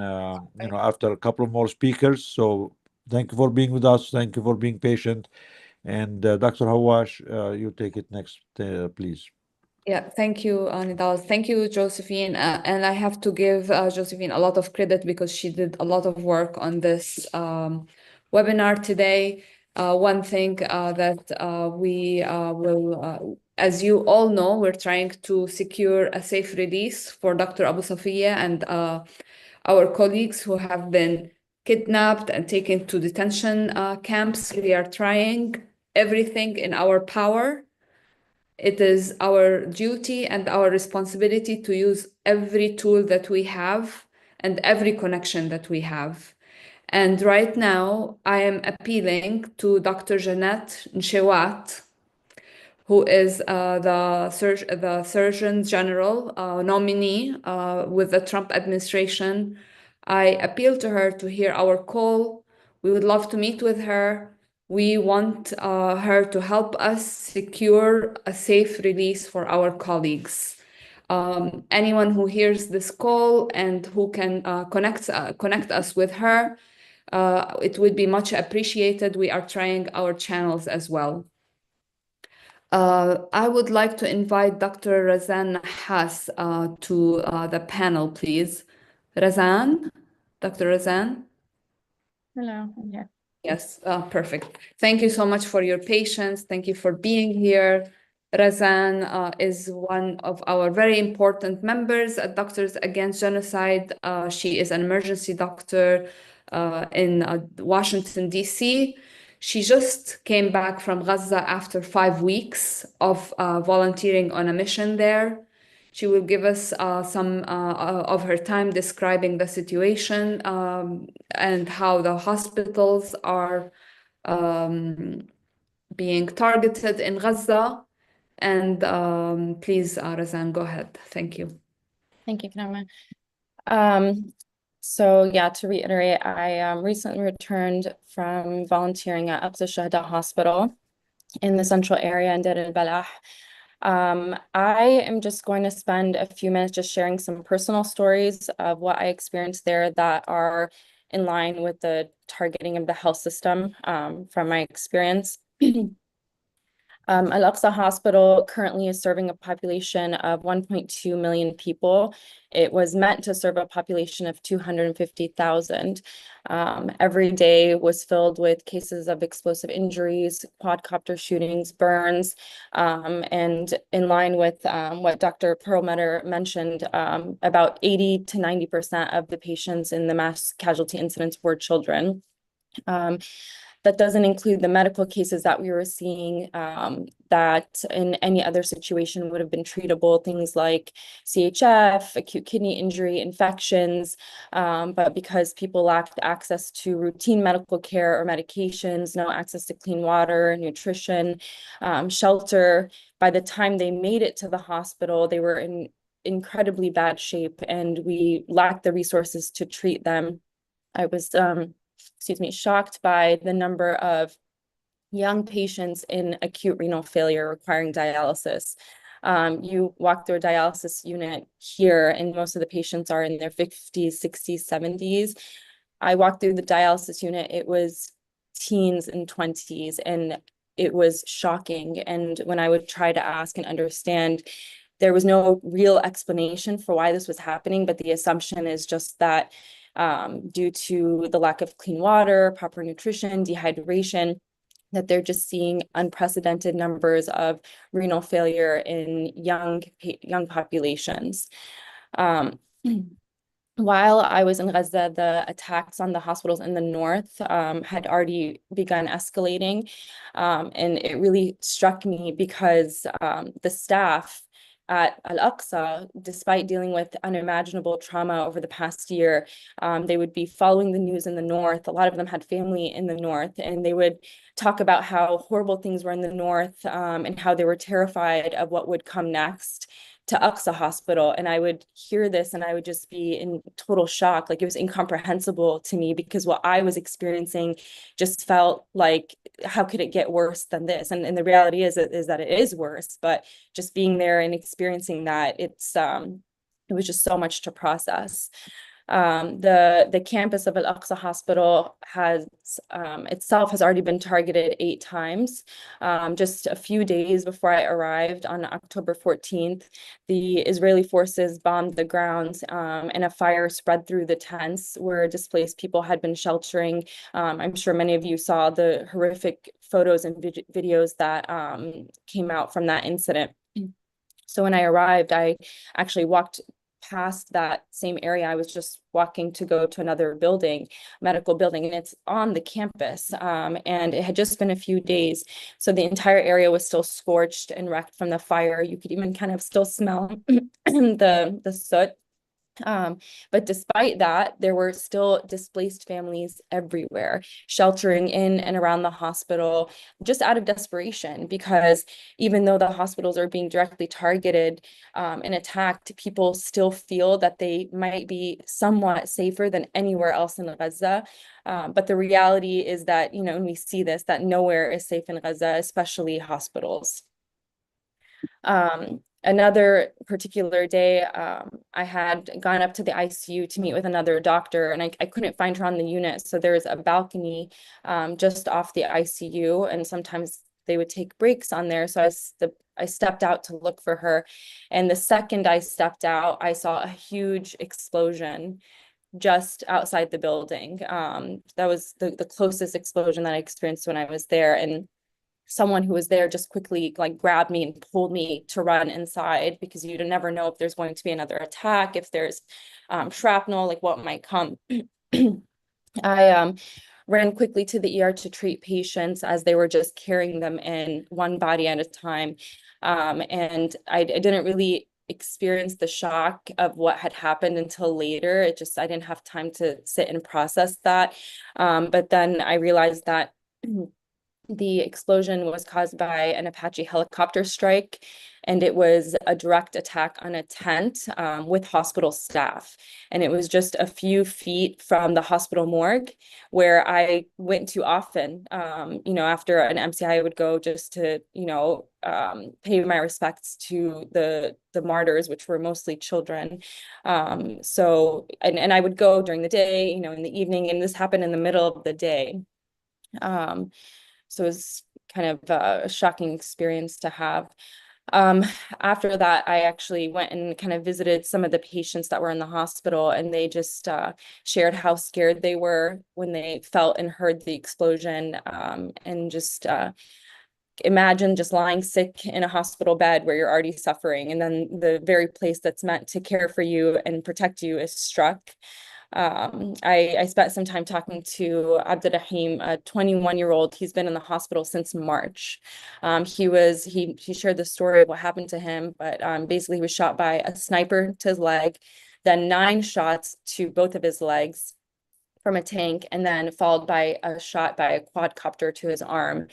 after a couple more speakers. So thank you for being with us. Thank you for being patient. And Dr. Hawash, you take it next, please. Yeah, thank you, Nidal. Thank you, Josephine. And I have to give Josephine a lot of credit because she did a lot of work on this webinar today. One thing that we will, as you all know, we're trying to secure a safe release for Dr. Abu Safia and our colleagues who have been kidnapped and taken to detention camps. We are trying everything in our power. It is our duty and our responsibility to use every tool that we have and every connection that we have. And right now, I am appealing to Dr. Jeanette Nshewat, who is the Surgeon General nominee with the Trump administration. I appeal to her to hear our call. We would love to meet with her. We want her to help us secure a safe release for our colleagues. Anyone who hears this call and who can connect us with her, it would be much appreciated. We are trying our channels as well. I would like to invite Dr. Razan Nahas to the panel, please. Razan, Dr. Razan. Hello, yeah. Yes, perfect. Thank you so much for your patience. Thank you for being here. Razan is one of our very important members at Doctors Against Genocide. She is an emergency doctor in Washington, D.C. She just came back from Gaza after 5 weeks of volunteering on a mission there. She will give us some of her time describing the situation and how the hospitals are being targeted in Gaza. And please, Razan, go ahead. Thank you. Thank you, Karama. So yeah, to reiterate, I recently returned from volunteering at Aqsa Shuhada Hospital in the central area in Deir al-Balah. I am just going to spend a few minutes just sharing some personal stories of what I experienced there that are in line with the targeting of the health system from my experience. Al-Aqsa Hospital currently is serving a population of 1.2 million people. It was meant to serve a population of 250,000. Every day was filled with cases of explosive injuries, quadcopter shootings, burns, and in line with what Dr. Perlmutter mentioned, about 80 to 90% of the patients in the mass casualty incidents were children. That doesn't include the medical cases that we were seeing that in any other situation would have been treatable, things like CHF, acute kidney injury, infections, but because people lacked access to routine medical care or medications, no access to clean water, nutrition, shelter, by the time they made it to the hospital, they were in incredibly bad shape and we lacked the resources to treat them. I was shocked by the number of young patients in acute renal failure requiring dialysis. You walk through a dialysis unit here and most of the patients are in their 50s, 60s, 70s. I walked through the dialysis unit, it was teens and 20s and it was shocking. And when I would try to ask and understand, there was no real explanation for why this was happening, but the assumption is just that due to the lack of clean water, proper nutrition, dehydration, that they're just seeing unprecedented numbers of renal failure in young populations. While I was in Gaza, the attacks on the hospitals in the north had already begun escalating. And it really struck me because the staff at Al-Aqsa, despite dealing with unimaginable trauma over the past year, they would be following the news in the north. A lot of them had family in the north, and they would talk about how horrible things were in the north and how they were terrified of what would come next to Aqsa Hospital. And I would hear this and I would just be in total shock. Like it was incomprehensible to me because what I was experiencing just felt like, how could it get worse than this? And the reality is that it is worse, but just being there and experiencing that, it was just so much to process. The campus of Al-Aqsa Hospital has itself has already been targeted 8 times. Just a few days before I arrived on October 14th, the Israeli forces bombed the grounds and a fire spread through the tents where displaced people had been sheltering. I'm sure many of you saw the horrific photos and videos that came out from that incident. So when I arrived, I actually walked past that same area. I was just walking to go to another building, medical building, and it's on the campus. And it had just been a few days. So the entire area was still scorched and wrecked from the fire. You could even kind of still smell the soot. But despite that, there were still displaced families everywhere, sheltering in and around the hospital, just out of desperation, because even though the hospitals are being directly targeted and attacked, people still feel that they might be somewhat safer than anywhere else in Gaza. But the reality is that, you know, and we see this, that nowhere is safe in Gaza, especially hospitals. Another particular day, I had gone up to the ICU to meet with another doctor and I couldn't find her on the unit. So there's a balcony just off the ICU and sometimes they would take breaks on there. So I stepped out to look for her. And the second I stepped out, I saw a huge explosion just outside the building. That was the closest explosion that I experienced when I was there. And someone who was there just quickly like grabbed me and pulled me to run inside, because you never know if there's going to be another attack, if there's shrapnel, like what might come. I ran quickly to the ER to treat patients as they were just carrying them in one body at a time. And I didn't really experience the shock of what had happened until later. I didn't have time to sit and process that. But then I realized that the explosion was caused by an Apache helicopter strike, and it was a direct attack on a tent with hospital staff. And it was just a few feet from the hospital morgue where I went to often. After an MCI, I would go just to, pay my respects to the martyrs, which were mostly children. And I would go during the day, in the evening, and this happened in the middle of the day. So it was kind of a shocking experience to have. After that, I actually went and kind of visited some of the patients that were in the hospital, and they just shared how scared they were when they felt and heard the explosion. And just imagine just lying sick in a hospital bed where you're already suffering, and then the very place that's meant to care for you and protect you is struck. I spent some time talking to Abdurrahim, a 21-year-old. He's been in the hospital since March. He shared the story of what happened to him, but basically he was shot by a sniper to his leg, then 9 shots to both of his legs from a tank, and then followed by a shot by a quadcopter to his arm.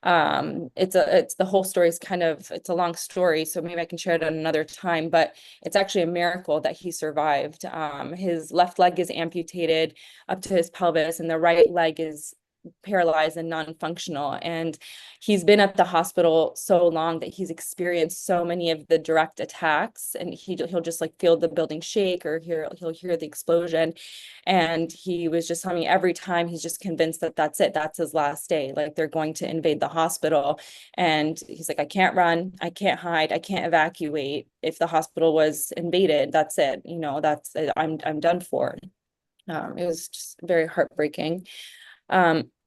It's the whole story is it's a long story, so maybe I can share it at another time, but it's actually a miracle that he survived. His left leg is amputated up to his pelvis, and the right leg is paralyzed and non-functional. And he's been at the hospital so long that he's experienced so many of the direct attacks, and he'll just like feel the building shake, or he'll hear the explosion. And he was just telling me every time he's just convinced that that's it, that's his last day, like they're going to invade the hospital. And he's like, I can't run, I can't hide, I can't evacuate. If the hospital was invaded, that's it, I'm done for. It was just very heartbreaking.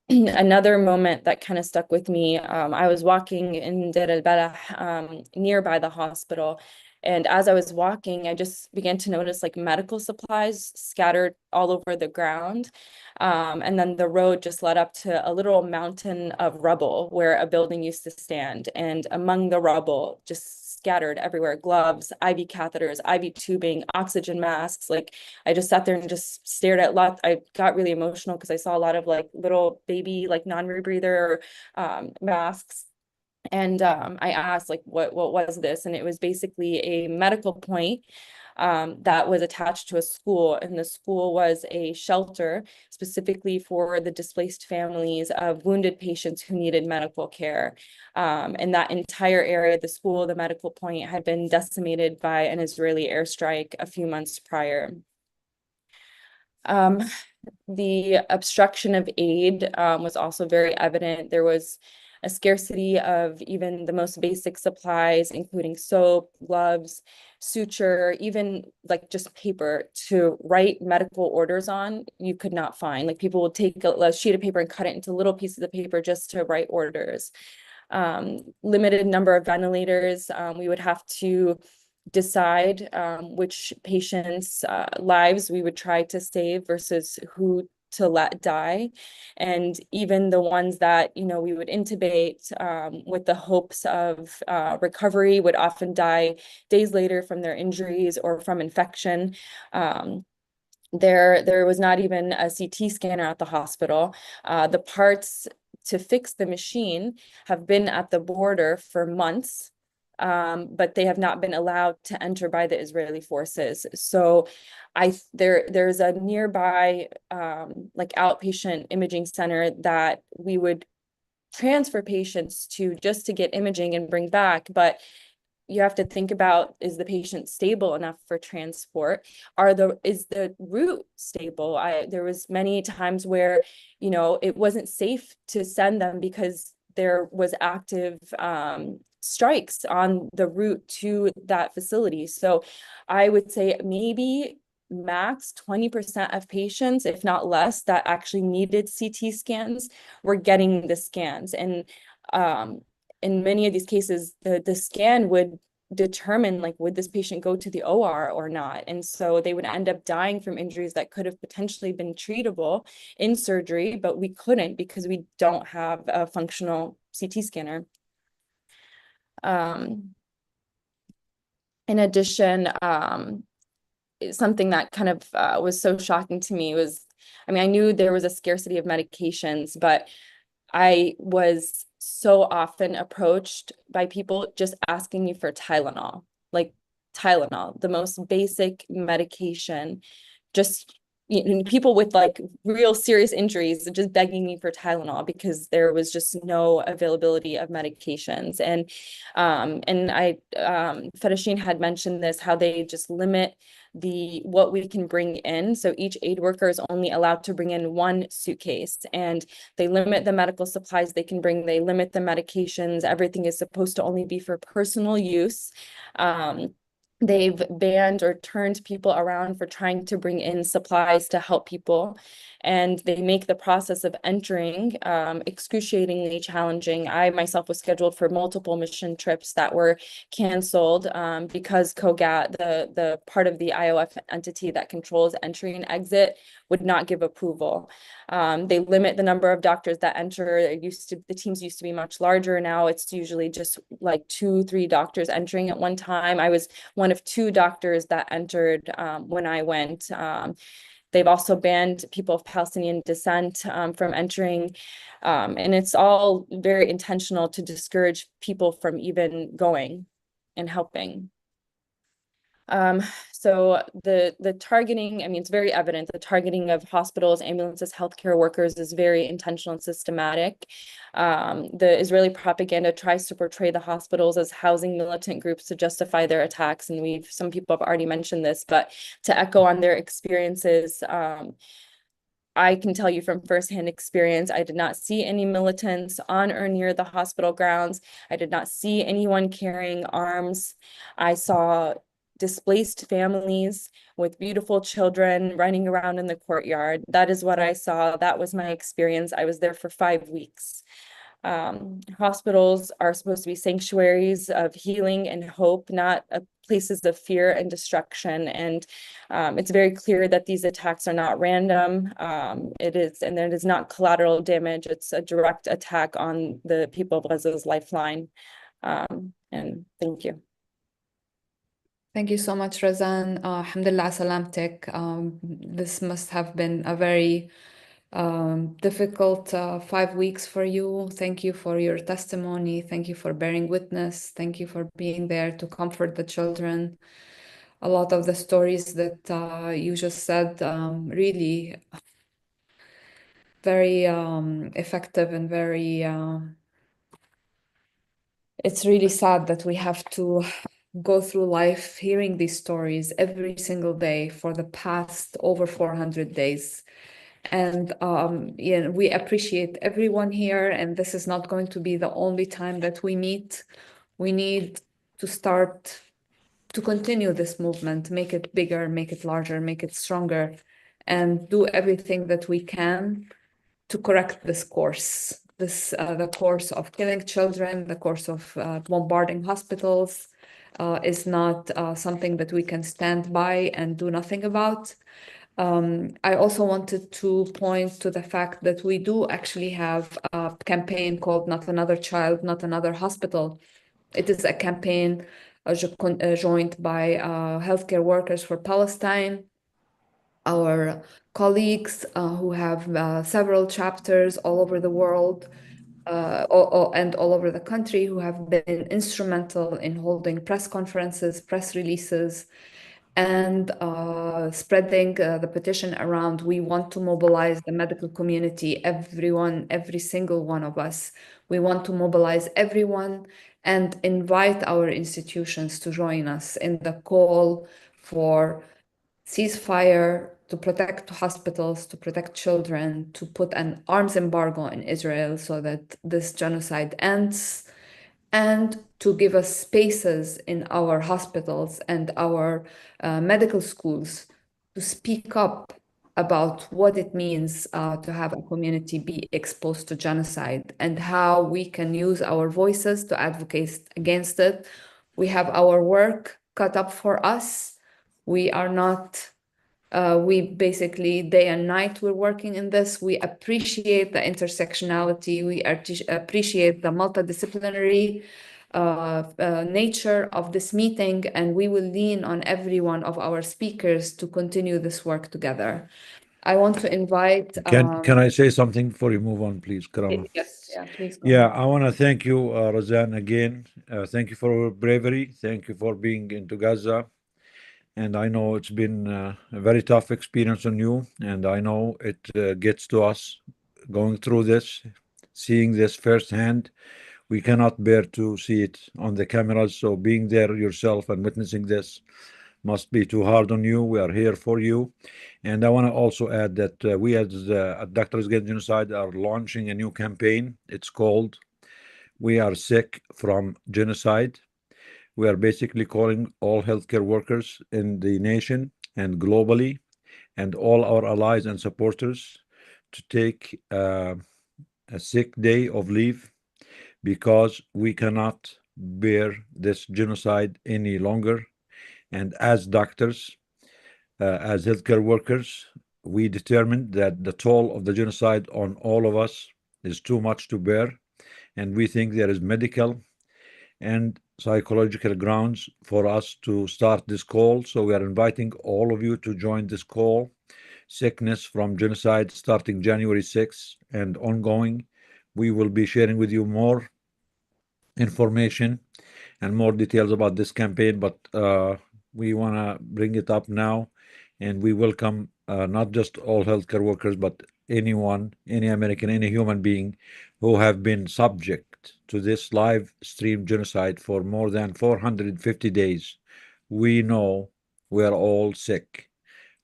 Another moment that kind of stuck with me, I was walking in Deir el-Balah, nearby the hospital, and as I was walking, I just began to notice like medical supplies scattered all over the ground. And then the road just led up to a little mountain of rubble where a building used to stand. And among the rubble, just scattered everywhere, gloves, IV catheters, IV tubing, oxygen masks. Like I just sat there and just stared at lots. I got really emotional because I saw a lot of like little baby, like non-rebreather masks. And I asked like, what was this? And it was basically a medical point that was attached to a school, and the school was a shelter specifically for the displaced families of wounded patients who needed medical care. And that entire area, the school, the medical point, had been decimated by an Israeli airstrike a few months prior. The obstruction of aid was also very evident. There was a scarcity of even the most basic supplies, including soap, gloves, suture, even like just paper to write medical orders on, you could not find. Like people would take a sheet of paper and cut it into little pieces of paper just to write orders. Limited number of ventilators. We would have to decide which patients' lives we would try to save versus who to let die. And even the ones that, we would intubate with the hopes of recovery would often die days later from their injuries or from infection. There was not even a CT scanner at the hospital. The parts to fix the machine have been at the border for months, but they have not been allowed to enter by the Israeli forces. So there's a nearby like outpatient imaging center that we would transfer patients to just to get imaging and bring back. But you have to think about, is the patient stable enough for transport? Is the route stable? There was many times where, it wasn't safe to send them because there was active strikes on the route to that facility. So I would say maybe max 20% of patients, if not less, that actually needed CT scans were getting the scans. And in many of these cases, the scan would determine, like, would this patient go to the OR or not? And so they would end up dying from injuries that could have potentially been treatable in surgery, but we couldn't because we don't have a functional CT scanner. In addition, something that kind of was so shocking to me was, I mean, I knew there was a scarcity of medications, but I was so often approached by people just asking me for Tylenol, like Tylenol, the most basic medication, just people with like real serious injuries just begging me for Tylenol because there was just no availability of medications. And Fedasheen had mentioned this, how they just limit what we can bring in. So each aid worker is only allowed to bring in one suitcase, and they limit the medical supplies they can bring. They limit the medications. Everything is supposed to only be for personal use. They've banned or turned people around for trying to bring in supplies to help people. And they make the process of entering excruciatingly challenging. I myself was scheduled for multiple mission trips that were canceled because COGAT, the part of the IOF entity that controls entry and exit, would not give approval. They limit the number of doctors that enter. The teams used to be much larger. Now it's usually just like 2-3 doctors entering at one time. I was one of 2 doctors that entered when I went. They've also banned people of Palestinian descent from entering. And it's all very intentional to discourage people from even going and helping. So the targeting, I mean, it's very evident, the targeting of hospitals, ambulances, healthcare workers is very intentional and systematic. The Israeli propaganda tries to portray the hospitals as housing militant groups to justify their attacks. And some people have already mentioned this, but to echo on their experiences, I can tell you from firsthand experience, I did not see any militants on or near the hospital grounds. I did not see anyone carrying arms. I saw displaced families with beautiful children running around in the courtyard. That is what I saw. That was my experience. I was there for 5 weeks. Hospitals are supposed to be sanctuaries of healing and hope, not places of fear and destruction. And it's very clear that these attacks are not random. It is not collateral damage. It's a direct attack on the people of Gaza's lifeline. And thank you. Thank you so much, Razan. Alhamdulillah, salamtek. This must have been a very difficult 5 weeks for you. Thank you for your testimony. Thank you for bearing witness. Thank you for being there to comfort the children. A lot of the stories that you just said really very effective and very it's really sad that we have to go through life hearing these stories every single day for the past over 400 days. And we appreciate everyone here, and this is not going to be the only time that we meet. We need to start to continue this movement, make it bigger, make it larger, make it stronger, and do everything that we can to correct this course. The course of killing children, the course of bombarding hospitals is not something that we can stand by and do nothing about. I also wanted to point to the fact that we do actually have a campaign called Not Another Child, Not Another Hospital. It is a campaign joined by healthcare workers for Palestine, our colleagues who have several chapters all over the world and all over the country, who have been instrumental in holding press conferences, press releases, and spreading the petition around. We want to mobilize the medical community, everyone, every single one of us. We want to mobilize everyone and invite our institutions to join us in the call for ceasefire, to protect hospitals, to protect children, to put an arms embargo in Israel so that this genocide ends, and to give us spaces in our hospitals and our medical schools to speak up about what it means to have a community be exposed to genocide and how we can use our voices to advocate against it. We have our work cut up for us. We are not, we basically day and night we're working in this. We appreciate the intersectionality. We appreciate the multidisciplinary nature of this meeting, and we will lean on every one of our speakers to continue this work together. I want to invite. Can I say something before you move on, please, Karama? Yes, yeah, please go. Yeah, I want to thank you, Razan, again. Thank you for your bravery. Thank you for being into Gaza. And I know it's been a very tough experience on you, and I know it gets to us going through this, seeing this firsthand. We cannot bear to see it on the cameras, so being there yourself and witnessing this must be too hard on you. We are here for you. And I want to also add that we at Doctors Against Genocide are launching a new campaign. It's called We Are Sick from Genocide. We are basically calling all healthcare workers in the nation and globally and all our allies and supporters to take a sick day of leave because we cannot bear this genocide any longer. And as doctors, as healthcare workers, we determined that the toll of the genocide on all of us is too much to bear. And we think there is medical and psychological grounds for us to start this call. So we are inviting all of you to join this call, Sickness from Genocide, starting January 6th and ongoing. We will be sharing with you more information and more details about this campaign, but we want to bring it up now, and we welcome not just all healthcare workers, but anyone, any American, any human being who have been subject to this live stream genocide for more than 450 days. We know we are all sick,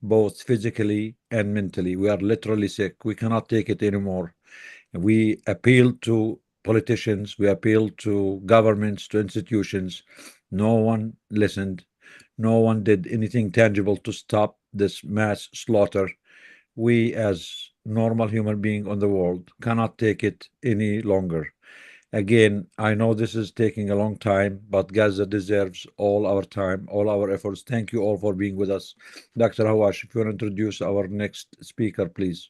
both physically and mentally. We are literally sick. We cannot take it anymore. We appeal to politicians, we appeal to governments, to institutions. No one listened. No one did anything tangible to stop this mass slaughter. We, as normal human beings on the world, cannot take it any longer. Again, I know this is taking a long time, but Gaza deserves all our time, all our efforts. Thank you all for being with us. Dr. Hawash, if you want to introduce our next speaker, please.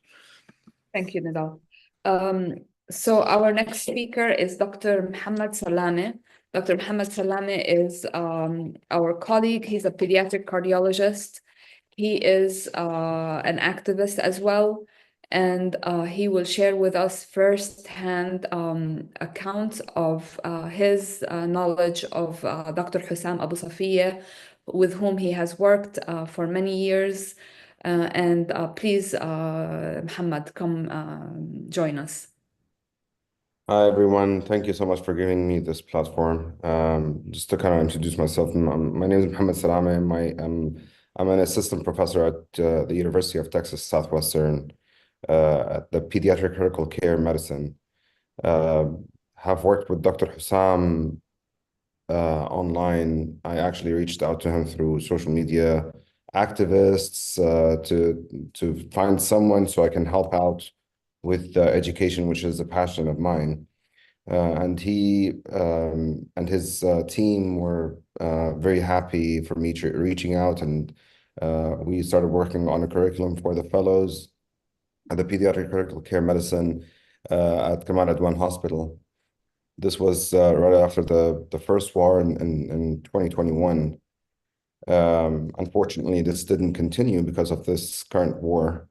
Thank you, Nidal. So our next speaker is Dr. Mohammed Salame. Dr. Mohammed Salame is our colleague. He's a pediatric cardiologist. He is an activist as well, and he will share with us firsthand accounts of his knowledge of Dr. Hussam Abu Safia, with whom he has worked for many years. And please, Mohammed, come join us. Hi, everyone. Thank you so much for giving me this platform. Just to kind of introduce myself, my name is Mohammed Salame. I'm an assistant professor at the University of Texas Southwestern at the Pediatric Critical Care Medicine. Have worked with Dr. Hussam online. I actually reached out to him through social media activists to find someone so I can help out with education, which is a passion of mine. And he and his team were very happy for me reaching out, and we started working on a curriculum for the fellows at the Pediatric Critical Care Medicine at Kamal Adwan Hospital. This was right after the first war in 2021. Unfortunately, this didn't continue because of this current war.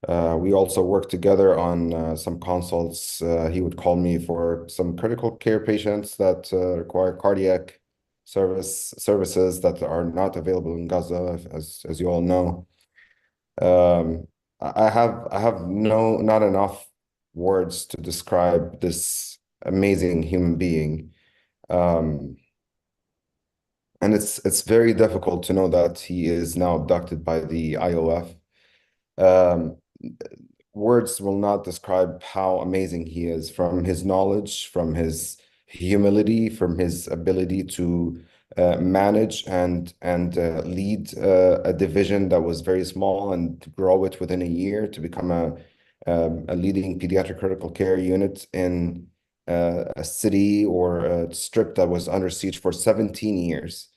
We also worked together on some consults. He would call me for some critical care patients that require cardiac services that are not available in Gaza, as you all know. I have not enough words to describe this amazing human being. And it's very difficult to know that he is now abducted by the IOF. Words will not describe how amazing he is, from his knowledge, from his humility, from his ability to manage and lead a division that was very small and grow it within a year to become a leading pediatric critical care unit in a city or a strip that was under siege for 17 years.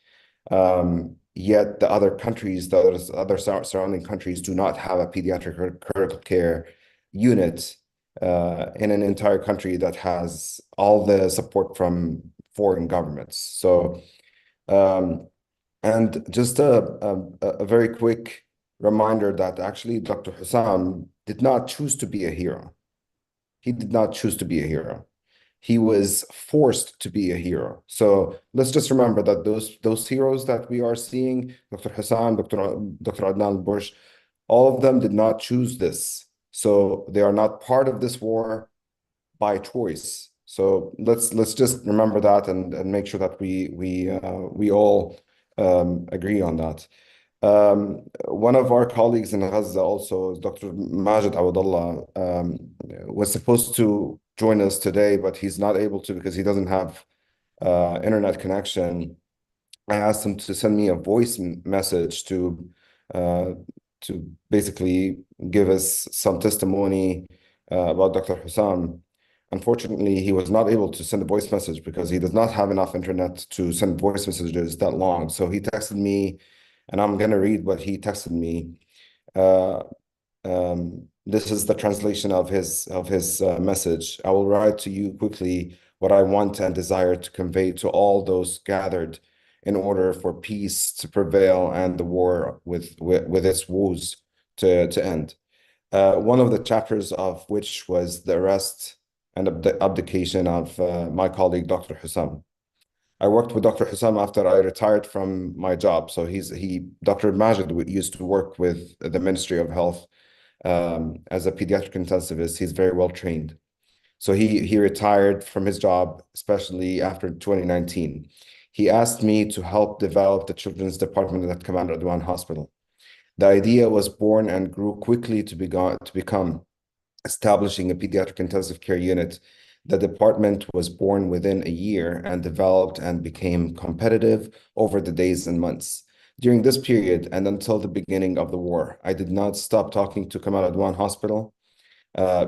Yet the other countries, other surrounding countries, do not have a pediatric critical care unit in an entire country that has all the support from foreign governments. So, and just a very quick reminder that actually Dr. Hussam did not choose to be a hero. He did not choose to be a hero. He was forced to be a hero. So let's just remember that those heroes that we are seeing, Dr. Hassan, Dr. Adnan Bush, all of them did not choose this. So they are not part of this war by choice. So let's just remember that and make sure that we all agree on that. One of our colleagues in Gaza, also Dr. Majid Awadallah, was supposed to join us today, but he's not able to because he doesn't have internet connection. I asked him to send me a voice message to basically give us some testimony about Dr. Hussam. Unfortunately, he was not able to send a voice message because he does not have enough internet to send voice messages that long. So he texted me, and I'm going to read what he texted me. This is the translation of his message. I will write to you quickly what I want and desire to convey to all those gathered in order for peace to prevail and the war with its woes to end. One of the chapters of which was the arrest and the abdication of my colleague, Dr. Hussam. I worked with Dr. Hussam after I retired from my job. So Dr. Majid used to work with the Ministry of Health as a pediatric intensivist. He's very well trained. So he retired from his job, especially after 2019. He asked me to help develop the children's department at Commander Adwan Hospital. The idea was born and grew quickly to become establishing a pediatric intensive care unit. The department was born within a year and developed and became competitive over the days and months. During this period and until the beginning of the war, I did not stop talking to Kamal Adwan Hospital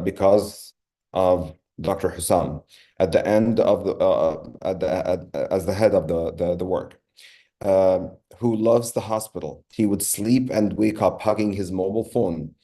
because of Dr. Hussam at the end of as the head of the work. Who loves the hospital. He would sleep and wake up hugging his mobile phone,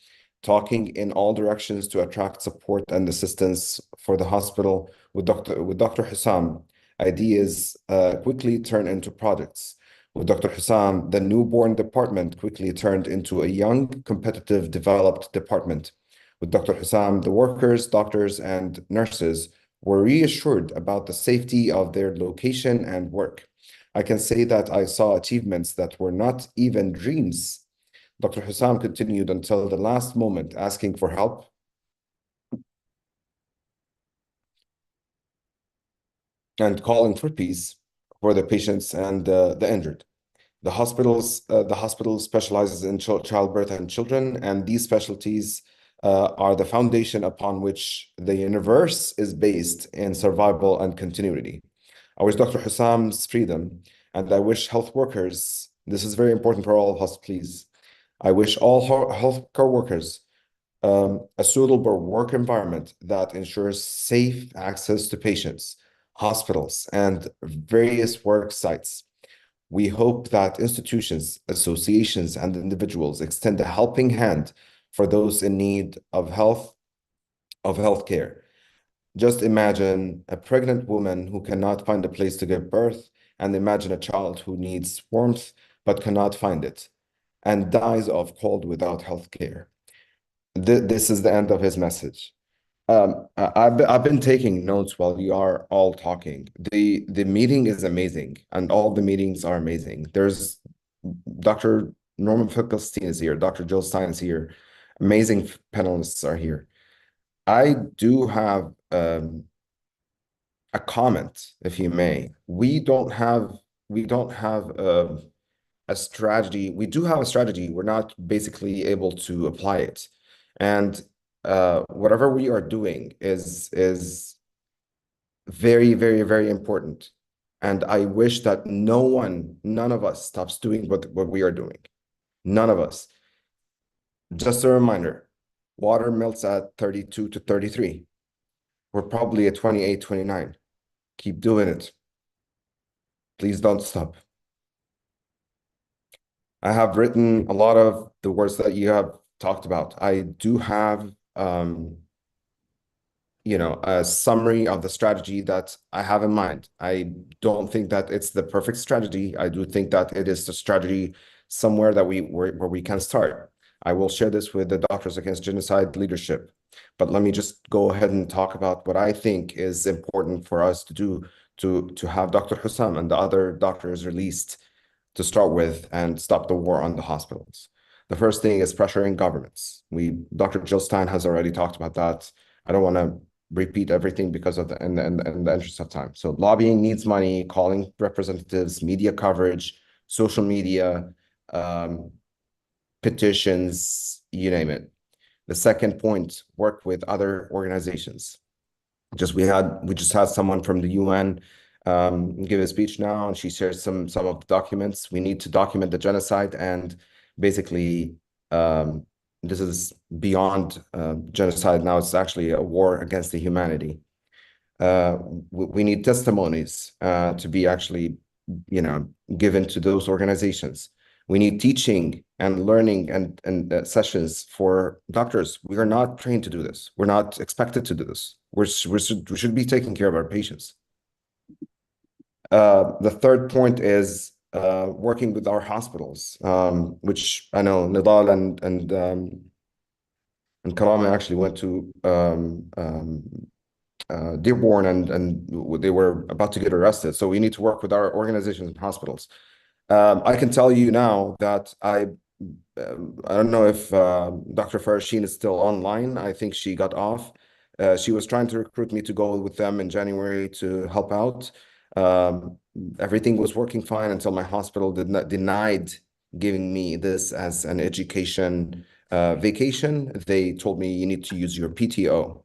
talking in all directions to attract support and assistance for the hospital. With Dr. Hussam, ideas quickly turned into projects. With Dr. Hussam, the newborn department quickly turned into a young, competitive, developed department. With Dr. Hussam, the workers, doctors, and nurses were reassured about the safety of their location and work. I can say that I saw achievements that were not even dreams. Dr. Hussam continued until the last moment, asking for help and calling for peace for the patients and the injured. The hospital specializes in childbirth and children, and these specialties are the foundation upon which the universe is based in survival and continuity. I wish Dr. Hussam's freedom, and I wish health workers, this is very important for all of us, please. I wish all healthcare workers a suitable work environment that ensures safe access to patients, hospitals, and various work sites. We hope that institutions, associations, and individuals extend a helping hand for those in need of healthcare. Just imagine a pregnant woman who cannot find a place to give birth, and imagine a child who needs warmth but cannot find it and dies of cold without healthcare. This is the end of his message. I've been taking notes while you are all talking. The meeting is amazing, and all the meetings are amazing. There's Dr. Norman Finkelstein is here, Dr. Jill Stein is here. Amazing panelists are here. I do have a comment, if you may. We don't have a strategy. We do have a strategy. We're not basically able to apply it. And whatever we are doing is very, very, very important. And I wish that none of us stops doing what we are doing. None of us. Just a reminder, water melts at 32 to 33. We're probably at 28, 29. Keep doing it. Please don't stop. I have written a lot of the words that you have talked about. I do have a summary of the strategy that I have in mind. I don't think that it's the perfect strategy. I do think that it is the strategy somewhere that where we can start. I will share this with the Doctors Against Genocide leadership. But let me just go ahead and talk about what I think is important for us to do to have Dr. Hussam and the other doctors released to start with and stop the war on the hospitals. The first thing is pressuring governments. Dr. Jill Stein has already talked about that. I don't want to repeat everything because of in the interest of time. So lobbying needs money, calling representatives, media coverage, social media, petitions, you name it. The second point, work with other organizations. We just had someone from the UN give a speech now, and she shared some of the documents. We need to document the genocide, and basically this is beyond genocide now. It's actually a war against the humanity. We need testimonies to be actually given to those organizations. We need teaching and learning and sessions for doctors. We are not trained to do this. We're not expected to do this. We should be taking care of our patients. The third point is working with our hospitals, which I know Nidal and Karama actually went to Dearborn and they were about to get arrested. So we need to work with our organizations and hospitals. I can tell you now that I don't know if Dr. Farasheen is still online. I think she got off. She was trying to recruit me to go with them in January to help out. Everything was working fine until my hospital denied giving me this as an education vacation. They told me you need to use your PTO,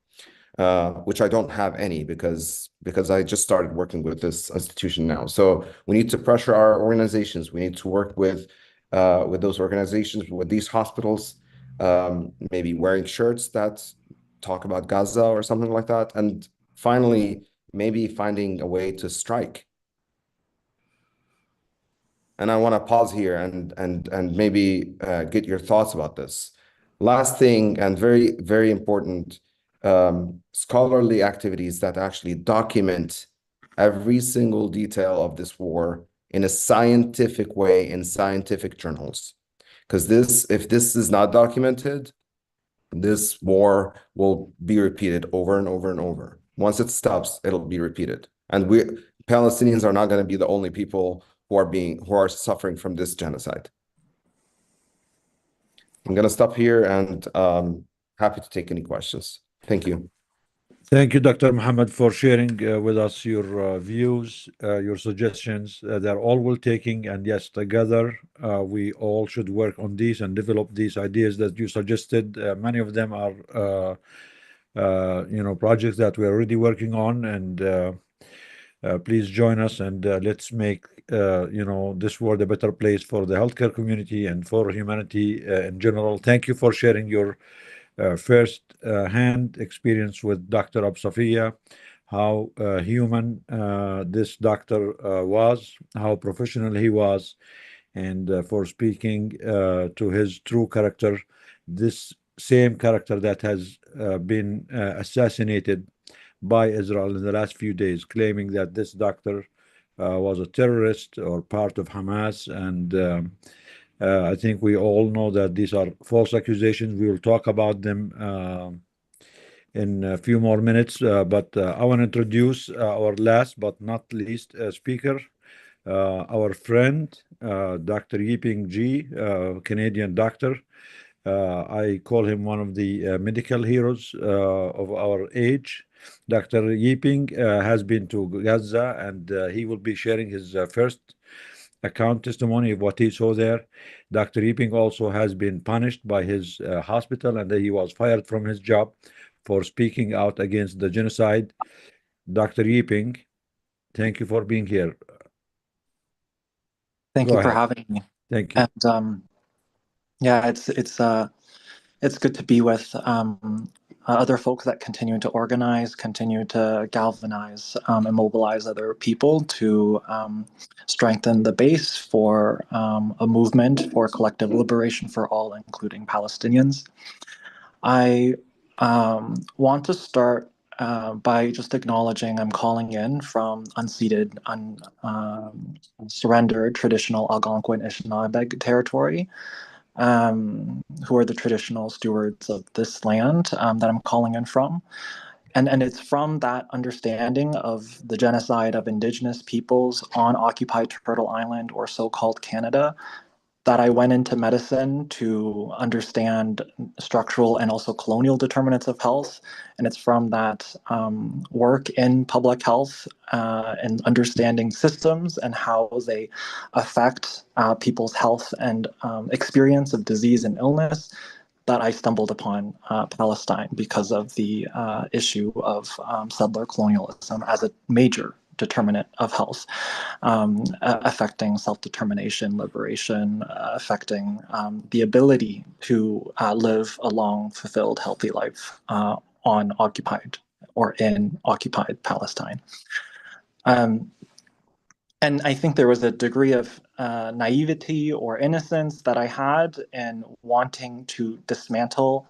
which I don't have any because I just started working with this institution now. So we need to pressure our organizations. We need to work with those organizations, with these hospitals, maybe wearing shirts that talk about Gaza or something like that. And finally, maybe finding a way to strike. And I want to pause here and maybe get your thoughts about this. Last thing, and very, very important, scholarly activities that actually document every single detail of this war in a scientific way in scientific journals. Because if this is not documented, this war will be repeated over and over and over. Once it stops, it'll be repeated. And Palestinians are not going to be the only people who are suffering from this genocide. I'm going to stop here and happy to take any questions. Thank you. Thank you, Dr. Muhammad, for sharing with us your views, your suggestions. They're all well taken, and yes, together we all should work on these and develop these ideas that you suggested. Many of them are, projects that we're already working on, and please join us and let's make this world a better place for the healthcare community and for humanity in general. Thank you for sharing your first-hand experience with Dr. Safia, how human this doctor was, how professional he was, and for speaking to his true character, this same character that has been assassinated by Israel in the last few days, claiming that this doctor was a terrorist or part of Hamas. And I think we all know that these are false accusations. We will talk about them in a few more minutes, but I want to introduce our last but not least speaker, our friend, Dr. Yiping G, Canadian doctor. I call him one of the medical heroes of our age. Dr. Yiping has been to Gaza, and he will be sharing his first account testimony of what he saw there. Dr. Yiping also has been punished by his hospital, and he was fired from his job for speaking out against the genocide. Dr. Yiping, thank you for being here. Thank Go you for ahead. having me. Thank you. And yeah, it's good to be with other folks that continue to organize, continue to galvanize and mobilize other people to strengthen the base for a movement for collective liberation for all, including Palestinians. I want to start by just acknowledging I'm calling in from unceded, surrendered traditional Algonquin Anishinaabe territory, who are the traditional stewards of this land that I'm calling in from. And it's from that understanding of the genocide of Indigenous peoples on occupied Turtle Island, or so-called Canada, that I went into medicine to understand structural and also colonial determinants of health. And it's from that work in public health and understanding systems and how they affect people's health and experience of disease and illness that I stumbled upon Palestine because of the issue of settler colonialism as a major determinant of health, affecting self-determination, liberation, affecting the ability to live a long, fulfilled, healthy life on occupied or in occupied Palestine. And I think there was a degree of naivety or innocence that I had in wanting to dismantle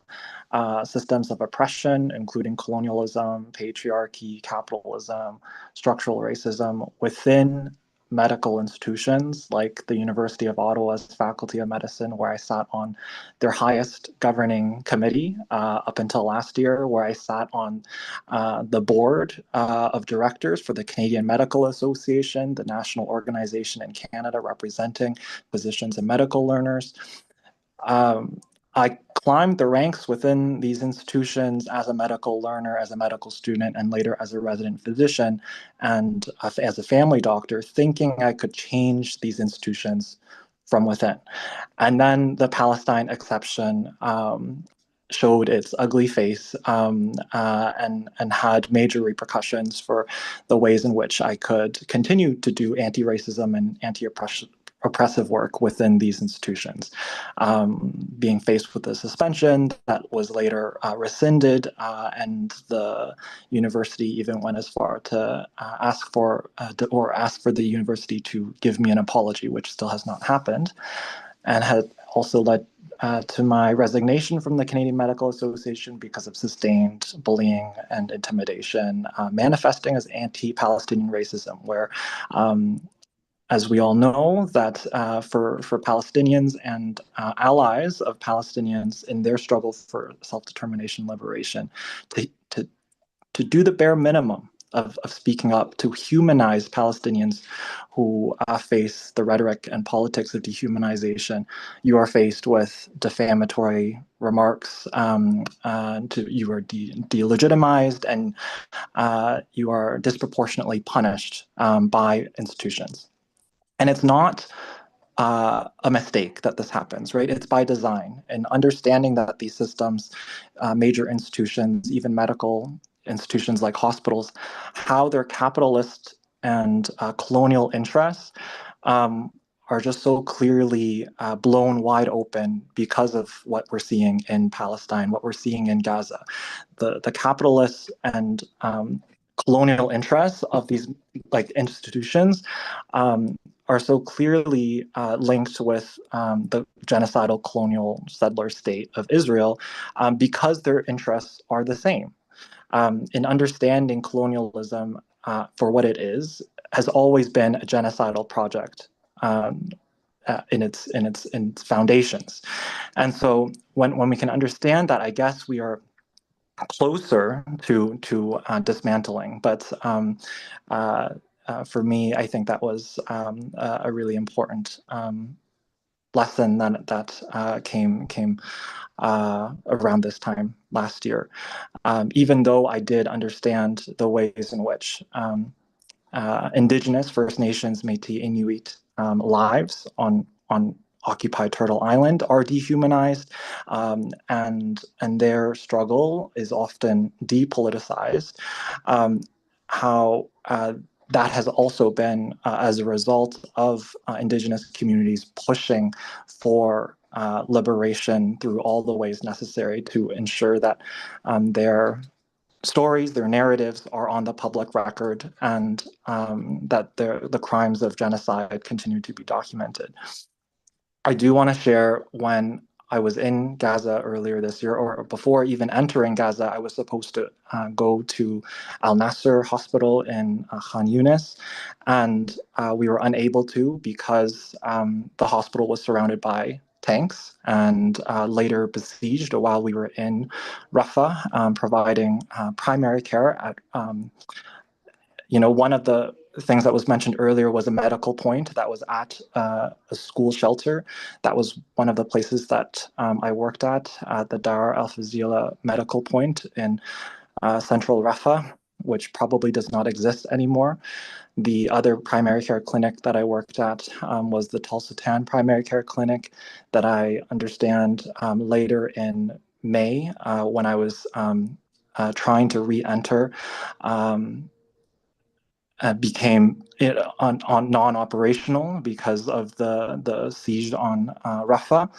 systems of oppression, including colonialism, patriarchy, capitalism, structural racism within medical institutions like the University of Ottawa's Faculty of Medicine, where I sat on their highest governing committee up until last year, where I sat on the board of directors for the Canadian Medical Association, the national organization in Canada representing physicians and medical learners. I climbed the ranks within these institutions as a medical learner, as a medical student, and later as a resident physician and as a family doctor, thinking I could change these institutions from within. And then the Palestine exception showed its ugly face and had major repercussions for the ways in which I could continue to do anti-racism and anti-oppressive work within these institutions. Being faced with a suspension that was later rescinded, and the university even went as far to ask for the university to give me an apology, which still has not happened, and had also led to my resignation from the Canadian Medical Association because of sustained bullying and intimidation, manifesting as anti-Palestinian racism, where as we all know, that for Palestinians and allies of Palestinians in their struggle for self-determination liberation, to do the bare minimum of speaking up to humanize Palestinians who face the rhetoric and politics of dehumanization, you are faced with defamatory remarks, you are delegitimized, and you are disproportionately punished by institutions. And it's not a mistake that this happens, right? It's by design. And understanding that these systems, major institutions, even medical institutions like hospitals, how their capitalist and colonial interests are just so clearly blown wide open because of what we're seeing in Palestine, what we're seeing in Gaza. The capitalist and colonial interests of these institutions are so clearly linked with the genocidal colonial settler state of Israel because their interests are the same. In understanding colonialism for what it is, has always been a genocidal project in its foundations. And so when we can understand that, I guess we are closer to dismantling. But for me, I think that was a really important lesson that came around this time last year. Even though I did understand the ways in which Indigenous, First Nations, Métis, Inuit lives on occupied Turtle Island are dehumanized, and their struggle is often depoliticized. How that has also been as a result of Indigenous communities pushing for liberation through all the ways necessary to ensure that their stories, their narratives are on the public record, and that the crimes of genocide continue to be documented. I do want to share when I was in Gaza earlier this year, or before even entering Gaza, I was supposed to go to Al Nasser Hospital in Khan Yunis, and we were unable to because the hospital was surrounded by tanks and later besieged while we were in Rafah, providing primary care at one of the things that was mentioned earlier was a medical point that was at a school shelter. That was one of the places that I worked at the Dar Al Fazila medical point in central Rafah, which probably does not exist anymore. The other primary care clinic that I worked at was the Tulsatan Primary Care Clinic that I understand later in May when I was trying to re-enter became non-operational because of the siege on Rafah,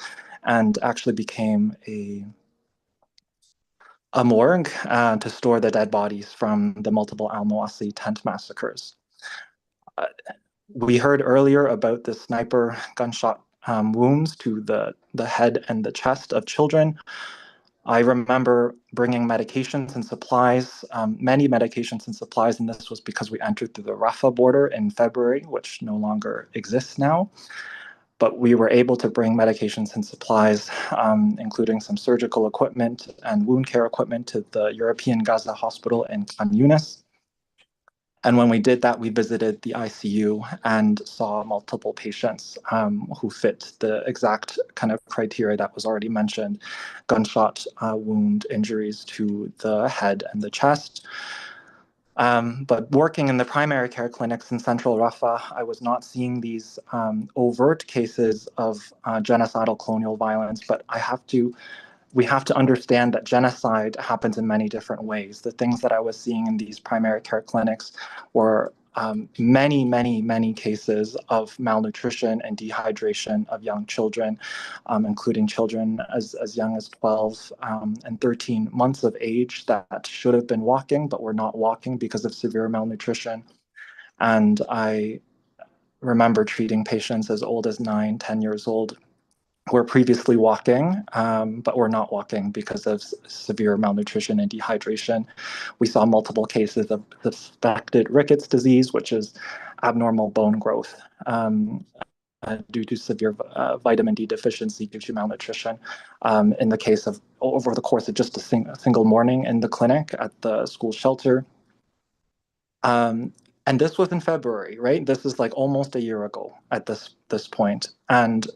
and actually became a morgue to store the dead bodies from the multiple Al-Mawasi tent massacres. We heard earlier about the sniper gunshot wounds to the head and the chest of children. I remember bringing medications and supplies, many medications and supplies, and this was because we entered through the Rafah border in February, which no longer exists now. But we were able to bring medications and supplies, including some surgical equipment and wound care equipment, to the European Gaza Hospital in Khan Yunis. And when we did that, we visited the ICU and saw multiple patients who fit the exact kind of criteria that was already mentioned: gunshot wound injuries to the head and the chest. But working in the primary care clinics in central Rafah, I was not seeing these overt cases of genocidal colonial violence, but we have to understand that genocide happens in many different ways. The things that I was seeing in these primary care clinics were many, many, many cases of malnutrition and dehydration of young children, including children as young as 12 and 13 months of age that should have been walking but were not walking because of severe malnutrition. And I remember treating patients as old as 9, 10 years old who were previously walking, but were not walking because of severe malnutrition and dehydration. We saw multiple cases of suspected rickets disease, which is abnormal bone growth due to severe vitamin D deficiency due to malnutrition. In the case of over the course of just a single morning in the clinic at the school shelter. And this was in February, right? This is like almost a year ago at this point. And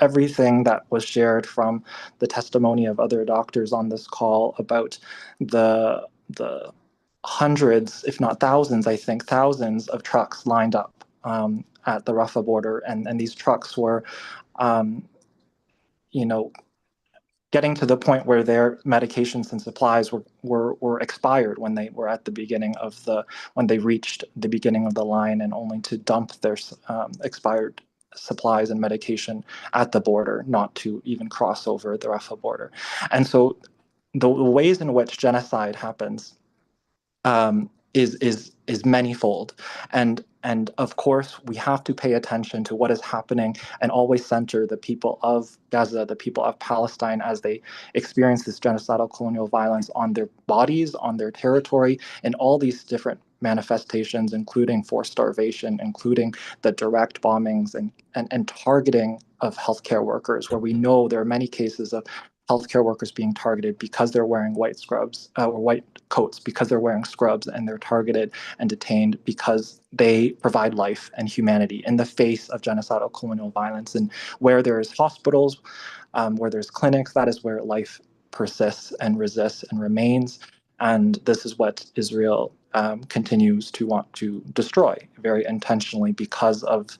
everything that was shared from the testimony of other doctors on this call about the hundreds, if not thousands, I think thousands of trucks lined up at the Rafah border, and these trucks were, getting to the point where their medications and supplies were expired when they were at the beginning of when they reached the beginning of the line, and only to dump their expired supplies and medication at the border, not to even cross over the Rafah border. And so the ways in which genocide happens is manifold, and of course we have to pay attention to what is happening and always center the people of Gaza, the people of Palestine, as they experience this genocidal colonial violence on their bodies, on their territory, in all these different manifestations, including forced starvation, including the direct bombings and targeting of healthcare workers, where we know there are many cases of healthcare workers being targeted because they're wearing white scrubs or white coats, because they're wearing scrubs, and they're targeted and detained because they provide life and humanity in the face of genocidal colonial violence. And where there's hospitals, where there's clinics, that is where life persists and resists and remains. And this is what Israel continues to want to destroy very intentionally because of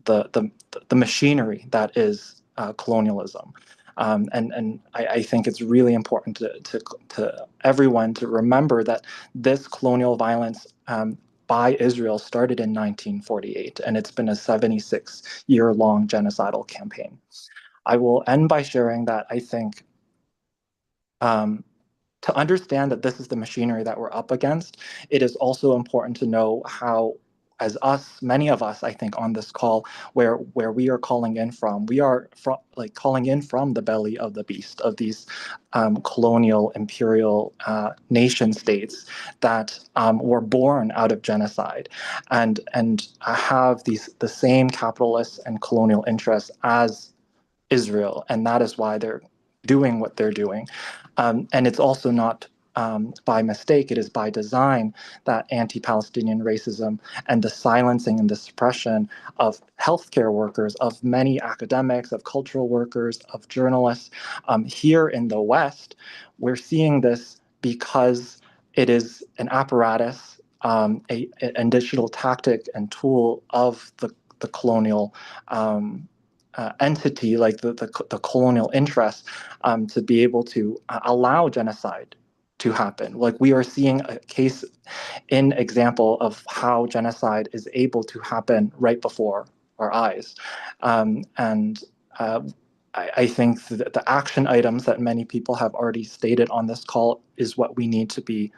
the machinery that is colonialism. And I think it's really important to everyone to remember that this colonial violence by Israel started in 1948, and it's been a 76-year-long genocidal campaign. I will end by sharing that I think to understand that this is the machinery that we're up against, it is also important to know how, as us, many of us, I think, on this call, where we are calling in from, we are calling in from the belly of the beast, of these colonial, imperial nation states that were born out of genocide and have the same capitalist and colonial interests as Israel, and that is why they're doing what they're doing. And it's also not by mistake, it is by design that anti-Palestinian racism and the silencing and the suppression of healthcare workers, of many academics, of cultural workers, of journalists. Here in the West, we're seeing this because it is an apparatus, an additional tactic and tool of the colonial entity, like the colonial interest, to be able to allow genocide to happen. Like, we are seeing a case in example of how genocide is able to happen right before our eyes. I think that the action items that many people have already stated on this call is what we need to be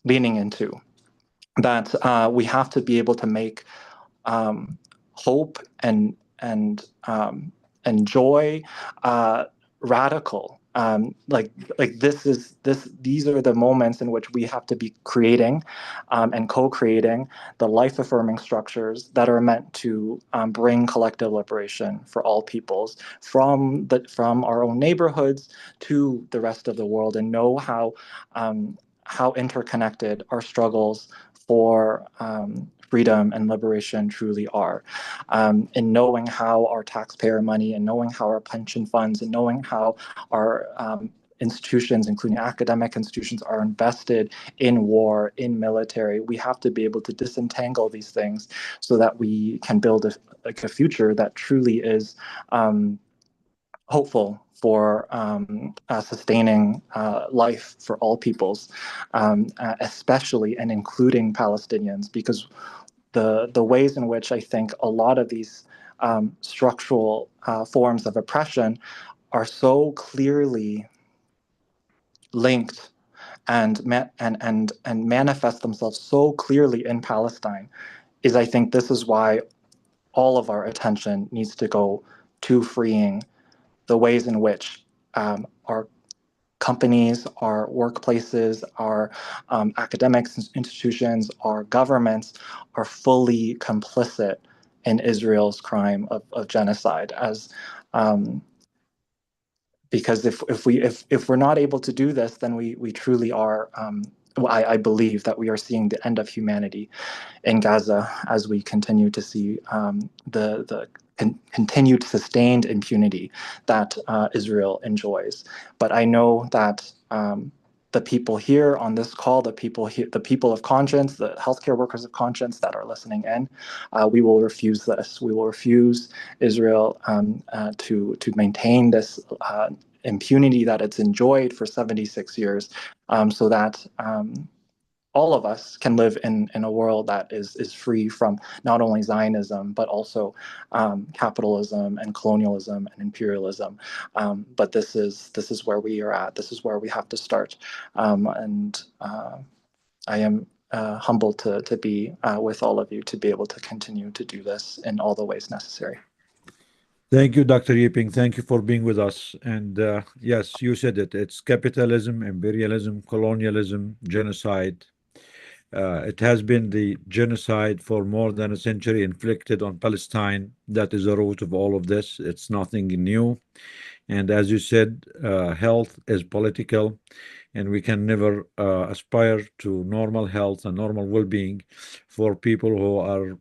leaning into. That we have to be able to make hope and joy radical. These are the moments in which we have to be creating and co-creating the life-affirming structures that are meant to bring collective liberation for all peoples from our own neighborhoods to the rest of the world, and know how interconnected our struggles for freedom and liberation truly are, in knowing how our taxpayer money, and knowing how our pension funds, and knowing how our institutions, including academic institutions, are invested in war, in military. We have to be able to disentangle these things so that we can build a future that truly is hopeful for sustaining life for all peoples, especially and including Palestinians, because the ways in which I think a lot of these structural forms of oppression are so clearly linked and manifest themselves so clearly in Palestine, is I think this is why all of our attention needs to go to freeing the ways in which our companies, our workplaces, our academic institutions, our governments are fully complicit in Israel's crime of genocide. Because if we're not able to do this, then we truly are. I believe that we are seeing the end of humanity in Gaza as we continue to see the continued sustained impunity that Israel enjoys. But I know that the people here on this call, the people of conscience, the healthcare workers of conscience that are listening in, we will refuse this. We will refuse Israel to maintain this impunity that it's enjoyed for 76 years, so that all of us can live in a world that is free from not only Zionism, but also capitalism and colonialism and imperialism. But this is where we are at. This is where we have to start. And I am humbled to be with all of you to be able to continue to do this in all the ways necessary. Thank you, Dr. Yiping. Thank you for being with us. And yes, you said it. It's capitalism, imperialism, colonialism, genocide. It has been the genocide for more than a century inflicted on Palestine. That is the root of all of this. It's nothing new. And as you said, health is political, and we can never aspire to normal health and normal well-being for people who are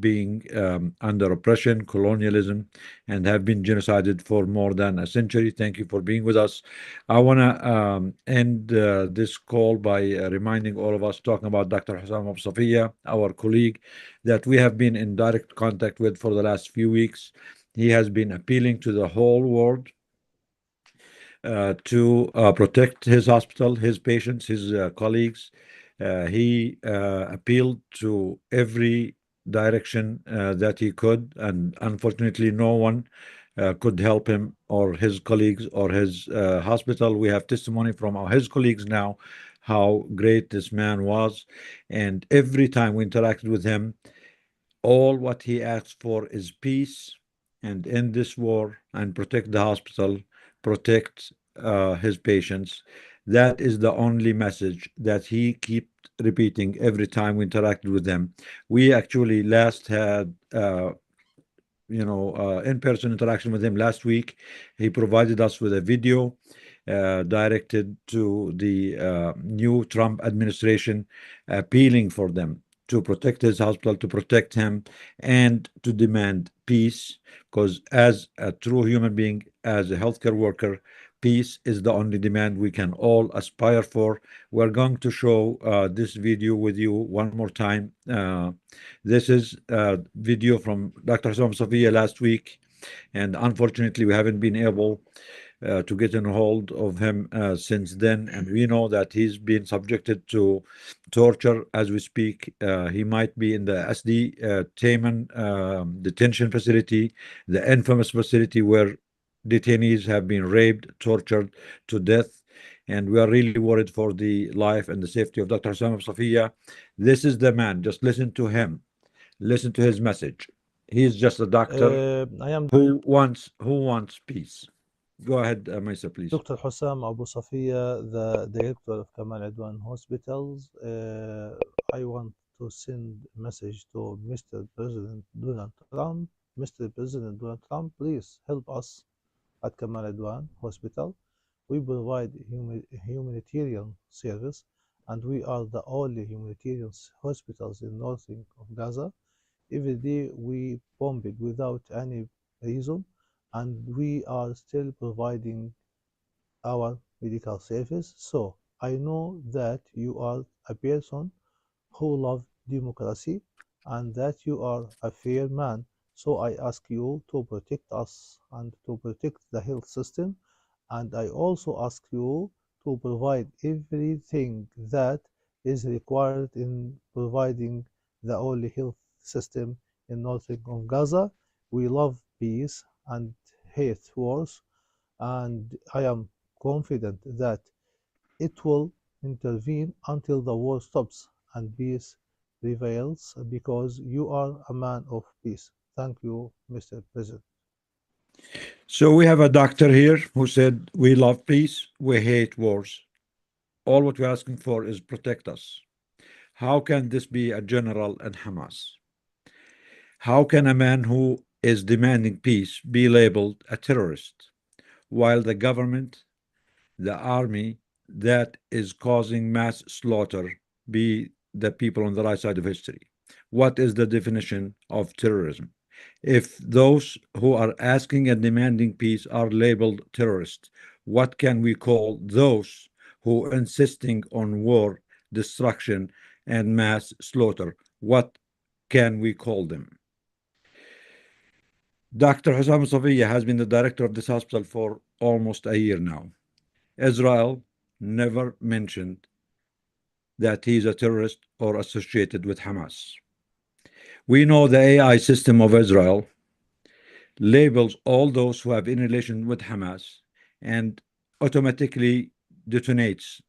being under oppression, colonialism, and have been genocided for more than a century. Thank you for being with us. I want to end this call by reminding all of us, talking about Dr. Hussam of Safia, our colleague that we have been in direct contact with for the last few weeks. He has been appealing to the whole world to protect his hospital, his patients, his colleagues, He appealed to every direction that he could, and unfortunately, no one could help him or his colleagues or his hospital. We have testimony from his colleagues now how great this man was, and every time we interacted with him, all what he asks for is peace and end this war and protect the hospital, protect his patients. That is the only message that he kept repeating every time we interacted with him. We actually last had in-person interaction with him last week. He provided us with a video directed to the new Trump administration, appealing for them to protect his hospital, to protect him, and to demand peace. Because as a true human being, as a healthcare worker, peace is the only demand we can all aspire for. We're going to show this video with you one more time. This is a video from Dr. Safia last week, and unfortunately, we haven't been able to get in hold of him since then. And we know that he's been subjected to torture as we speak. He might be in the SD Taman detention facility, the infamous facility where detainees have been raped, tortured to death. And we are really worried for the life and the safety of Dr. Safia. This is the man. Just listen to him. Listen to his message. He's just a doctor who wants peace. Go ahead, Maisa, please. Dr. Hussam Abu Safia, the director of Kamal Adwan Hospitals. I want to send a message to Mr. President Donald Trump. Mr. President Donald Trump, please help us at Kamal Adwan Hospital. We provide humanitarian service, and we are the only humanitarian hospitals in northern of Gaza. Every day we bomb it without any reason, and we are still providing our medical service. So I know that you are a person who loves democracy and that you are a fair man. So I ask you to protect us and to protect the health system. And I also ask you to provide everything that is required in providing the only health system in northern of Gaza. We love peace and hate wars, and I am confident that it will intervene until the war stops and peace prevails, because you are a man of peace. Thank you, Mr. President. So we have a doctor here who said, we love peace, we hate wars. All what we're asking for is protect us. How can this be a general in Hamas? How can a man who is demanding peace be labeled a terrorist, while the government, the army that is causing mass slaughter be the people on the right side of history? What is the definition of terrorism? If those who are asking and demanding peace are labeled terrorists, what can we call those who are insisting on war, destruction, and mass slaughter? What can we call them? Dr. Hussam Safia has been the director of this hospital for almost a year now. Israel never mentioned that he's a terrorist or associated with Hamas. We know the AI system of Israel labels all those who have any relation with Hamas and automatically detonates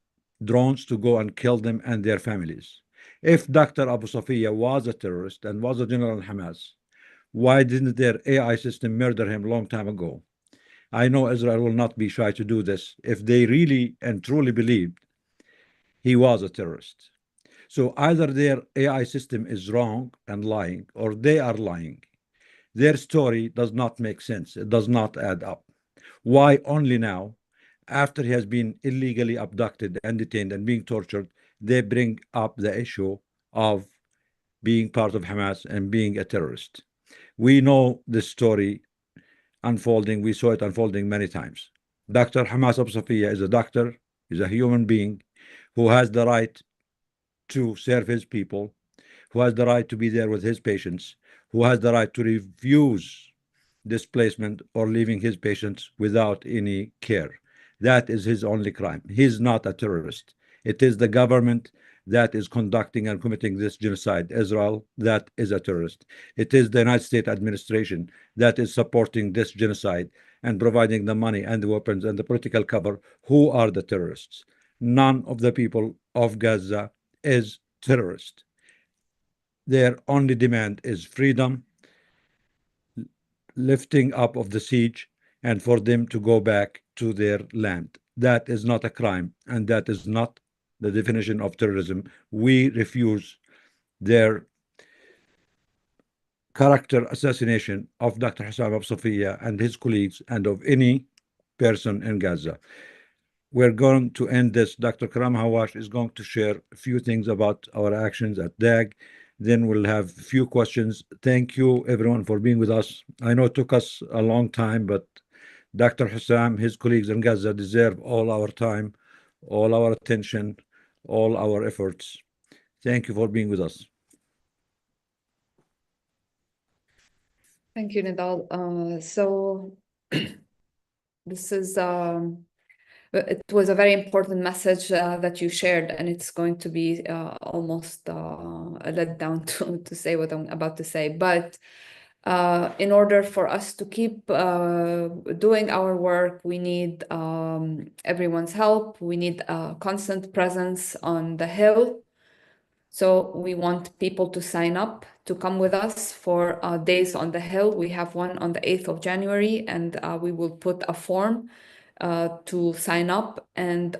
drones to go and kill them and their families. If Dr. Abu Safia was a terrorist and was a general in Hamas, why didn't their AI system murder him a long time ago? I know Israel will not be shy to do this if they really and truly believed he was a terrorist. So either their AI system is wrong and lying, or they are lying. Their story does not make sense. It does not add up. Why only now, after he has been illegally abducted and detained and being tortured, they bring up the issue of being part of Hamas and being a terrorist? We know this story unfolding. We saw it unfolding many times. Dr. Hamas Abu Safia is a doctor, is a human being who has the right to serve his people, who has the right to be there with his patients, who has the right to refuse displacement or leaving his patients without any care. That is his only crime. He's not a terrorist. It is the government that is conducting and committing this genocide. Israel, that is a terrorist. It is the United States administration that is supporting this genocide and providing the money and the weapons and the political cover. Who are the terrorists? None of the people of Gaza is terrorist. Their only demand is freedom, lifting up of the siege, and for them to go back to their land. That is not a crime, and that is not the definition of terrorism. We refuse their character assassination of Dr. Hussam Abu Safia and his colleagues and of any person in Gaza. We're going to end this. Dr. Karam Hawash is going to share a few things about our actions at DAG. Then we'll have a few questions. Thank you, everyone, for being with us. I know it took us a long time, but Dr. Hussam, his colleagues in Gaza deserve all our time, all our attention, all our efforts. Thank you for being with us. Thank you, Nidal. So this is it was a very important message that you shared, and it's going to be almost a letdown to say what I'm about to say. But in order for us to keep doing our work, we need everyone's help. We need a constant presence on the Hill. So we want people to sign up to come with us for Days on the Hill. We have one on the 8th of January, and we will put a form to sign up. And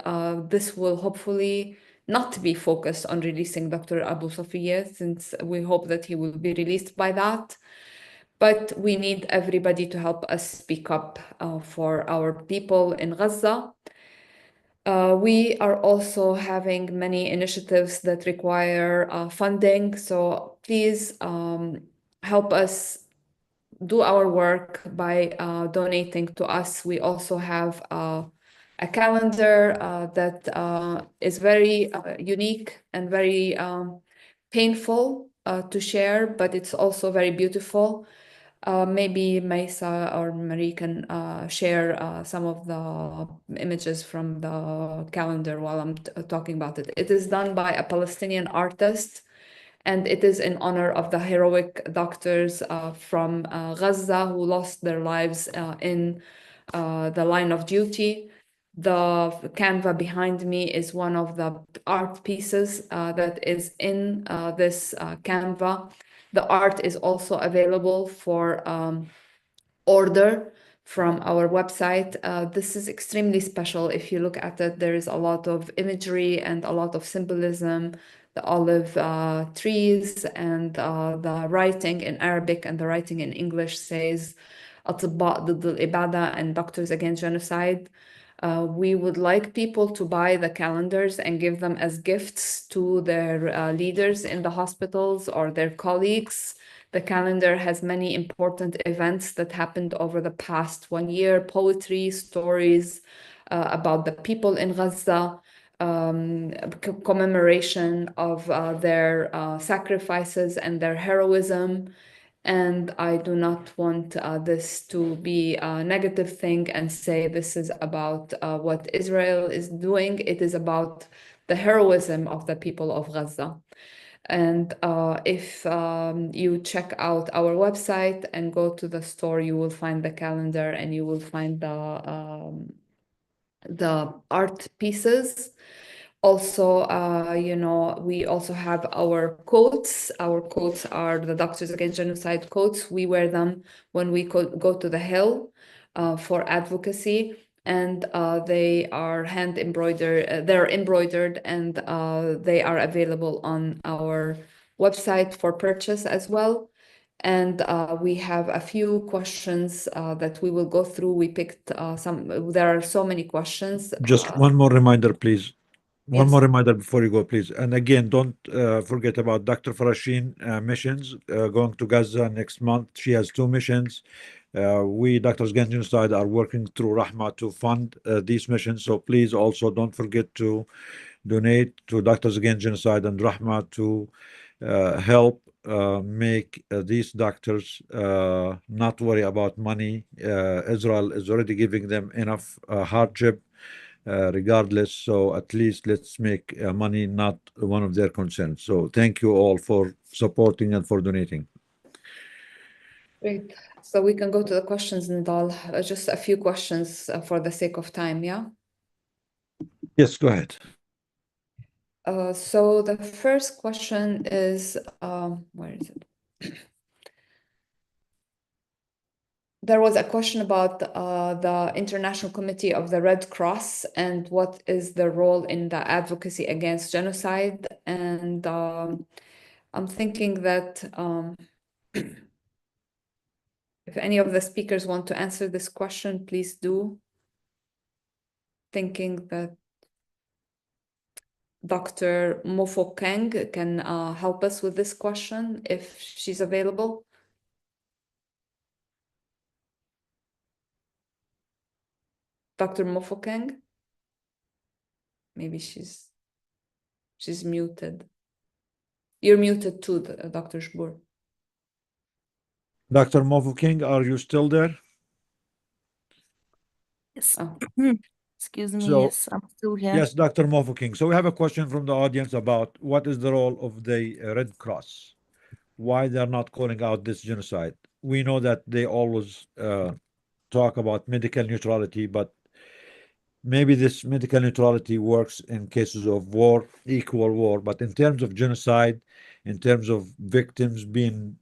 this will hopefully not be focused on releasing Dr. Abu Safia, since we hope that he will be released by that. But we need everybody to help us speak up for our people in Gaza. We are also having many initiatives that require funding. So please help us do our work by donating to us. We also have a calendar that is very unique and very painful to share, but it's also very beautiful. Maybe Maisa or Marie can share some of the images from the calendar while I'm talking about it. It is done by a Palestinian artist, and it is in honor of the heroic doctors from Gaza who lost their lives in the line of duty. The Canva behind me is one of the art pieces that is in this Canva. The art is also available for order from our website. This is extremely special. If you look at it, there is a lot of imagery and a lot of symbolism. The olive trees and the writing in Arabic and the writing in English says أطباء ضد الإبادة and Doctors Against Genocide. We would like people to buy the calendars and give them as gifts to their leaders in the hospitals or their colleagues. The calendar has many important events that happened over the past 1 year, poetry, stories about the people in Gaza, commemoration of their sacrifices and their heroism. And I do not want this to be a negative thing and say this is about what Israel is doing. It is about the heroism of the people of Gaza. And if you check out our website and go to the store, you will find the calendar and you will find the art pieces. Also, we also have our quotes. Our quotes are the Doctors Against Genocide quotes. We wear them when we go to the Hill for advocacy, and they are hand embroidered. They're embroidered, and they are available on our website for purchase as well. And we have a few questions that we will go through. We picked some. There are so many questions. Just one more reminder, please. One Yes. more reminder before you go, please. And again, don't forget about Dr. Farasheen missions going to Gaza next month. She has 2 missions. We, Doctors Against Genocide, are working through Rahma to fund these missions. So please also don't forget to donate to Doctors Against Genocide and Rahma to help make these doctors not worry about money. Israel is already giving them enough hardship. regardless. So at least let's make money not one of their concerns. So thank you all for supporting and for donating. Great. So we can go to the questions, Nidal. Just a few questions for the sake of time, yeah? Yes, go ahead. So the first question is, where is it? There was a question about the International Committee of the Red Cross and what is the role in the advocacy against genocide. And I'm thinking that if any of the speakers want to answer this question, please do. Thinking that Dr. Mofo Kang can help us with this question if she's available. Dr. Mofo Kang? Maybe she's muted. You're muted too, Dr. Shbur. Dr. Mofu King, are you still there? Yes. Oh. Excuse me. So, Yes, I'm still here. yes, Dr. Mofu King. So we have a question from the audience about what is the role of the Red Cross? Why they're not calling out this genocide? We know that they always talk about medical neutrality, but maybe this medical neutrality works in cases of war, equal war, but in terms of genocide, in terms of victims being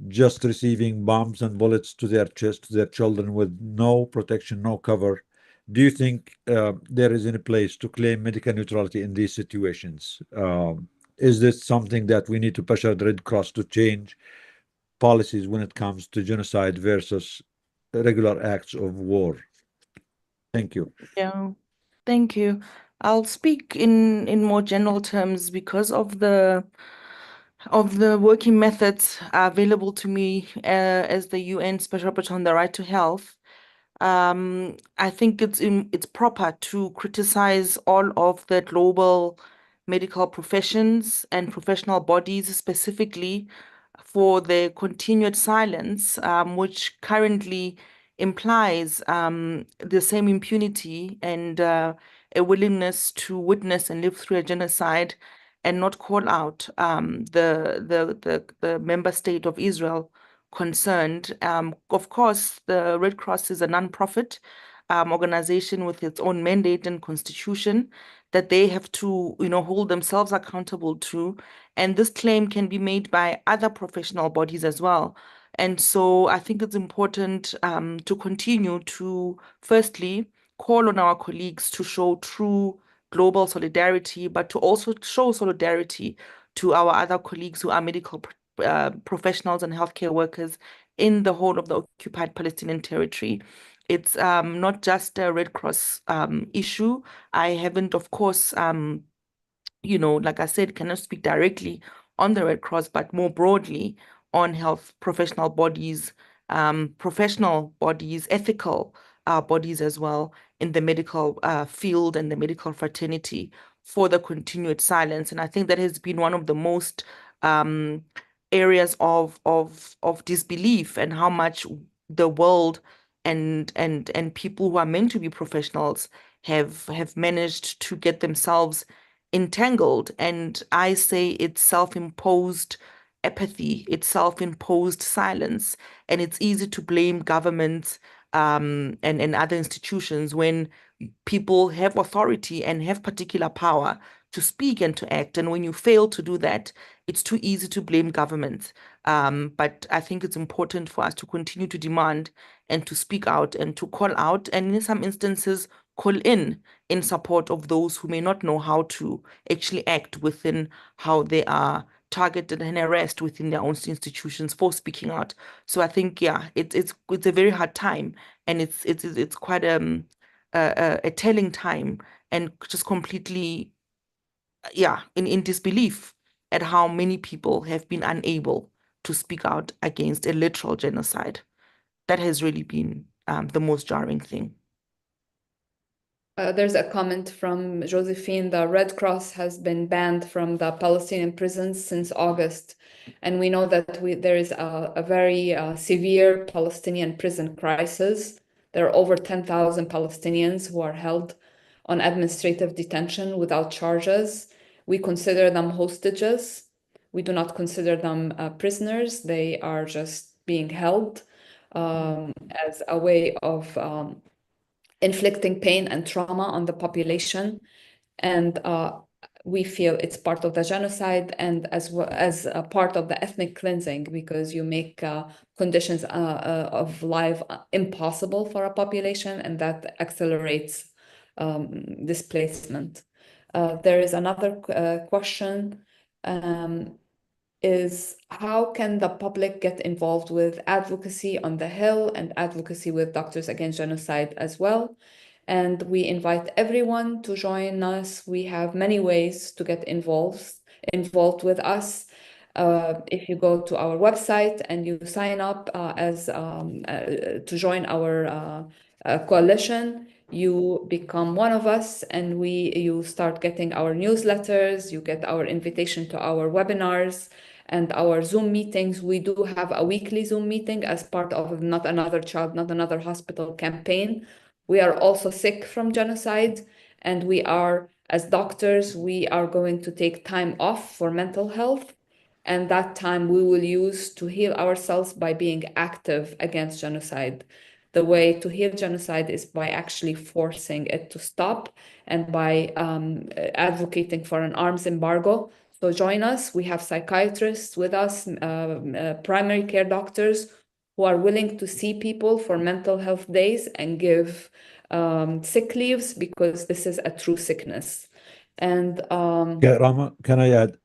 just receiving bombs and bullets to their chest, to their children with no protection, no cover, do you think there is any place to claim medical neutrality in these situations? Is this something that we need to pressure the Red Cross to change policies when it comes to genocide versus regular acts of war? Thank you. Yeah, thank you. I'll speak in more general terms because of the working methods available to me as the UN Special Rapporteur on the Right to Health. I think it's proper to criticize all of the global medical professions and professional bodies specifically for their continued silence, which currently implies the same impunity and a willingness to witness and live through a genocide and not call out the member state of Israel concerned. Of course, the Red Cross is a non-profit organization with its own mandate and constitution that they have to, hold themselves accountable to. And this claim can be made by other professional bodies as well. And so I think it's important to continue to, firstly, call on our colleagues to show true global solidarity, but to also show solidarity to our other colleagues who are medical professionals and healthcare workers in the whole of the occupied Palestinian territory. It's not just a Red Cross issue. I haven't, of course, like I said, cannot speak directly on the Red Cross, but more broadly on health professional bodies, ethical bodies as well in the medical field and the medical fraternity for the continued silence. And I think that has been one of the most areas of disbelief and how much the world and people who are meant to be professionals have managed to get themselves entangled. And I say it's self-imposed apathy, it's self-imposed silence, and it's easy to blame governments and other institutions when people have authority and have particular power to speak and to act. And when you fail to do that, it's too easy to blame governments. But I think it's important for us to continue to demand and to speak out and to call out, and in some instances, call in support of those who may not know how to actually act within how they are targeted and harassed within their own institutions for speaking out. So I think, yeah, it's a very hard time, and it's quite a telling time, and just completely, in disbelief at how many people have been unable to speak out against a literal genocide. That has really been the most jarring thing. There's a comment from Josephine. The Red Cross has been banned from the Palestinian prisons since August. And we know that there is a very severe Palestinian prison crisis. There are over 10,000 Palestinians who are held on administrative detention without charges. We consider them hostages. We do not consider them prisoners. They are just being held as a way of inflicting pain and trauma on the population. And we feel it's part of the genocide and as well as a part of the ethnic cleansing, because you make conditions of life impossible for a population, and that accelerates displacement. There is another question, is how can the public get involved with advocacy on the Hill and advocacy with Doctors Against Genocide as well? And we invite everyone to join us. We have many ways to get involved with us. If you go to our website and you sign up to join our coalition, you become one of us, and you start getting our newsletters, you get our invitation to our webinars and our Zoom meetings. We do have a weekly Zoom meeting as part of Not Another Child, Not Another Hospital campaign. We are also sick from genocide, and we are, as doctors, we are going to take time off for mental health, and that time we will use to heal ourselves by being active against genocide. The way to heal genocide is by actually forcing it to stop and by advocating for an arms embargo. So join us. We have psychiatrists with us, primary care doctors who are willing to see people for mental health days and give sick leaves, because this is a true sickness. And Okay, Rama, can I add?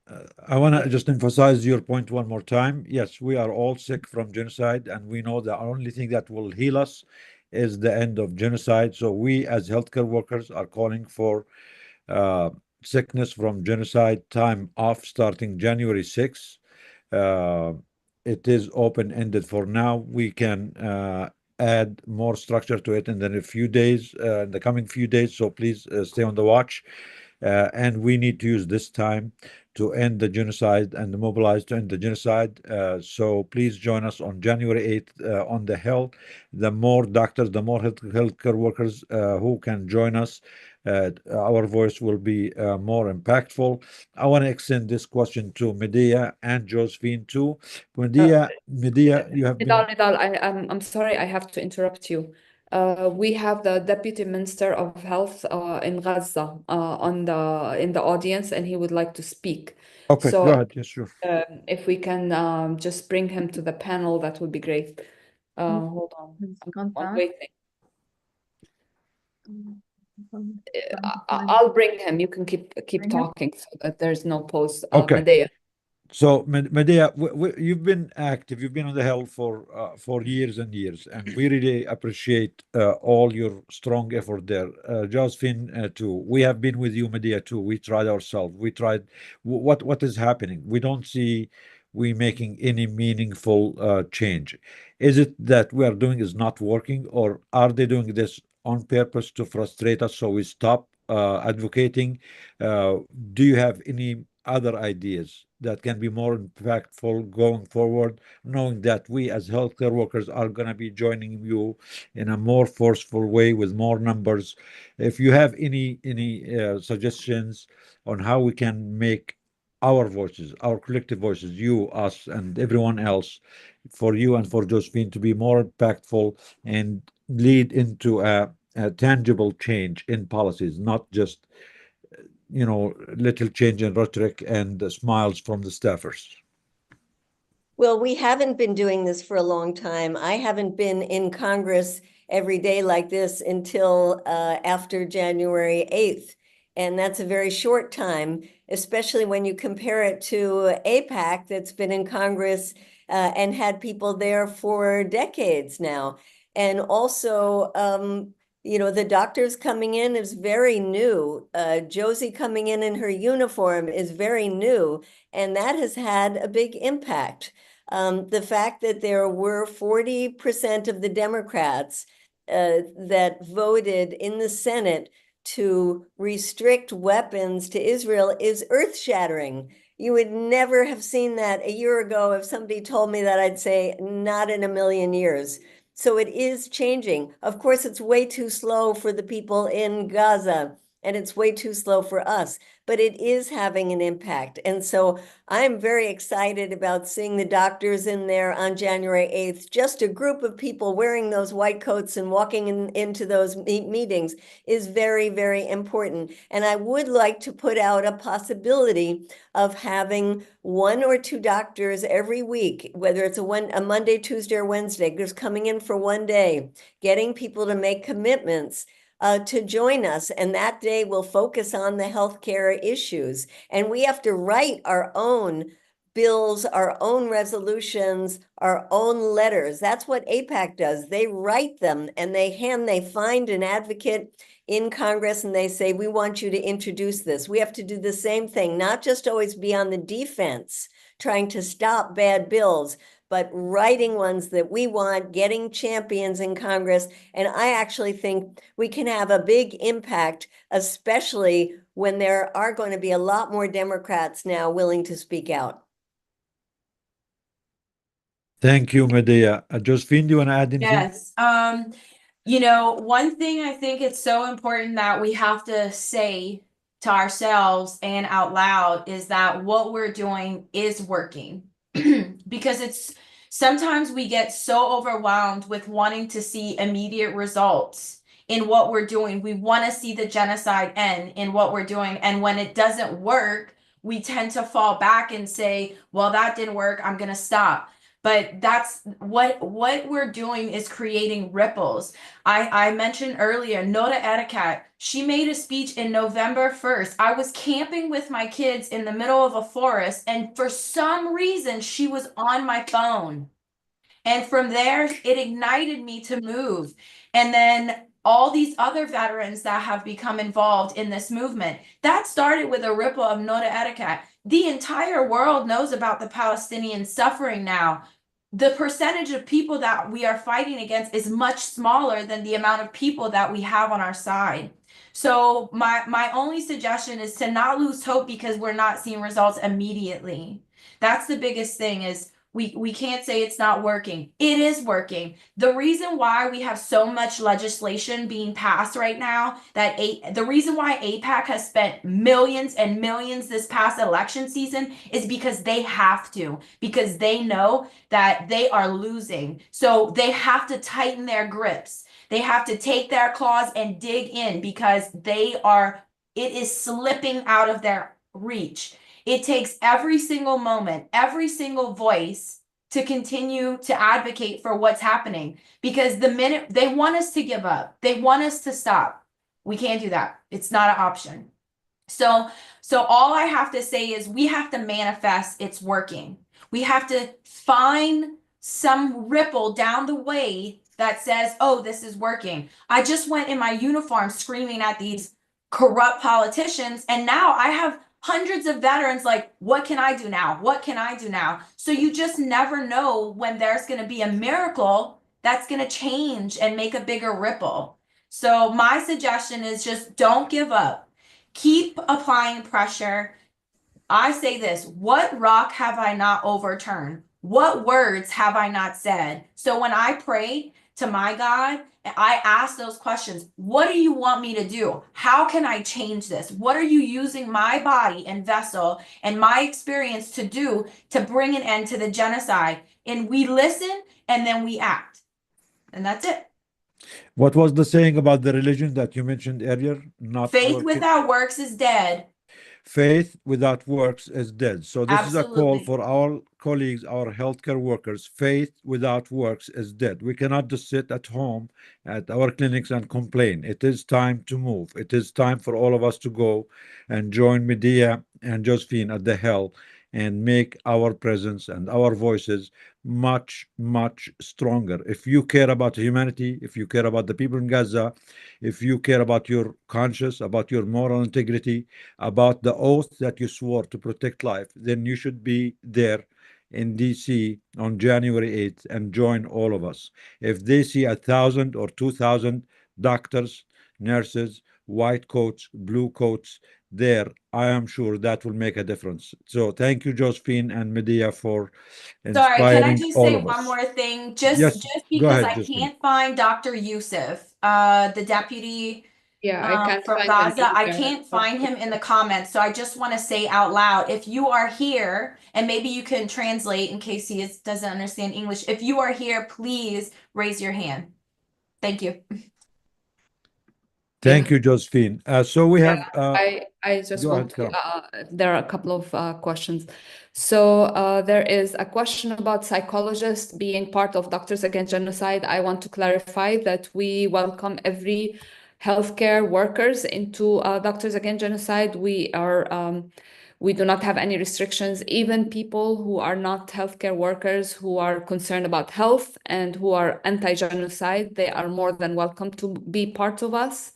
I want to just emphasize your point one more time. Yes, we are all sick from genocide, and we know the only thing that will heal us is the end of genocide. So we, as healthcare workers, are calling for sickness from genocide time off starting January 6th. It is open-ended for now. We can add more structure to it in the few days, in the coming few days. So please stay on the watch. And we need to use this time to end the genocide and mobilize to end the genocide. So please join us on January 8th on the Hill. The more doctors, the more healthcare workers who can join us, our voice will be more impactful. I want to extend this question to Medea and Josephine too. Medea, you have been... Nidal, I'm sorry, I have to interrupt you. We have the Deputy Minister of Health in Gaza in the audience, and he would like to speak. Okay, so go ahead. Yes, sure. If we can just bring him to the panel, that would be great. Hold on, I'm waiting. I'll bring him. You can keep talking so that there's no pause. Okay. Medea. So, Medea, you've been active. You've been on the Hill for years and years, and we really appreciate all your strong effort there. Josephine, too. We have been with you, Medea, too. We tried ourselves. We tried. What is happening? We don't see we making any meaningful change. Is it that we are doing is not working, or are they doing this on purpose to frustrate us so we stop advocating? Do you have any other ideas that can be more impactful going forward, knowing that we as healthcare workers are going to be joining you in a more forceful way with more numbers? If you have any suggestions on how we can make our voices, our collective voices, you, us, and everyone else, for you and for Josephine to be more impactful and lead into a tangible change in policies, not just little change in rhetoric and smiles from the staffers. Well, we haven't been doing this for a long time. I haven't been in Congress every day like this until after January 8th. And that's a very short time, especially when you compare it to AIPAC that's been in Congress and had people there for decades now. And also, the doctors coming in is very new. Josie coming in her uniform is very new, and that has had a big impact. The fact that there were 40% of the Democrats that voted in the Senate to restrict weapons to Israel is earth-shattering. You would never have seen that a year ago. If somebody told me that, I'd say not in a million years. So it is changing. Of course, it's way too slow for the people in Gaza and it's way too slow for us, but it is having an impact. And so I'm very excited about seeing the doctors in there on January 8th. Just a group of people wearing those white coats and walking into those meetings is very, very important. And I would like to put out a possibility of having 1 or 2 doctors every week, whether it's a Monday, Tuesday, or Wednesday, just coming in for one day, getting people to make commitments to join us. And that day will focus on the healthcare issues. And we have to write our own bills, our own resolutions, our own letters. That's what AIPAC does. They write them and they find an advocate in Congress and they say, we want you to introduce this. We have to do the same thing, not just always be on the defense, trying to stop bad bills, but writing ones that we want, getting champions in Congress. And I actually think we can have a big impact, especially when there are going to be a lot more Democrats now willing to speak out. Thank you, Medea. Josephine, do you want to add anything? Yes. One thing I think it's so important that we have to say to ourselves and out loud is that what we're doing is working. Because sometimes we get so overwhelmed with wanting to see immediate results in what we're doing. We want to see the genocide end in what we're doing. And when it doesn't work, we tend to fall back and say, well, that didn't work, I'm going to stop. But that's what we're doing is creating ripples. I mentioned earlier, Nora Ericat, she made a speech in November 1st. I was camping with my kids in the middle of a forest, and for some reason, she was on my phone. And from there, it ignited me to move. And then all these other veterans that have become involved in this movement, that started with a ripple of Nora Ericat. The entire world knows about the Palestinian suffering now. The percentage of people that we are fighting against is much smaller than the amount of people that we have on our side. So my only suggestion is to not lose hope because we're not seeing results immediately. That's the biggest thing is we can't say it's not working. It is working. The reason why we have so much legislation being passed right now, the reason why AIPAC has spent millions and millions this past election season is because they have to, because they know that they are losing. So they have to tighten their grips. They have to take their claws and dig in because it is slipping out of their reach. It takes every single moment, every single voice to continue to advocate for what's happening. Because the minute they want us to give up, they want us to stop. We can't do that. It's not an option. So all I have to say is we have to manifest it's working. We have to find some ripple down the way that says, oh, this is working. I just went in my uniform screaming at these corrupt politicians, and now I have hundreds of veterans like, what can I do now? What can I do now? So you just never know when there's going to be a miracle that's going to change and make a bigger ripple. So my suggestion is just don't give up. Keep applying pressure. I say this, what rock have I not overturned? What words have I not said? So when I pray to my God, I ask those questions. What do you want me to do? How can I change this? What are you using my body and vessel and my experience to do to bring an end to the genocide? And we listen and then we act. And that's it. What was the saying about the religion that you mentioned earlier? Not Faith working? without works is dead. Faith without works is dead. So this is a call Absolutely. for our colleagues, our healthcare workers. Faith without works is dead. We cannot just sit at home at our clinics and complain. It is time to move. It is time for all of us to go and join Medea and Josephine at the Hill and make our presence and our voices much, much stronger. If you care about humanity, if you care about the people in Gaza, if you care about your conscience, about your moral integrity, about the oath that you swore to protect life, then you should be there in DC on January 8th and join all of us. If they see 1,000 or 2,000 doctors, nurses, white coats, blue coats there, I am sure that will make a difference. So thank you, Josephine and Medea, for Sorry, can I inspiring just all say of one us. more thing? Yes, Just go because ahead, I Josephine. can't find Dr. Yusuf, the deputy Yeah, I can't from find him Gaza. I either. can't find him in the comments. So I just want to say out loud, if you are here, and maybe you can translate in case he doesn't understand English. If you are here, please raise your hand. Thank you. Thank you, Josephine. So we have. I just Go want ahead, to, there are a couple of questions. So there is a question about psychologists being part of Doctors Against Genocide. I want to clarify that we welcome every healthcare workers into Doctors Against Genocide. We do not have any restrictions. Even people who are not healthcare workers, who are concerned about health and who are anti-genocide, they are more than welcome to be part of us.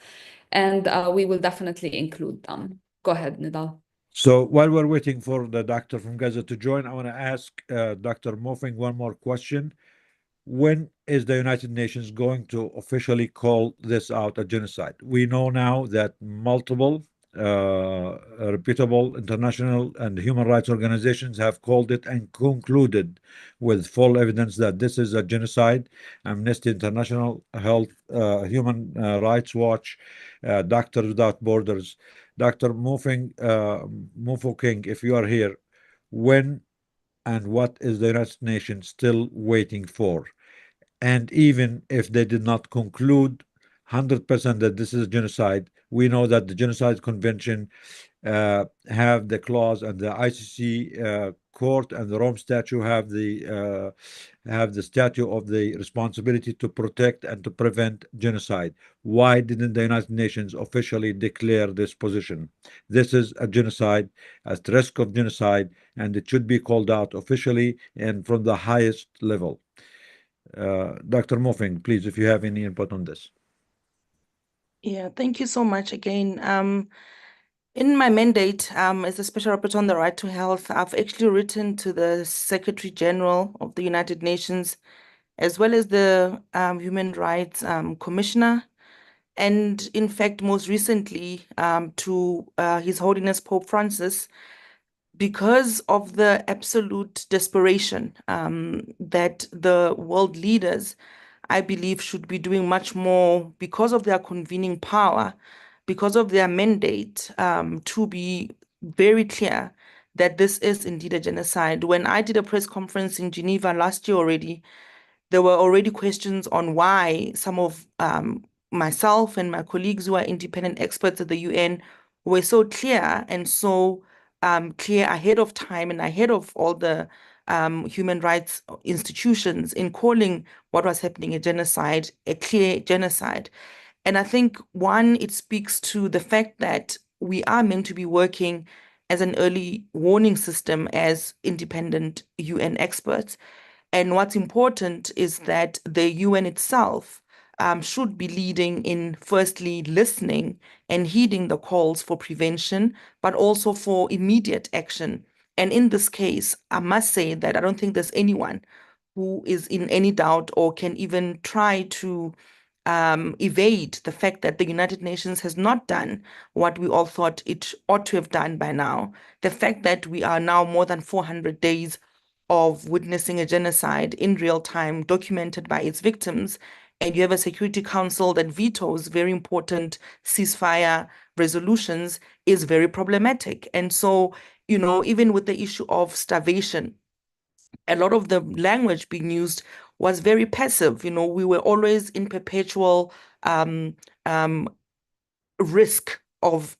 And we will definitely include them. Go ahead, Nidal. So while we're waiting for the doctor from Gaza to join, I want to ask Dr. Mofing one more question. When is the United Nations going to officially call this out a genocide? We know now that multiple reputable international and human rights organizations have called it and concluded with full evidence that this is a genocide. Amnesty International, Human Rights Watch, Doctors Without Borders. Dr. Mofo King, if you are here, when and what is the United Nations still waiting for? And even if they did not conclude 100% that this is genocide, we know that the Genocide Convention have the clause, and the ICC court and the Rome Statute have the statute of the responsibility to protect and to prevent genocide. Why didn't the United Nations officially declare this position? This is a genocide, at risk of genocide, and it should be called out officially and from the highest level. Dr. Mofing, please, if you have any input on this. Yeah, thank you so much again. In my mandate as a special rapporteur on the right to health, I've actually written to the Secretary General of the United Nations, as well as the Human Rights Commissioner, and in fact, most recently to His Holiness Pope Francis, because of the absolute desperation that the world leaders, I believe, should be doing much more because of their convening power, because of their mandate to be very clear that this is indeed a genocide. When I did a press conference in Geneva last year already, there were already questions on why some of myself and my colleagues who are independent experts at the UN were so clear and so clear ahead of time and ahead of all the human rights institutions in calling what was happening a genocide, a clear genocide. And I think, one, it speaks to the fact that we are meant to be working as an early warning system as independent UN experts. And what's important is that the UN itself should be leading in, firstly, listening and heeding the calls for prevention, but also for immediate action. And in this case, I must say that I don't think there's anyone who is in any doubt or can even try to evade the fact that the United Nations has not done what we all thought it ought to have done by now. The fact that we are now more than 400 days of witnessing a genocide in real time, documented by its victims, and you have a Security Council that vetoes very important ceasefire resolutions is very problematic. And so, you know, even with the issue of starvation, a lot of the language being used was very passive. You know, we were always in perpetual risk of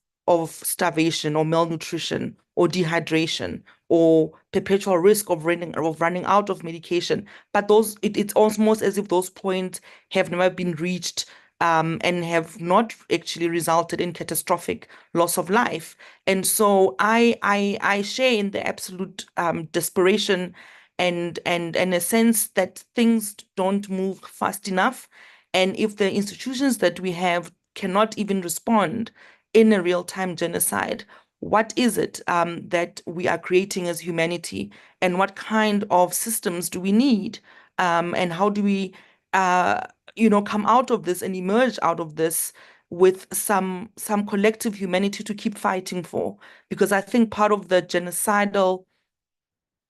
starvation or malnutrition or dehydration or perpetual risk of running out of medication. But those it's almost as if those points have never been reached and have not actually resulted in catastrophic loss of life. And so I share in the absolute desperation and a sense that things don't move fast enough. And if the institutions that we have cannot even respond in a real-time genocide, what is it that we are creating as humanity, and what kind of systems do we need, and how do we come out of this and emerge out of this with some collective humanity to keep fighting for? Because I think part of the genocidal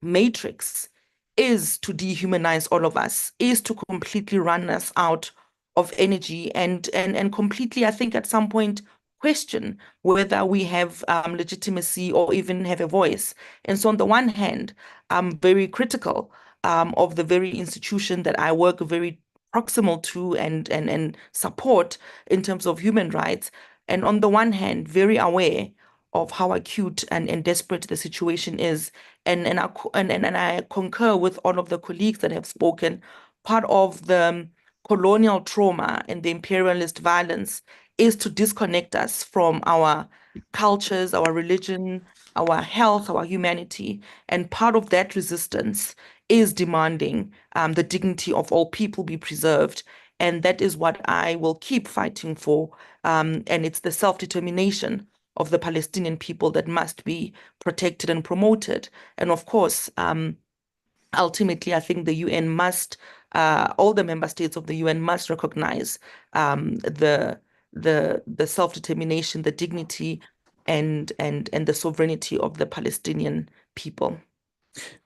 matrix is to dehumanize all of us, is to completely run us out of energy and completely, I think, at some point question whether we have legitimacy or even have a voice. And so on the one hand, I'm very critical of the very institution that I work very proximal to and support in terms of human rights. And on the one hand, very aware of how acute and desperate the situation is. And I concur with all of the colleagues that have spoken. Part of the colonial trauma and the imperialist violence is to disconnect us from our cultures, our religion, our health, our humanity. And part of that resistance is demanding the dignity of all people be preserved. And that is what I will keep fighting for. And it's the self-determination of the Palestinian people that must be protected and promoted. And of course, ultimately, I think the UN must, all the member states of the UN must recognize the self-determination, the dignity, and the sovereignty of the Palestinian people.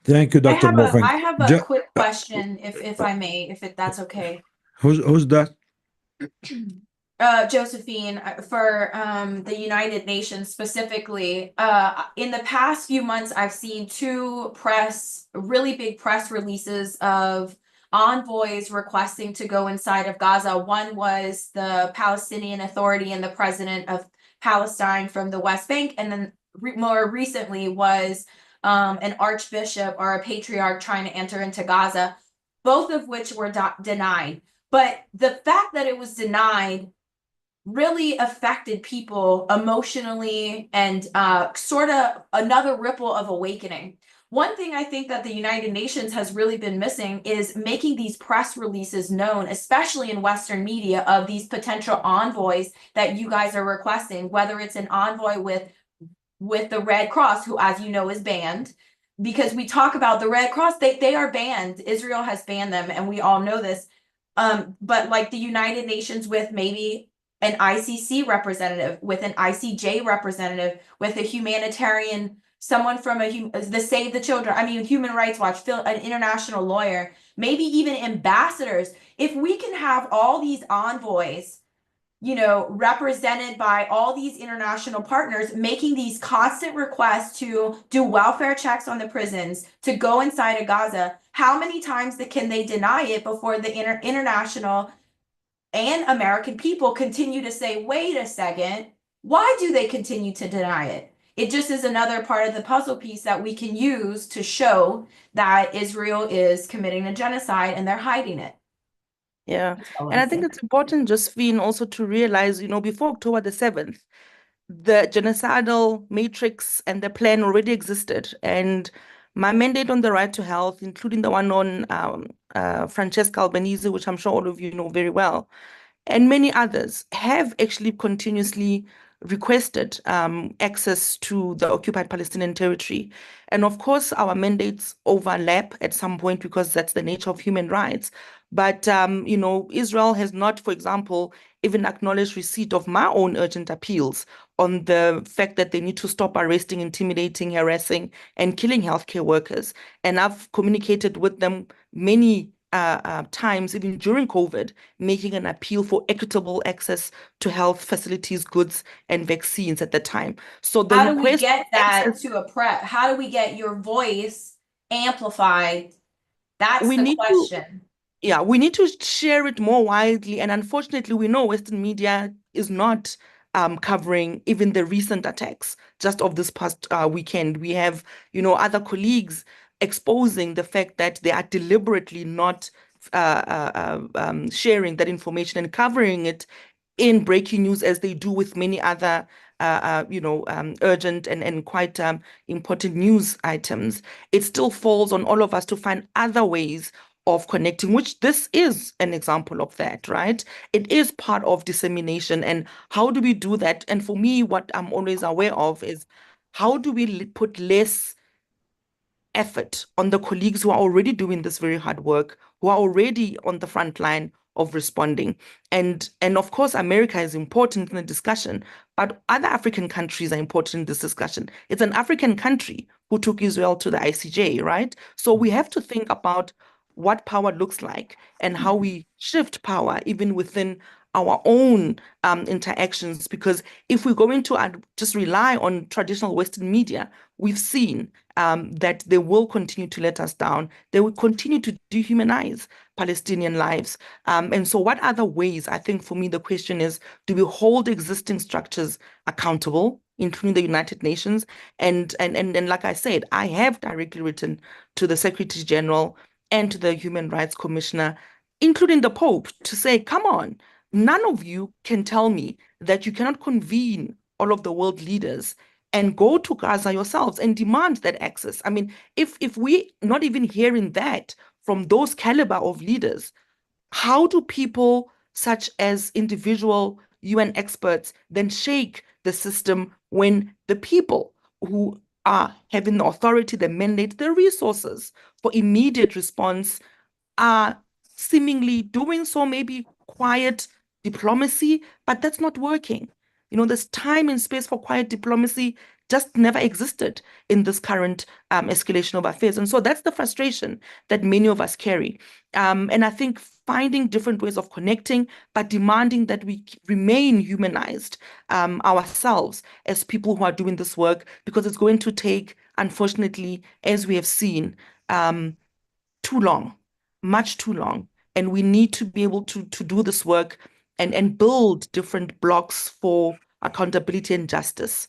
Thank you, Dr. Mofang. I have a quick question, if I may, if that's okay. Who's that? Josephine, for the United Nations specifically, in the past few months, I've seen two really big press releases of envoys requesting to go inside of Gaza. One was the Palestinian Authority and the president of Palestine from the West Bank, and then more recently was an archbishop or a patriarch trying to enter into Gaza, both of which were denied. But the fact that it was denied really affected people emotionally and sort of another ripple of awakening. One thing I think that the United Nations has really been missing is making these press releases known, especially in Western media, of these potential envoys that you guys are requesting, whether it's an envoy with the Red Cross, who, as you know, is banned. Because we talk about the Red Cross, they are banned. Israel has banned them, and we all know this. But like the United Nations with maybe an ICC representative, with an ICJ representative, with a humanitarian, someone from the Save the Children, Human Rights Watch, an international lawyer, maybe even ambassadors. If we can have all these envoys, represented by all these international partners, making these constant requests to do welfare checks on the prisons, to go inside of Gaza, how many times can they deny it before the international and American people continue to say, wait a second, why do they continue to deny it? It just is another part of the puzzle piece that we can use to show that Israel is committing a genocide and they're hiding it. Yeah, and I think it's important, Josephine, also to realize, before October the 7th, the genocidal matrix and the plan already existed. And my mandate on the right to health, including the one on Francesca Albanese, which I'm sure all of you know very well, and many others, have actually continuously requested access to the occupied Palestinian territory. And of course, our mandates overlap at some point because that's the nature of human rights. But, Israel has not, for example, even acknowledged receipt of my own urgent appeals on the fact that they need to stop arresting, intimidating, harassing, and killing healthcare workers. And I've communicated with them many times, even during COVID, making an appeal for equitable access to health facilities, goods, and vaccines at the time. So the how do we request get that access, to a prep? How do we get your voice amplified? That's we the need question. we need to share it more widely. And unfortunately, we know Western media is not covering even the recent attacks just of this past weekend. We have, other colleagues exposing the fact that they are deliberately not sharing that information and covering it in breaking news, as they do with many other urgent and quite important news items. It still falls on all of us to find other ways of connecting, which this is an example of that, right? It is part of dissemination. And how do we do that? And for me, what I'm always aware of is, how do we put less effort on the colleagues who are already doing this very hard work, who are already on the front line of responding? And of course, America is important in the discussion, but other African countries are important in this discussion. It's an African country who took Israel to the ICJ, right? So we have to think about what power looks like and how we shift power even within our own interactions. Because if we're going to just rely on traditional Western media, we've seen that they will continue to let us down. They will continue to dehumanize Palestinian lives. And so what other ways, I think for me, the question is, do we hold existing structures accountable, including the United Nations? And like I said, I have directly written to the Secretary General and to the Human Rights Commissioner, including the Pope, to say, come on, none of you can tell me that you cannot convene all of the world leaders and go to Gaza yourselves and demand that access. I mean, if we not even hearing that from those caliber of leaders, how do people such as individual UN experts then shake the system when the people who are having the authority, the mandate, the resources for immediate response are seemingly doing so, maybe quiet diplomacy, but that's not working. You know, this time and space for quiet diplomacy just never existed in this current escalation of affairs. And so that's the frustration that many of us carry. And I think finding different ways of connecting, but demanding that we remain humanized ourselves as people who are doing this work, because it's going to take, unfortunately, as we have seen, too long, much too long. And we need to be able to do this work and build different blocks for accountability and justice.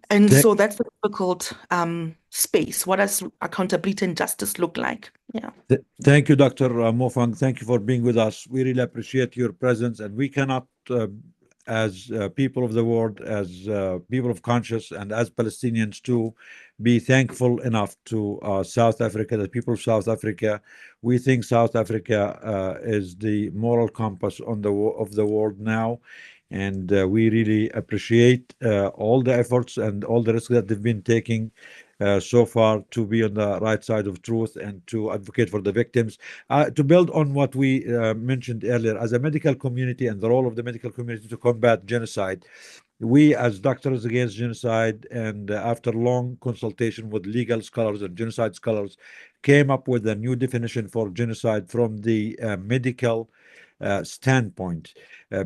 And so that's the difficult space. What does accountability and justice look like? Yeah. Thank you, Dr. Mofang. Thank you for being with us. We really appreciate your presence, and we cannot, as people of the world, as people of conscience, and as Palestinians too, be thankful enough to South Africa, the people of South Africa. We think South Africa is the moral compass of the world now. And we really appreciate all the efforts and all the risks that they've been taking so far to be on the right side of truth and to advocate for the victims. To build on what we mentioned earlier, as a medical community and the role of the medical community to combat genocide, we as Doctors Against Genocide, and after long consultation with legal scholars and genocide scholars, came up with a new definition for genocide from the medical standpoint,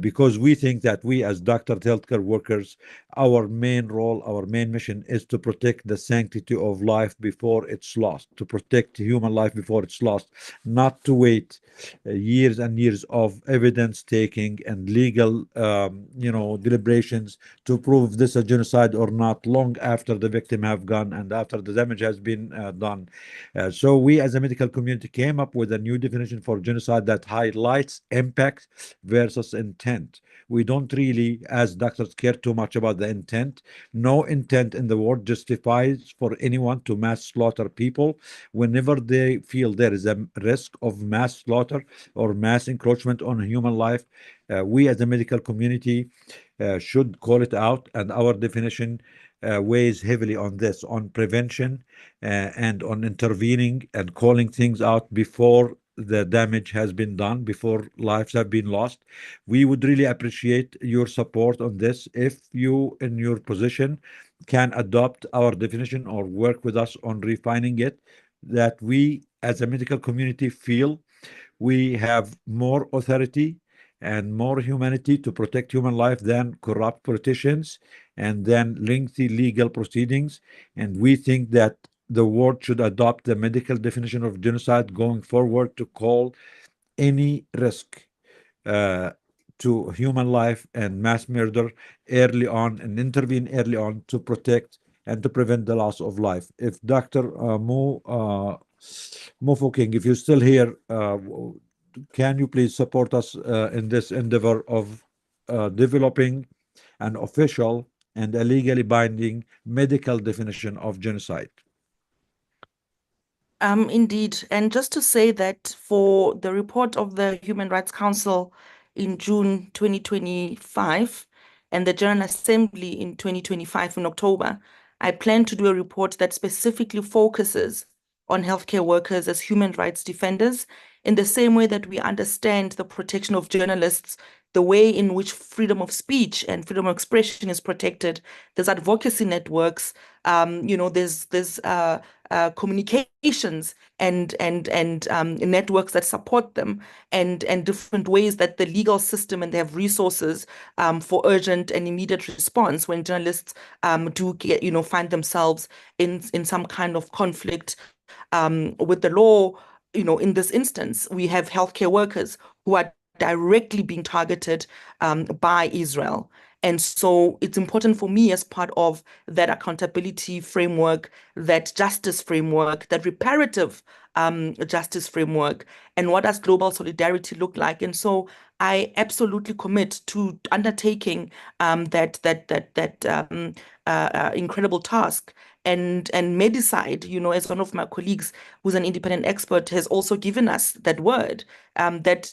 because we think that we as doctors, healthcare workers, our main role, our main mission is to protect the sanctity of life before it's lost, to protect human life before it's lost, not to wait years and years of evidence taking and legal deliberations to prove this a genocide or not, long after the victim have gone and after the damage has been done. So we as a medical community came up with a new definition for genocide that highlights impact versus intent. We don't really, as doctors, care too much about the intent. No intent in the world justifies for anyone to mass slaughter people whenever they feel there is a risk of mass slaughter or mass encroachment on human life. We as a medical community should call it out, and our definition weighs heavily on this, on prevention and on intervening and calling things out before the damage has been done, before lives have been lost. We would really appreciate your support on this. If you, in your position, can adopt our definition or work with us on refining it, that we as a medical community feel we have more authority and more humanity to protect human life than corrupt politicians and then lengthy legal proceedings. And we think that the world should adopt the medical definition of genocide going forward to call any risk to human life and mass murder early on and intervene early on to protect and to prevent the loss of life. If Dr. Mofokeng, if you're still here, can you please support us in this endeavor of developing an official and a legally binding medical definition of genocide? Indeed. And just to say that for the report of the Human Rights Council in June 2025 and the General Assembly in 2025 in October, I plan to do a report that specifically focuses on healthcare workers as human rights defenders in the same way that we understand the protection of journalists, the way in which freedom of speech and freedom of expression is protected. There's advocacy networks, there's communications and networks that support them, and different ways that the legal system, and they have resources for urgent and immediate response when journalists do get, find themselves in some kind of conflict with the law. In this instance, we have healthcare workers who are directly being targeted by Israel. And so it's important for me, as part of that accountability framework, that justice framework, that reparative justice framework, and what does global solidarity look like? And so I absolutely commit to undertaking that incredible task. And Medicide, as one of my colleagues who's an independent expert has also given us that word, that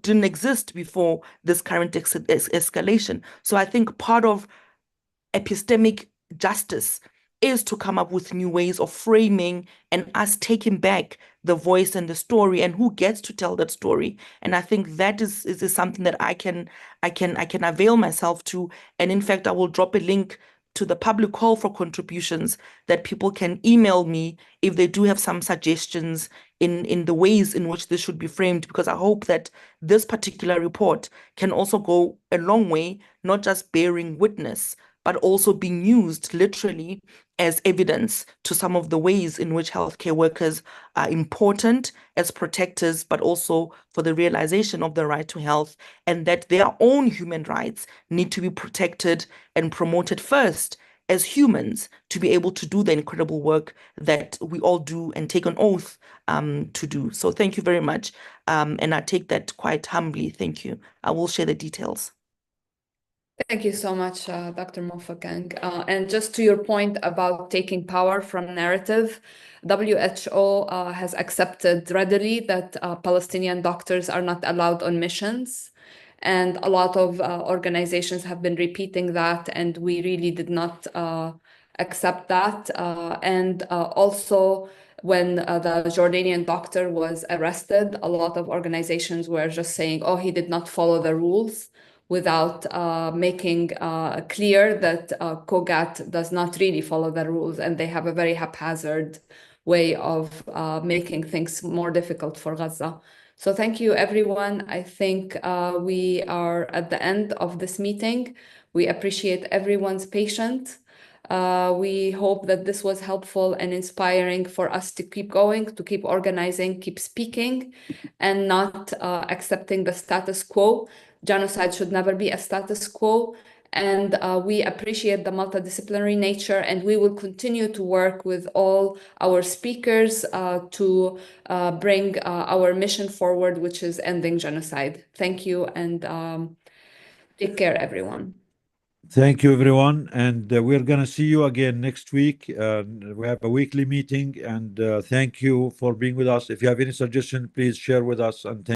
didn't exist before this current escalation. So I think part of epistemic justice is to come up with new ways of framing and us taking back the voice and the story, and who gets to tell that story. And I think that is something that I can avail myself to. And in fact, I will drop a link to the public call for contributions that people can email me if they do have some suggestions in the ways in which this should be framed, because I hope that this particular report can also go a long way, not just bearing witness, but also being used literally as evidence to some of the ways in which healthcare workers are important as protectors, but also for the realization of the right to health, and that their own human rights need to be protected and promoted first as humans to be able to do the incredible work that we all do and take an oath to do. So thank you very much. And I take that quite humbly. Thank you. I will share the details. Thank you so much, Dr. Mofakeng. And just to your point about taking power from narrative, WHO has accepted readily that Palestinian doctors are not allowed on missions. And a lot of organizations have been repeating that, and we really did not accept that. And also, when the Jordanian doctor was arrested, a lot of organizations were just saying, oh, he did not follow the rules, without making clear that COGAT does not really follow the rules, and they have a very haphazard way of making things more difficult for Gaza. So thank you, everyone. I think we are at the end of this meeting. We appreciate everyone's patience. We hope that this was helpful and inspiring for us to keep going, to keep organizing, keep speaking, and not accepting the status quo. Genocide should never be a status quo. And we appreciate the multidisciplinary nature, and we will continue to work with all our speakers to bring our mission forward, which is ending genocide. Thank you, and take care, everyone. Thank you, everyone. And we're going to see you again next week. We have a weekly meeting, and thank you for being with us. If you have any suggestion, please share with us. And